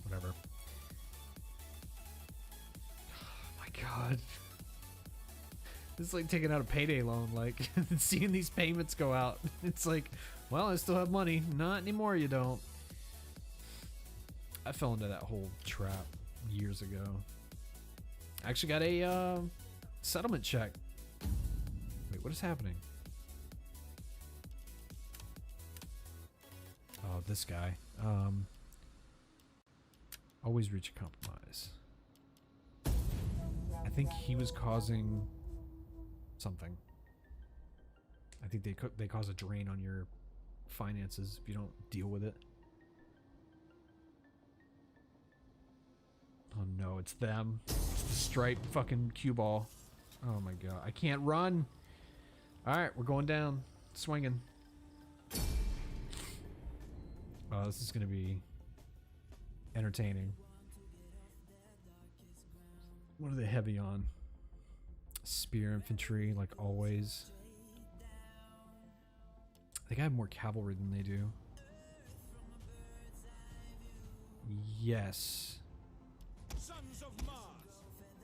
Whatever. Oh my god. This is like taking out a payday loan, like, seeing these payments go out. It's like, well, I still have money. Not anymore, you don't. I fell into that whole trap years ago. I actually got a settlement check. Wait, what is happening? Oh, this guy. Always reach a compromise. I think he was causing something. I think they cause a drain on your finances if you don't deal with it. Oh no, it's them. It's the striped fucking cue ball. Oh my god, I can't run. All right, we're going down, swinging. Oh, this is gonna be entertaining. What are they heavy on? Spear infantry, like always. I think I have more cavalry than they do. Yes. Sons of Mars.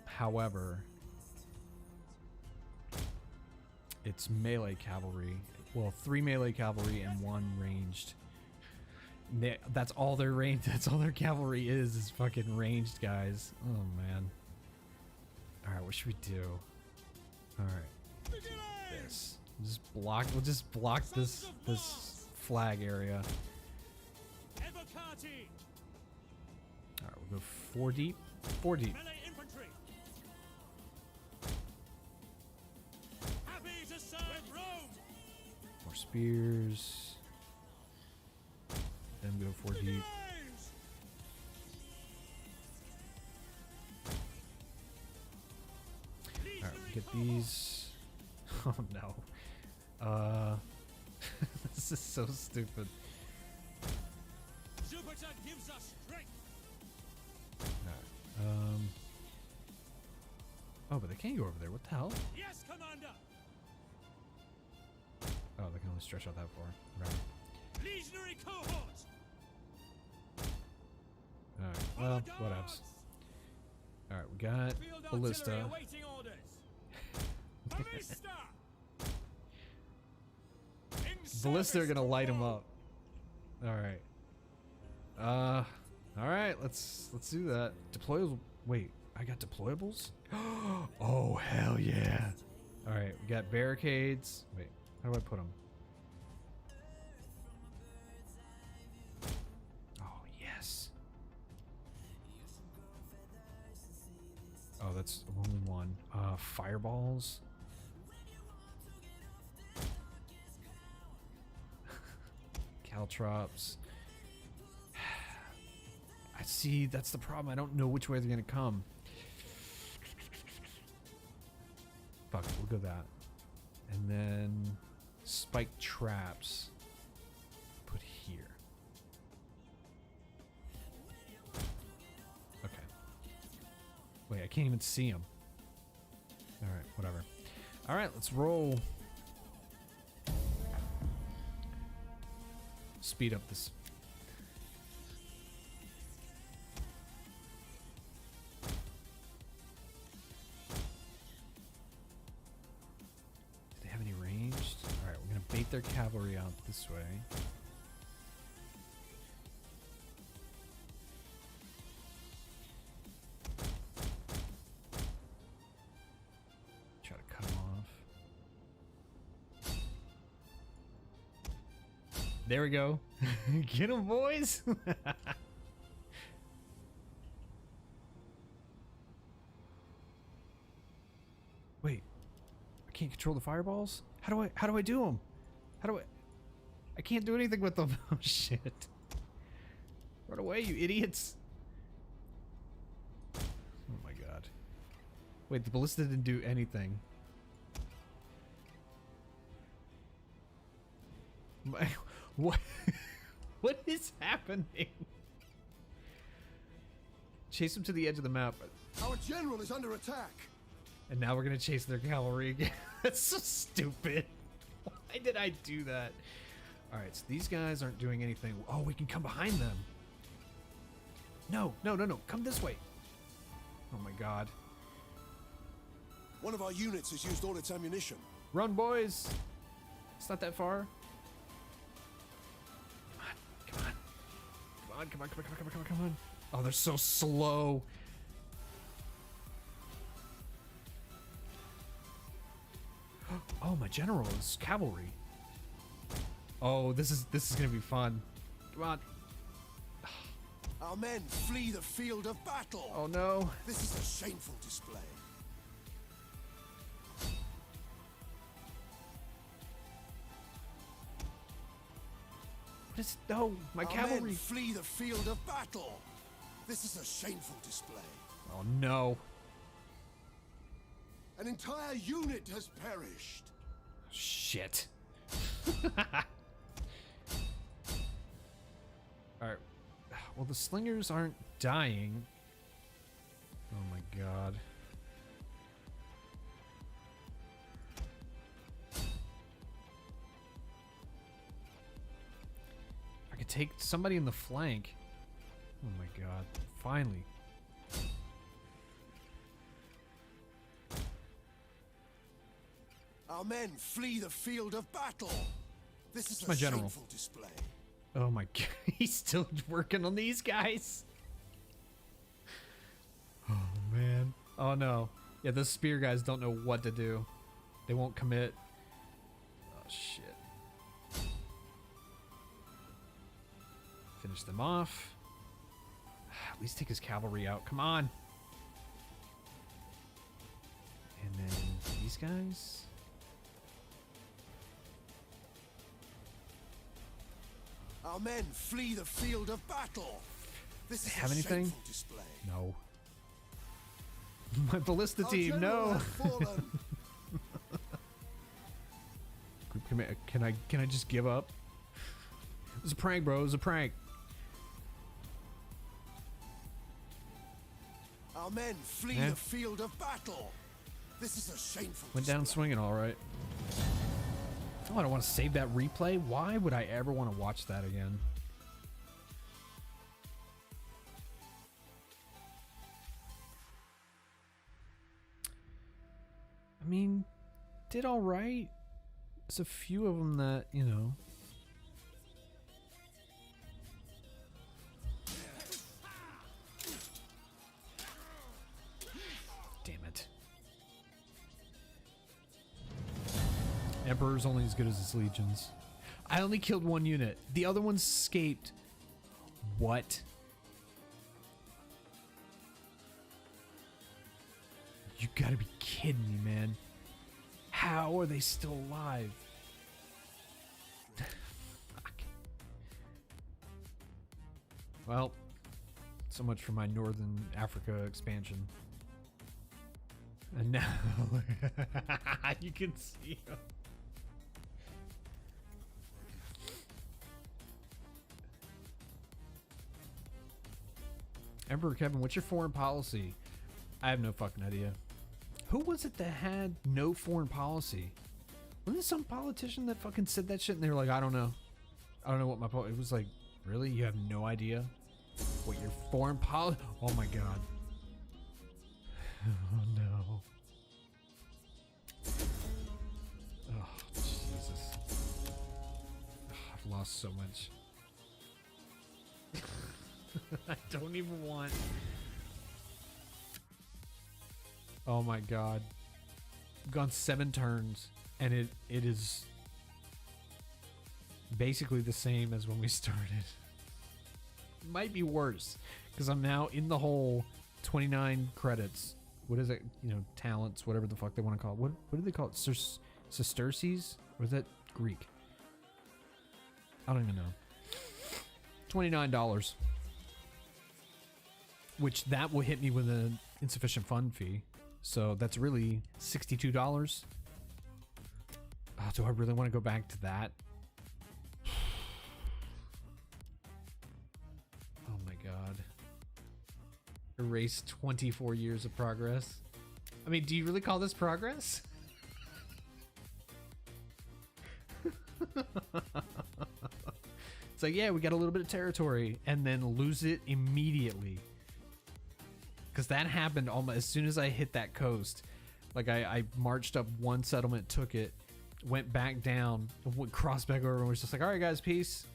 However, it's melee cavalry. Well, 3 melee cavalry and 1 ranged. That's all their range. That's all their cavalry is fucking ranged guys. Oh man. All right, what should we do? All right, this. We'll just block this flag area. All right, we'll go 4 deep. 4 deep. More spears. go 4 deep. Alright, we get these. Oh no. This is so stupid. Jupiter gives us strength. Alright, oh, but they can't go over there. What the hell? Yes, Commander. Oh, they can only stretch out that far. Right. Legionary cohorts. Alright, well, whatevs. Alright, we got Field Ballista. artillery awaiting orders. Ballista. Ballista are gonna light him up. Alright. Alright, let's do that. Deployables. Wait, I got deployables? Oh, hell yeah. Alright, we got barricades. Wait, how do I put them? Oh, yes. Oh, that's only one. Fireballs. Caltrops. I see, that's the problem. I don't know which way they're gonna come. Fuck, we'll go that. And then spike traps. Put here. Okay. Wait, I can't even see them. Alright, whatever. Alright, let's roll. Speed up this. Do they have any ranged? Alright, we're gonna bait their cavalry out this way. Try to cut them off. There we go. Get them, boys. Wait, I can't control the fireballs? How do I do them? I can't do anything with them. Oh shit. Run away, you idiots. Oh my god. Wait, the ballista didn't do anything. What? What is happening? Chase them to the edge of the map. Our general is under attack. And now we're gonna chase their cavalry again. That's so stupid. Why did I do that? Alright, so these guys aren't doing anything. Oh, we can come behind them. No. Come this way. Oh my god. One of our units has used all its ammunition. Run, boys. It's not that far. Come on. Oh, they're so slow. Oh, my general is cavalry. Oh, this is gonna be fun. Come on. Our men flee the field of battle. Oh no. This is a shameful display. What is no? My Our cavalry. men flee the field of battle. This is a shameful display. Oh no. An entire unit has perished. Shit. Alright. Well, the slingers aren't dying. Oh my god. I could take somebody in the flank. Oh my god. Finally. Our men flee the field of battle. This is my a general. shameful display. Oh my god. He's still working on these guys. Oh man. Oh no. Yeah, those spear guys don't know what to do. They won't commit. Oh shit. Finish them off. At least take his cavalry out. Come on. And then these guys. Our men flee the field of battle. This is Have a anything? shameful display. No. My ballista Our team, general no. has fallen. Group commit. Can I just give up? It was a prank, bro. It was a prank. Our men flee Yeah. the field of battle. This is a shameful Went down display. swinging, all right. Oh, I don't want to save that replay. Why would I ever want to watch that again? I mean, did all right. There's a few of them that, you know. Damn it. Emperor's only as good as his legions. I only killed one unit. The other ones escaped. What? You gotta be kidding me, man. How are they still alive? Fuck. Well, so much for my Northern Africa expansion. And now you can see him. Emperor Kevin, what's your foreign policy? I have no fucking idea. Who was it that had no foreign policy? Wasn't there some politician that fucking said that shit and they were like, I don't know. I don't know what my it was like, really? You have no idea what your foreign policy? Oh my god. Oh no. Oh, Jesus. Oh, I've lost so much. I don't even want. Oh my god. I've gone 7 turns and it is basically the same as when we started. Might be worse because I'm now in the hole. 29 credits. What is it? You know, talents, whatever the fuck they want to call it. What do they call it? Sesterces? Or is that Greek? I don't even know. $29. Which that will hit me with an insufficient fund fee. So that's really $62. Oh, do I really want to go back to that? Oh my god. Erase 24 years of progress. I mean, do you really call this progress? It's like, yeah, we got a little bit of territory and then lose it immediately. Because that happened almost as soon as I hit that coast. Like I marched up one settlement, took it, went back down, went crossed back over, and was just like, all right, guys, peace.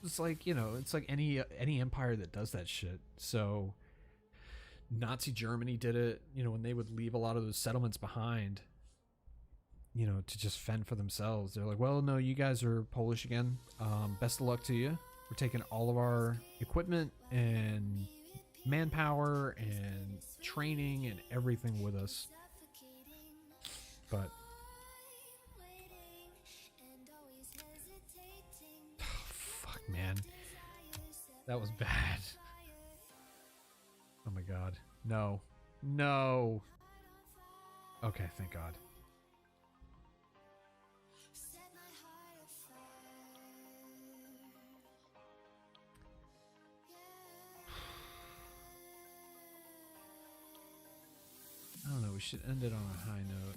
It's like, you know, it's like any empire that does that shit. So Nazi Germany did it, you know, when they would leave a lot of those settlements behind, you know, to just fend for themselves. They're like, well, no, you guys are Polish again. Best of luck to you. We're taking all of our equipment and manpower and training and everything with us. But fuck, man, that was bad. Oh my god, no. Okay, thank god. I don't know, we should end it on a high note.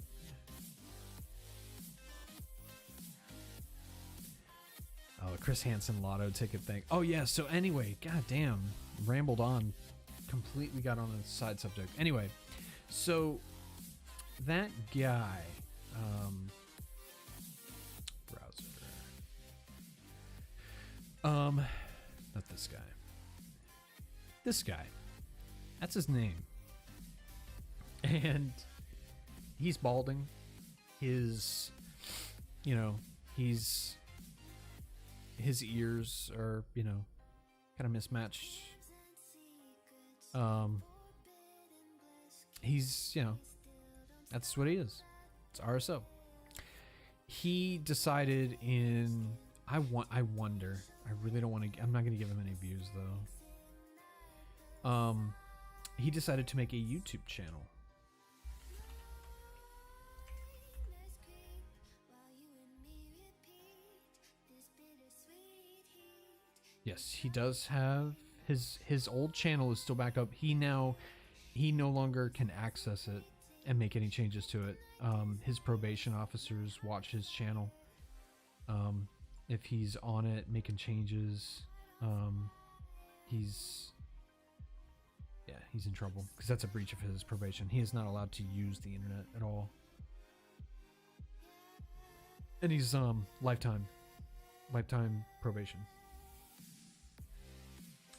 Oh, the Chris Hansen lotto ticket thing. Oh yeah, so anyway, goddamn, rambled on. Completely got on a side subject. Anyway, so that guy, browser. Not this guy. This guy. That's his name. And he's balding. His, you know, his ears are, you know, kind of mismatched. He's, you know, that's what he is. It's RSO. he decided in I wonder. I really don't want to. I'm not going to give him any views though. He decided to make a YouTube channel. Yes, he does have his old channel is still back up. He no longer can access it and make any changes to it. His probation officers watch his channel. If he's on it making changes, he's in trouble because that's a breach of his probation. He is not allowed to use the internet at all. And he's lifetime probation.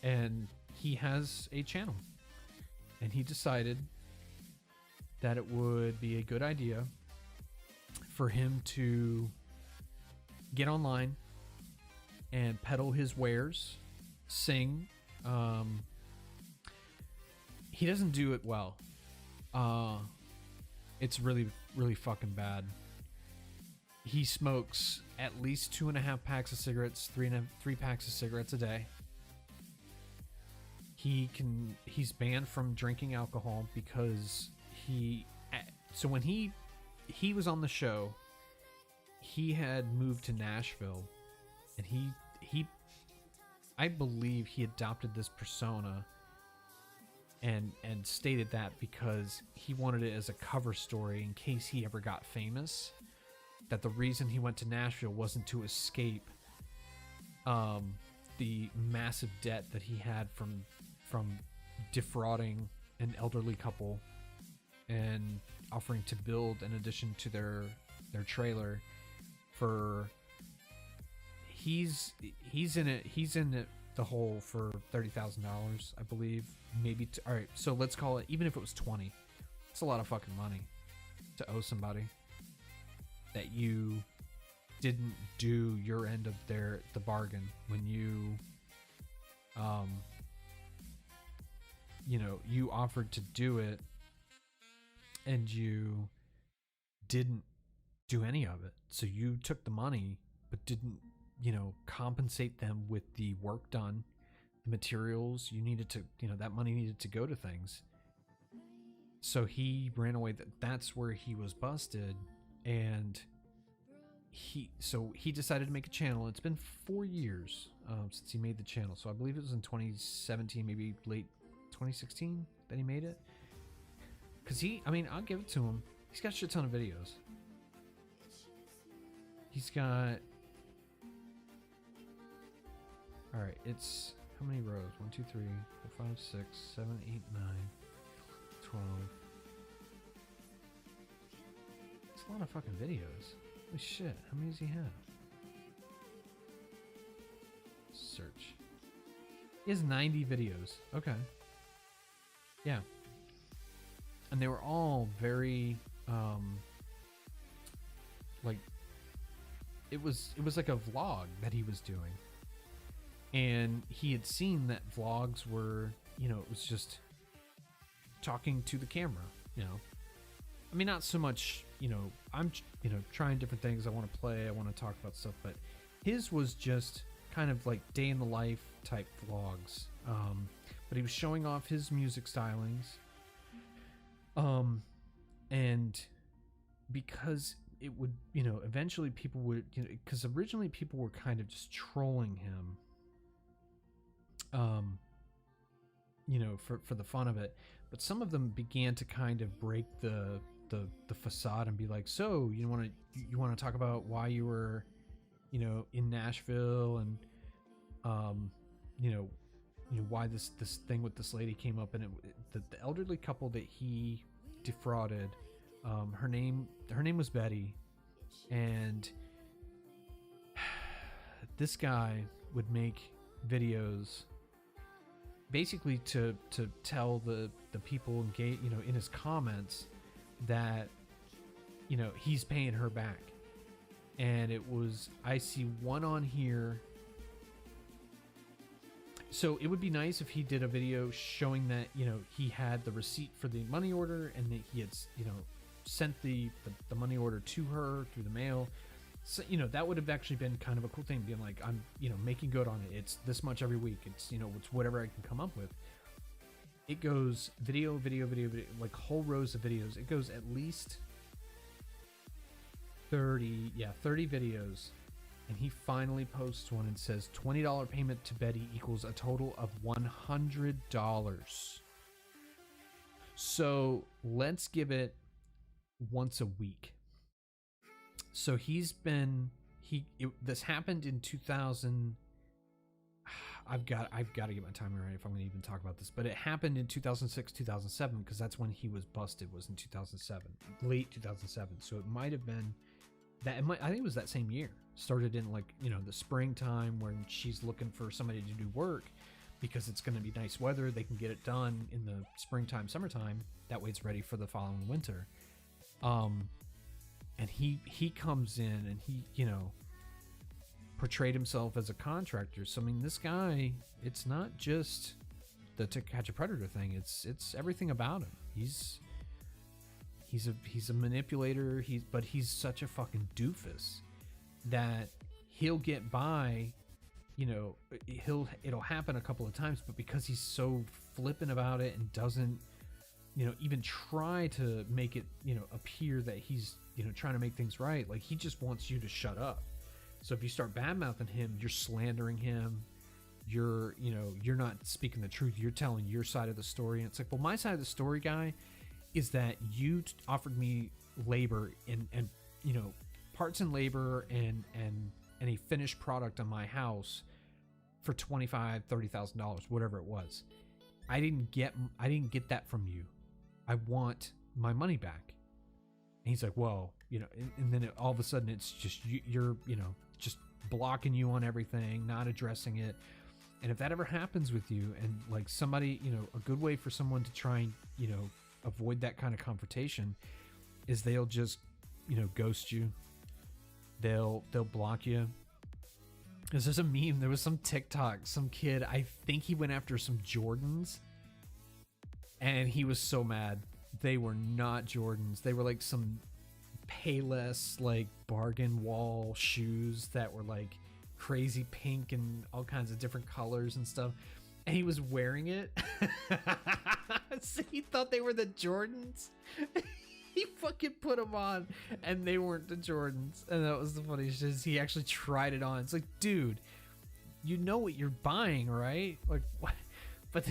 And he has a channel. And he decided that it would be a good idea for him to get online and peddle his wares, sing. He doesn't do it well. It's really, really fucking bad. He smokes at least 2.5 packs of cigarettes, 3 packs of cigarettes a day. He's banned from drinking alcohol because so when he was on the show, he had moved to Nashville, and I believe he adopted this persona and stated that because he wanted it as a cover story in case he ever got famous, that the reason he went to Nashville wasn't to escape the massive debt that he had from defrauding an elderly couple and offering to build an addition to their trailer for he's in it the hole for $30,000, I believe, maybe. All right, so let's call it, even if it was 20, it's a lot of fucking money to owe somebody that you didn't do your end of the bargain when you you offered to do it and you didn't do any of it. So you took the money but didn't, compensate them with the work done, the materials you needed to, that money needed to go to things. So he ran away. That's where he was busted. And he decided to make a channel. It's been 4 years since he made the channel. So I believe it was in 2017, maybe late 2016 that he made it. Because I'll give it to him. He's got a shit ton of videos. He's got... Alright, it's... How many rows? 1, 2, 3, 4, 5, 6, 7, 8, 9, 12. It's a lot of fucking videos. Holy shit, how many does he have? Search. He has 90 videos. Okay. Yeah. And they were all very, like, it was like a vlog that he was doing. And he had seen that vlogs were, it was just talking to the camera, not so much, I'm, trying different things. I want to play, I want to talk about stuff, but his was just kind of like day in the life type vlogs. But he was showing off his music stylings. And because it would, eventually people would, because originally people were kind of just trolling him, for the fun of it. But some of them began to kind of break the facade and be like, so you want to talk about why you were, in Nashville, and why this thing with this lady came up. And the elderly couple that he defrauded, her name was Betty, and this guy would make videos basically to tell the people in his comments that he's paying her back. And it was, I see one on here. So it would be nice if he did a video showing that he had the receipt for the money order, and that he had sent the money order to her through the mail, So, that would have actually been kind of a cool thing, being like, I'm, making good on it. It's this much every week. It's, it's whatever I can come up with. It goes video, like whole rows of videos. It goes at least 30 videos. And he finally posts one and says $20 payment to Betty equals a total of $100. So let's give it once a week. So this happened in 2000. I've got to get my timing right if I'm going to even talk about this, but it happened in 2006, 2007, because that's when he was busted, was in 2007, late 2007. So it might have been that. I think it was that same year. Started in like, the springtime when she's looking for somebody to do work because it's going to be nice weather. They can get it done in the springtime, summertime. That way it's ready for the following winter. And he comes in and he, portrayed himself as a contractor. So I mean, this guy, it's not just the To Catch a Predator thing. It's everything about him. He's a manipulator. But he's such a fucking doofus that he'll get by. It'll happen a couple of times, but because he's so flippant about it and doesn't, even try to make it, appear that he's, trying to make things right. Like, he just wants you to shut up. So if you start bad-mouthing him, you're slandering him. You're not speaking the truth. You're telling your side of the story. And it's like, well, my side of the story, guy, is that you offered me labor and parts and labor and a finished product on my house for $25,000-$30,000, whatever it was. I didn't get that from you. I want my money back. And he's like, well, and then all of a sudden it's just you're just blocking you on everything, not addressing it. And if that ever happens with you, and like somebody, a good way for someone to try and avoid that kind of confrontation is they'll just ghost you. They'll block you. There's just a meme. There was some TikTok, some kid, I think he went after some Jordans, and he was so mad. They were not Jordans. They were like some Payless like bargain wall shoes that were like crazy pink and all kinds of different colors and stuff. And he was wearing it. So he thought they were the Jordans. He fucking put them on and they weren't the Jordans. And that was the funniest shit. He actually tried it on. It's like, dude, you know what you're buying, right? Like, what? But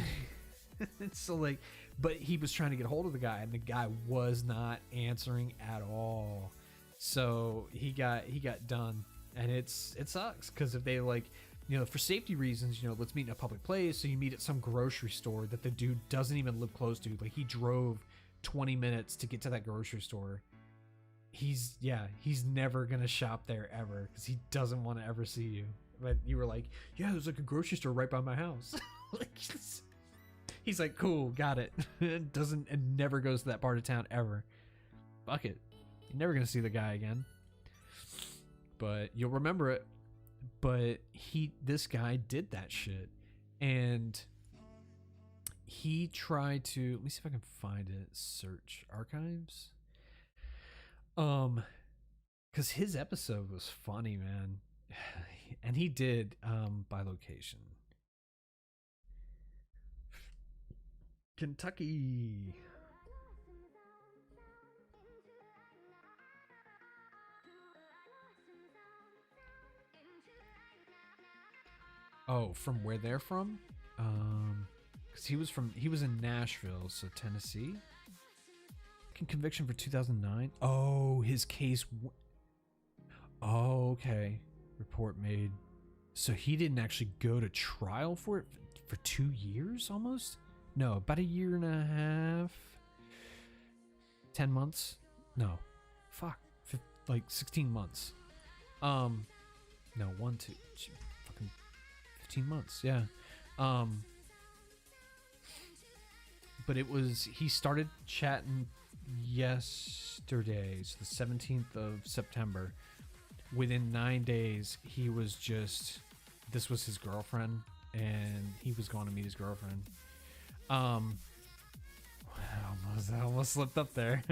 it's so like, but he was trying to get a hold of the guy and the guy was not answering at all. So he got done. And it sucks because if they like, for safety reasons, let's meet in a public place. So you meet at some grocery store that the dude doesn't even live close to. Like, he drove 20 minutes to get to that grocery store. He's never gonna shop there ever because he doesn't want to ever see you. But you were like, yeah, there's like a grocery store right by my house. Like, he's like, cool, got it. And never goes to that part of town ever. Fuck it. You're never gonna see the guy again. But you'll remember it. But this guy did that shit. And he tried to, let me see if I can find it. Search archives. Because his episode was funny, man. And he did by location. Kentucky. Oh, from where they're from? Because he was in Nashville, so Tennessee. Conviction for 2009. Oh, his case. Oh, okay. Report made. So he didn't actually go to trial for it for 2 years almost? No, about a year and a half. 10 months? No. Fuck. Like 16 months. No, 1, 2, fucking 15 months, yeah. But he started chatting yesterday, so the 17th of September. Within 9 days, this was his girlfriend, and he was going to meet his girlfriend. I almost slipped up there.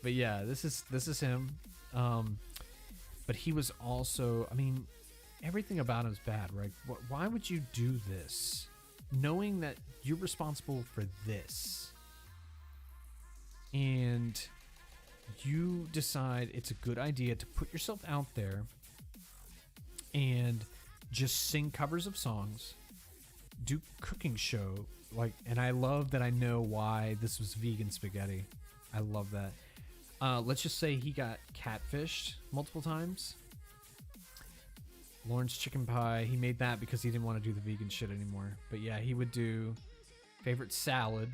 But yeah, this is him. but he was also, I mean, everything about him is bad, right? Why would you do this knowing that you're responsible for this, and you decide it's a good idea to put yourself out there and just sing covers of songs, do cooking show, like, and I love that I know why this was vegan spaghetti. I love that. Let's just say he got catfished multiple times. Lawrence Chicken Pie, he made that because he didn't want to do the vegan shit anymore. But yeah, he would do favorite salad.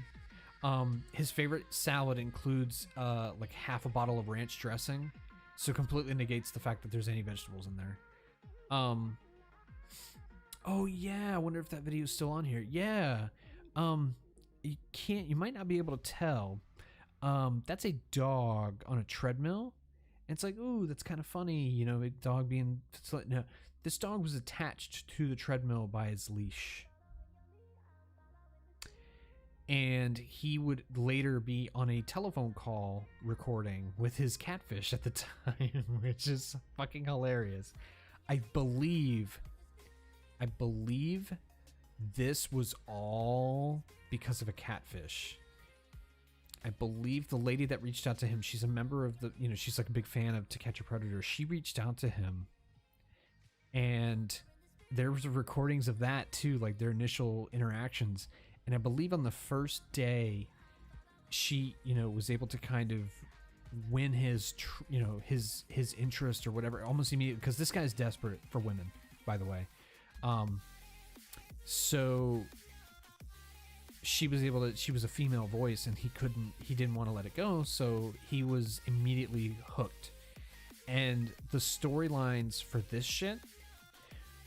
His favorite salad includes like half a bottle of ranch dressing, so completely negates the fact that there's any vegetables in there. Oh yeah, I wonder if that video is still on here. Yeah. You might not be able to tell. That's a dog on a treadmill. And it's like, ooh, that's kind of funny, you know, a dog being, no, this dog was attached to the treadmill by his leash. And he would later be on a telephone call recording with his catfish at the time, which is fucking hilarious. I believe this was all because of a catfish. I believe the lady that reached out to him, she's a member of the, you know, she's like a big fan of To Catch a Predator. She reached out to him, and there was recordings of that too, like their initial interactions. And I believe on the first day, she, you know, was able to kind of win his, you know, his interest or whatever, almost immediately, because this guy's desperate for women, by the way. So she was a female voice, and he didn't want to let it go, so he was immediately hooked. And the storylines for this shit,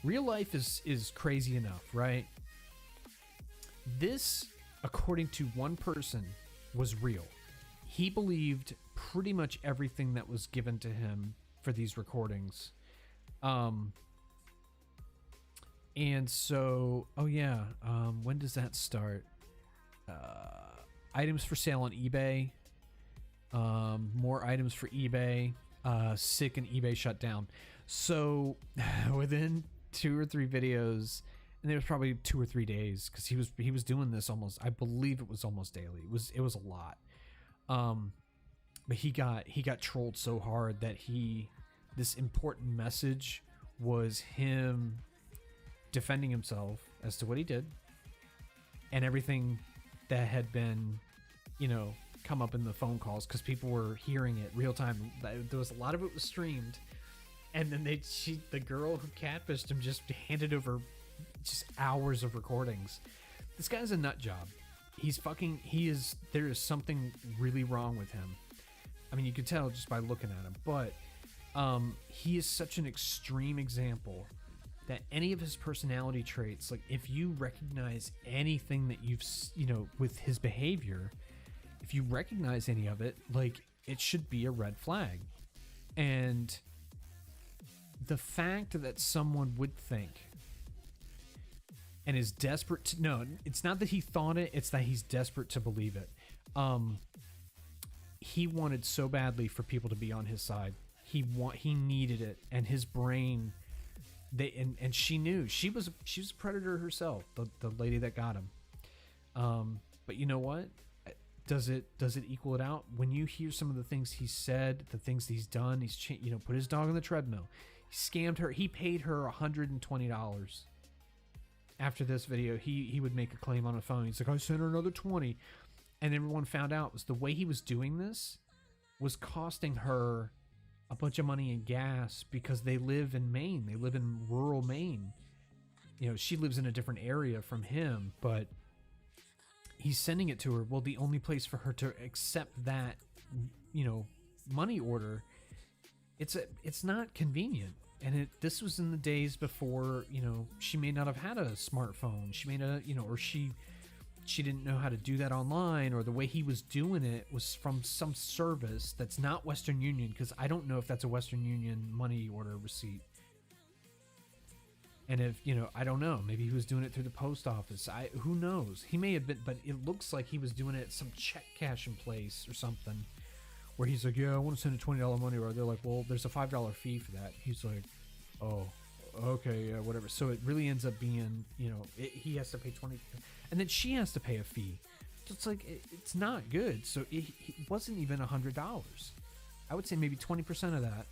real life is crazy enough, right? This, according to one person, was real. He believed pretty much everything that was given to him for these recordings. And so, oh yeah, when does that start? Items for sale on eBay. More items for eBay. Sick and eBay shut down. So within 2 or 3 videos, and there was probably 2 or 3 days, because he was doing this almost, I believe it was almost daily. It was a lot. But he got trolled so hard that this important message was him defending himself as to what he did and everything that had been, you know, come up in the phone calls, because people were hearing it real time. There was a lot of it was streamed, and then the girl who catfished him just handed over just hours of recordings. This guy's a nut job. There is something really wrong with him. I mean, you could tell just by looking at him, but he is such an extreme example that any of his personality traits, like if you recognize anything that you've, you know, with his behavior, if you recognize any of it, like, it should be a red flag. And the fact that someone would think and is desperate to, no, it's not that he thought it, it's that he's desperate to believe it. He wanted so badly for people to be on his side. He needed it, and his brain, and she knew she was a predator herself, the lady that got him. But you know what? Does it equal it out? When you hear some of the things he said, the things he's done, he's put his dog on the treadmill, he scammed her, he paid her $120. After this video, he would make a claim on a phone. He's like, I sent her another 20, and everyone found out was the way he was doing this was costing her a bunch of money in gas, because they live in Maine. They live in rural Maine. You know, she lives in a different area from him, but he's sending it to her. Well, the only place for her to accept that, you know, money order, it's not convenient. And this was in the days before, you know, she may not have had a smartphone. She may not, you know, or she didn't know how to do that online, or the way he was doing it was from some service that's not Western Union, because I don't know if that's a Western Union money order receipt. And if, you know, I don't know, maybe he was doing it through the post office. Who knows? He may have been, but it looks like he was doing it at some check cashing place or something, where he's like, yeah, I want to send a $20 money order. They're like, well, there's a $5 fee for that. He's like, oh, okay, yeah, whatever. So it really ends up being, he has to pay 20, and then she has to pay a fee. So it's like, it's not good. So it wasn't even $100. I would say maybe 20% of that,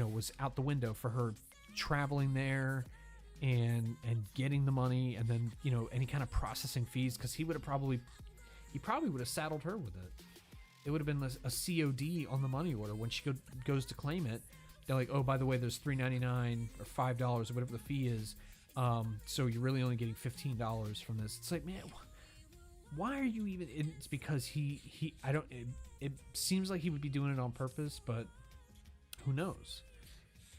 was out the window for her traveling there and getting the money, and then, any kind of processing fees, because he probably would have saddled her with it. It would have been a COD on the money order. When she goes to claim it, they're like, oh, by the way, there's $3.99 or $5 or whatever the fee is. So you're really only getting $15 from this. It's like, man, why are you even? It's because it seems like he would be doing it on purpose, but who knows?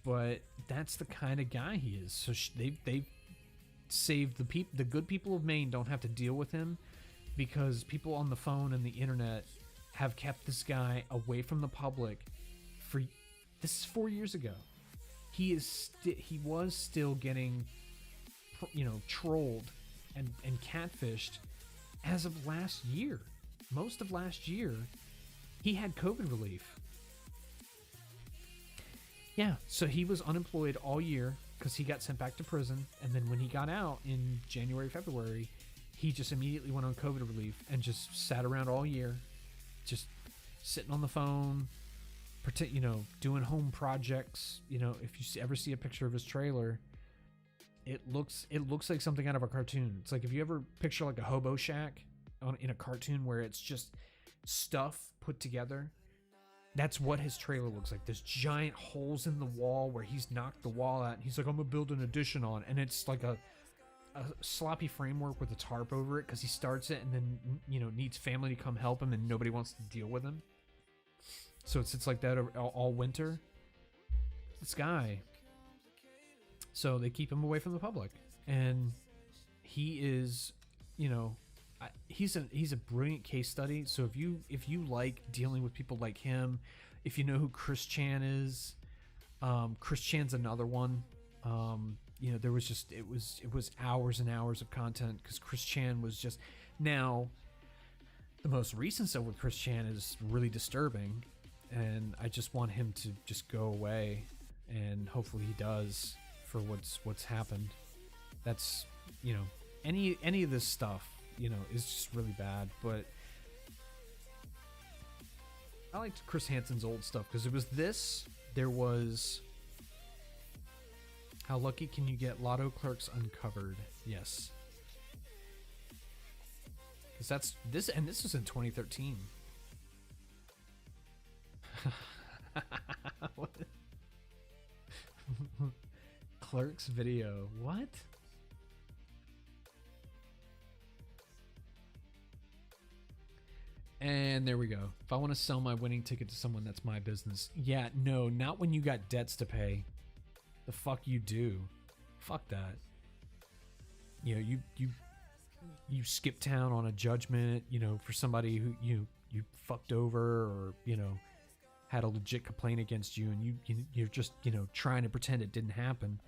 But that's the kind of guy he is. So they saved the good people of Maine don't have to deal with him, because people on the phone and the internet have kept this guy away from the public for, this is 4 years ago. He was still getting, trolled and catfished as of last year. Most of last year, he had COVID relief. Yeah, so he was unemployed all year because he got sent back to prison, and then when he got out in January, February, he just immediately went on COVID relief and just sat around all year, just sitting on the phone, doing home projects. If you ever see a picture of his trailer, it looks like something out of a cartoon. It's like, if you ever picture like a hobo shack in a cartoon where it's just stuff put together, that's what his trailer looks like. There's giant holes in the wall where he's knocked the wall out, and he's like, I'm gonna build an addition on, and it's like a sloppy framework with a tarp over it, because he starts it and then needs family to come help him, and nobody wants to deal with him. So it sits like that all winter. This guy. So they keep him away from the public, and he is, he's a brilliant case study. So if you like dealing with people like him, if you know who Chris Chan is, Chris Chan's another one. There was just, it was hours and hours of content, because Chris Chan was just, now the most recent stuff with Chris Chan is really disturbing, and I just want him to just go away, and hopefully he does, for what's happened. That's, any of this stuff, is just really bad. But I liked Chris Hansen's old stuff, because it was there was How Lucky Can You Get Lotto Clerks Uncovered? Yes. Because that's this, and this was in 2013. What? Clerks video. What? And there we go. If I want to sell my winning ticket to someone, that's my business. Yeah, no, not when you got debts to pay. The fuck you do. Fuck that. You skip town on a judgment, for somebody who you fucked over, or had a legit complaint against you, and you're just trying to pretend it didn't happen,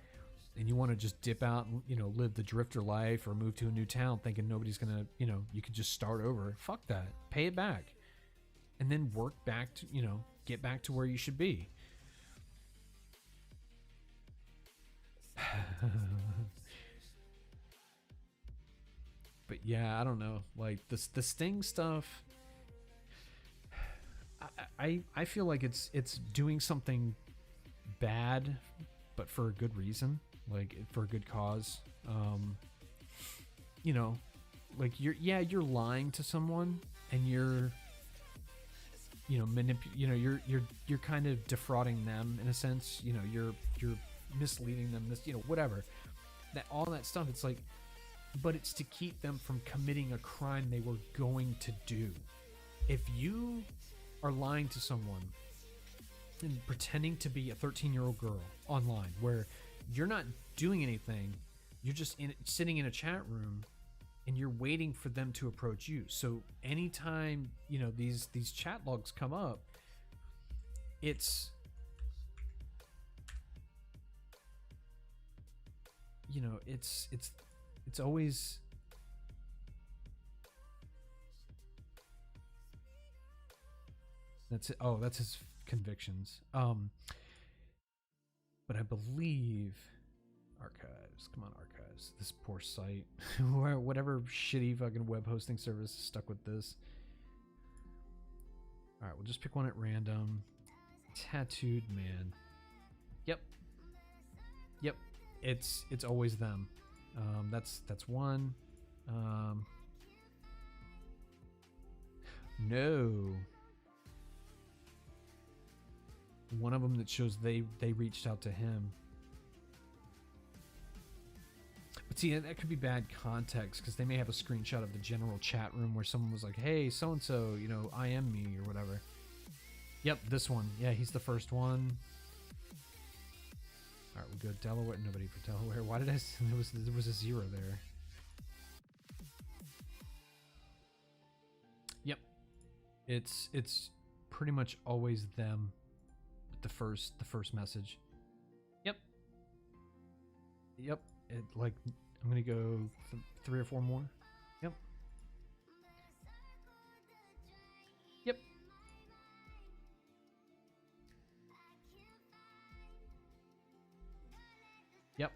and you want to just dip out and live the drifter life, or move to a new town thinking nobody's gonna you could just start over. Fuck that. Pay it back, and then work back to get back to where you should be. But yeah, I don't know, like the Sting stuff, I feel like it's doing something bad, but for a good reason, like for a good cause. Like you're lying to someone, and you're you're kind of defrauding them in a sense. You're misleading them, whatever, that all that stuff. It's like, but it's to keep them from committing a crime they were going to do. If you are lying to someone and pretending to be a 13-year-old girl online, where you're not doing anything, you're just sitting in a chat room, and you're waiting for them to approach you. So anytime these chat logs come up, it's it's always That's it. Oh, that's his convictions. But I believe archives. Come on, archives. This poor site. Whatever shitty fucking web hosting service is stuck with this. All right, we'll just pick one at random. Tattooed man. Yep. Yep. It's always them. That's one. No. One of them that shows they reached out to him. But see, that could be bad context because they may have a screenshot of the general chat room where someone was like, hey, so-and-so, you know, I am me or whatever. Yep, this one. Yeah, he's the first one. All right, we'll go Delaware. Nobody for Delaware. Why did I... There was a 0 there. Yep. It's pretty much always them. The first message. Yep. Yep. Like I'm gonna go 3 or 4 more. Yep. Yep. Yep.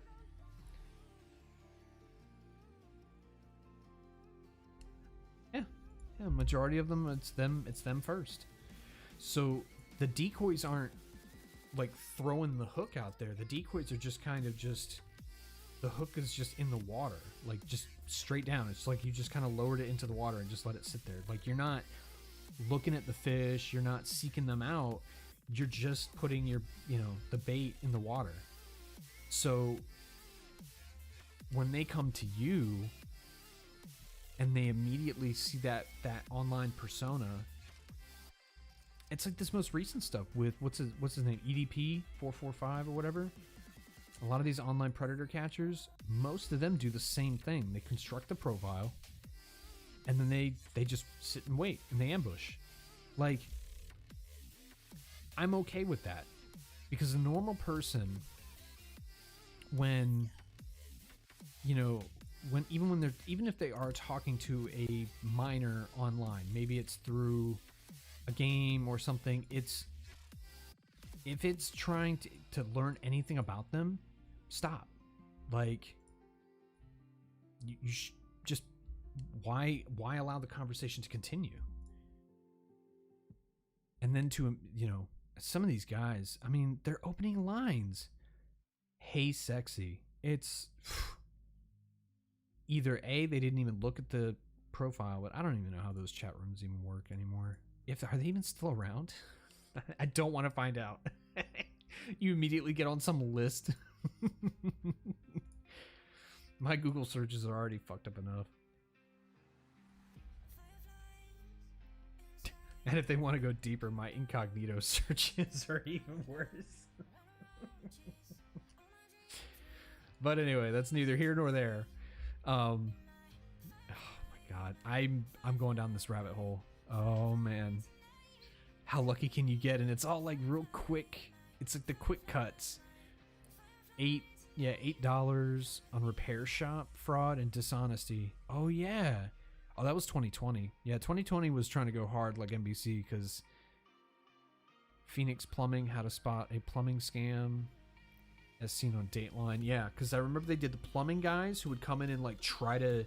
Yeah, majority of them it's them first. So the decoys aren't like throwing the hook out there. The decoys are just kind of just, the hook is just in the water, like just straight down. It's like you just kind of lowered it into the water and just let it sit there. Like you're not looking at the fish, you're not seeking them out, you're just putting your, you know, the bait in the water. So when they come to you and they immediately see that online persona, it's like this most recent stuff with what's his name, EDP 445 or whatever. A lot of these online predator catchers, most of them do the same thing. They construct the profile and then they just sit and wait and they ambush. Like, I'm okay with that because a normal person, when, you know, even if they are talking to a minor online, maybe it's through a game or something, if it's trying to learn anything about them, stop. Like, you just why allow the conversation to continue? And then to, you know, some of these guys, I mean, they're opening lines. Hey, sexy. It's either A, they didn't even look at the profile, but I don't even know how those chat rooms even work anymore. Are they even still around? I don't want to find out. You immediately get on some list. My Google searches are already fucked up enough. And if they want to go deeper, my incognito searches are even worse. But anyway, that's neither here nor there. Oh my god, I'm going down this rabbit hole. Oh man, how lucky can you get? And it's all like real quick. It's like the quick cuts. $8 on repair shop fraud and dishonesty. Oh yeah. Oh, that was 2020. Yeah, 2020 was trying to go hard like NBC because Phoenix Plumbing, how to spot a plumbing scam as seen on Dateline. Yeah, because I remember they did the plumbing guys who would come in and like try to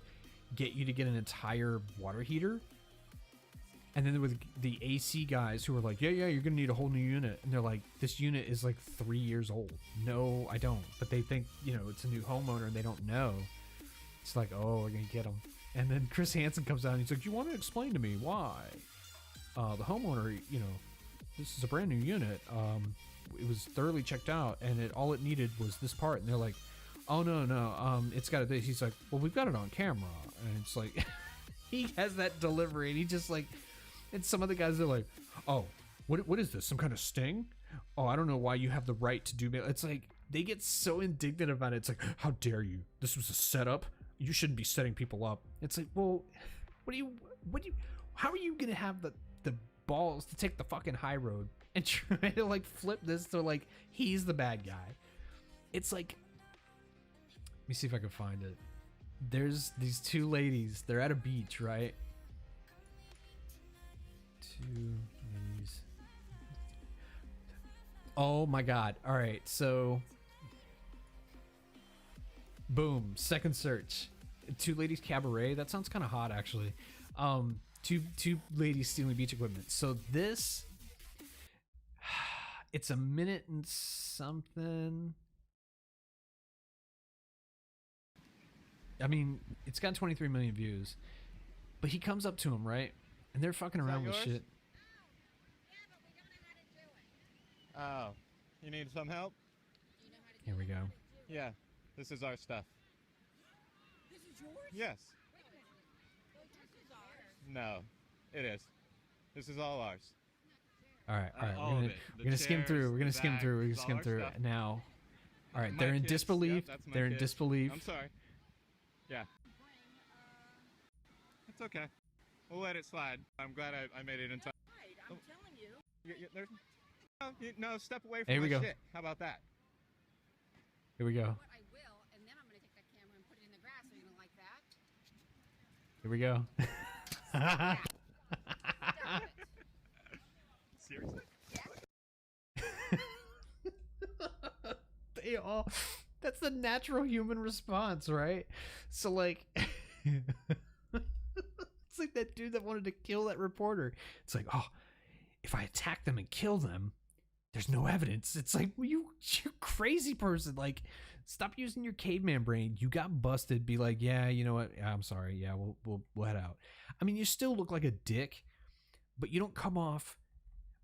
get you to get an entire water heater. And then there were the AC guys who were like, yeah, you're going to need a whole new unit. And they're like, this unit is like 3 years old. No, I don't. But they think, you know, it's a new homeowner and they don't know. It's like, oh, we're going to get them. And then Chris Hansen comes out and he's like, you want to explain to me why? The homeowner, you know, this is a brand new unit. It was thoroughly checked out and all it needed was this part. And they're like, oh, no, it's got to. He's like, well, we've got it on camera. And it's like, he has that delivery and he just like, and some of the guys are like, oh, what is this? Some kind of sting? Oh, I don't know why you have the right to do. It's like, they get so indignant about it. It's like, how dare you? This was a setup. You shouldn't be setting people up. It's like, well, how are you going to have the balls to take the fucking high road and try to like flip this to like, he's the bad guy? It's like, let me see if I can find it. There's these two ladies. They're at a beach, right? Two ladies Oh my god. All right, so boom, second search. Two ladies cabaret. That sounds kind of hot, actually. Two ladies stealing beach equipment. So this, it's a minute and something. I mean, it's got 23 million views, but he comes up to him, right? And they're fucking around with shit. Oh, you need some help? Here we go. Yeah, this is our stuff. This is yours? Yes. This is ours. No, it is. This is all ours. All right. All of it. We're gonna skim chairs, through. We're gonna the skim bags, through. We're gonna it's all skim our through stuff. now. All right, My they're in kids. disbelief. Yep, that's my They're in kids. disbelief. I'm sorry. Yeah. It's okay. We'll let it slide. I'm glad I made it in time. Right, I'm telling you. There's, no, step away from Here we my go. shit. How about that? Here we go. What I will, and then I'm going to take that camera and put it in the grass. Are you going to like that? Here we go. Seriously? They all. That's the natural human response, right? So like, it's like that dude that wanted to kill that reporter. It's like, oh, if I attack them and kill them, there's no evidence. It's like, well, you crazy person. Like, stop using your caveman brain. You got busted. Be like, yeah, you know what? I'm sorry. Yeah, we'll head out. I mean, you still look like a dick, but you don't come off.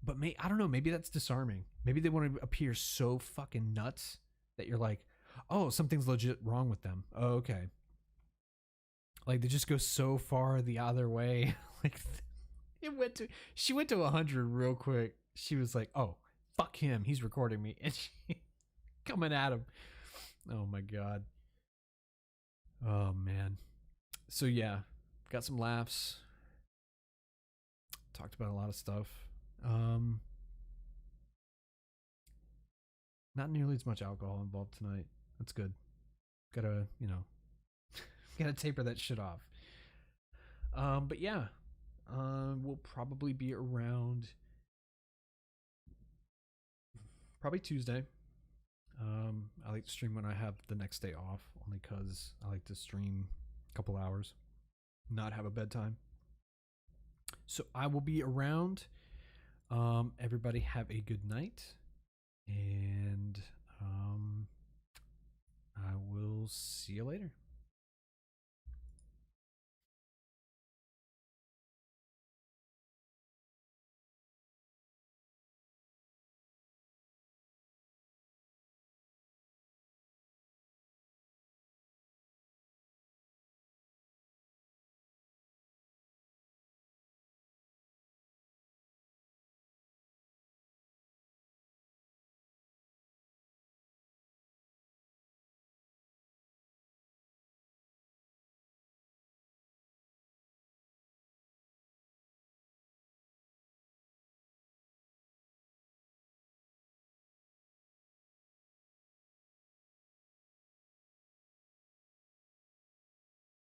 But I don't know. Maybe that's disarming. Maybe they want to appear so fucking nuts that you're like, oh, something's legit wrong with them. Oh, okay. Like they just go so far the other way. Like she went to 100 real quick. She was like, oh, fuck him. He's recording me. And she coming at him. Oh my God. Oh man. So yeah, got some laughs. Talked about a lot of stuff. Not nearly as much alcohol involved tonight. That's good. Gotta, gotta taper that shit off. But yeah, we'll probably be around probably Tuesday. I like to stream when I have the next day off, only because I like to stream a couple hours, not have a bedtime. So I will be around. Everybody have a good night, and I will see you later.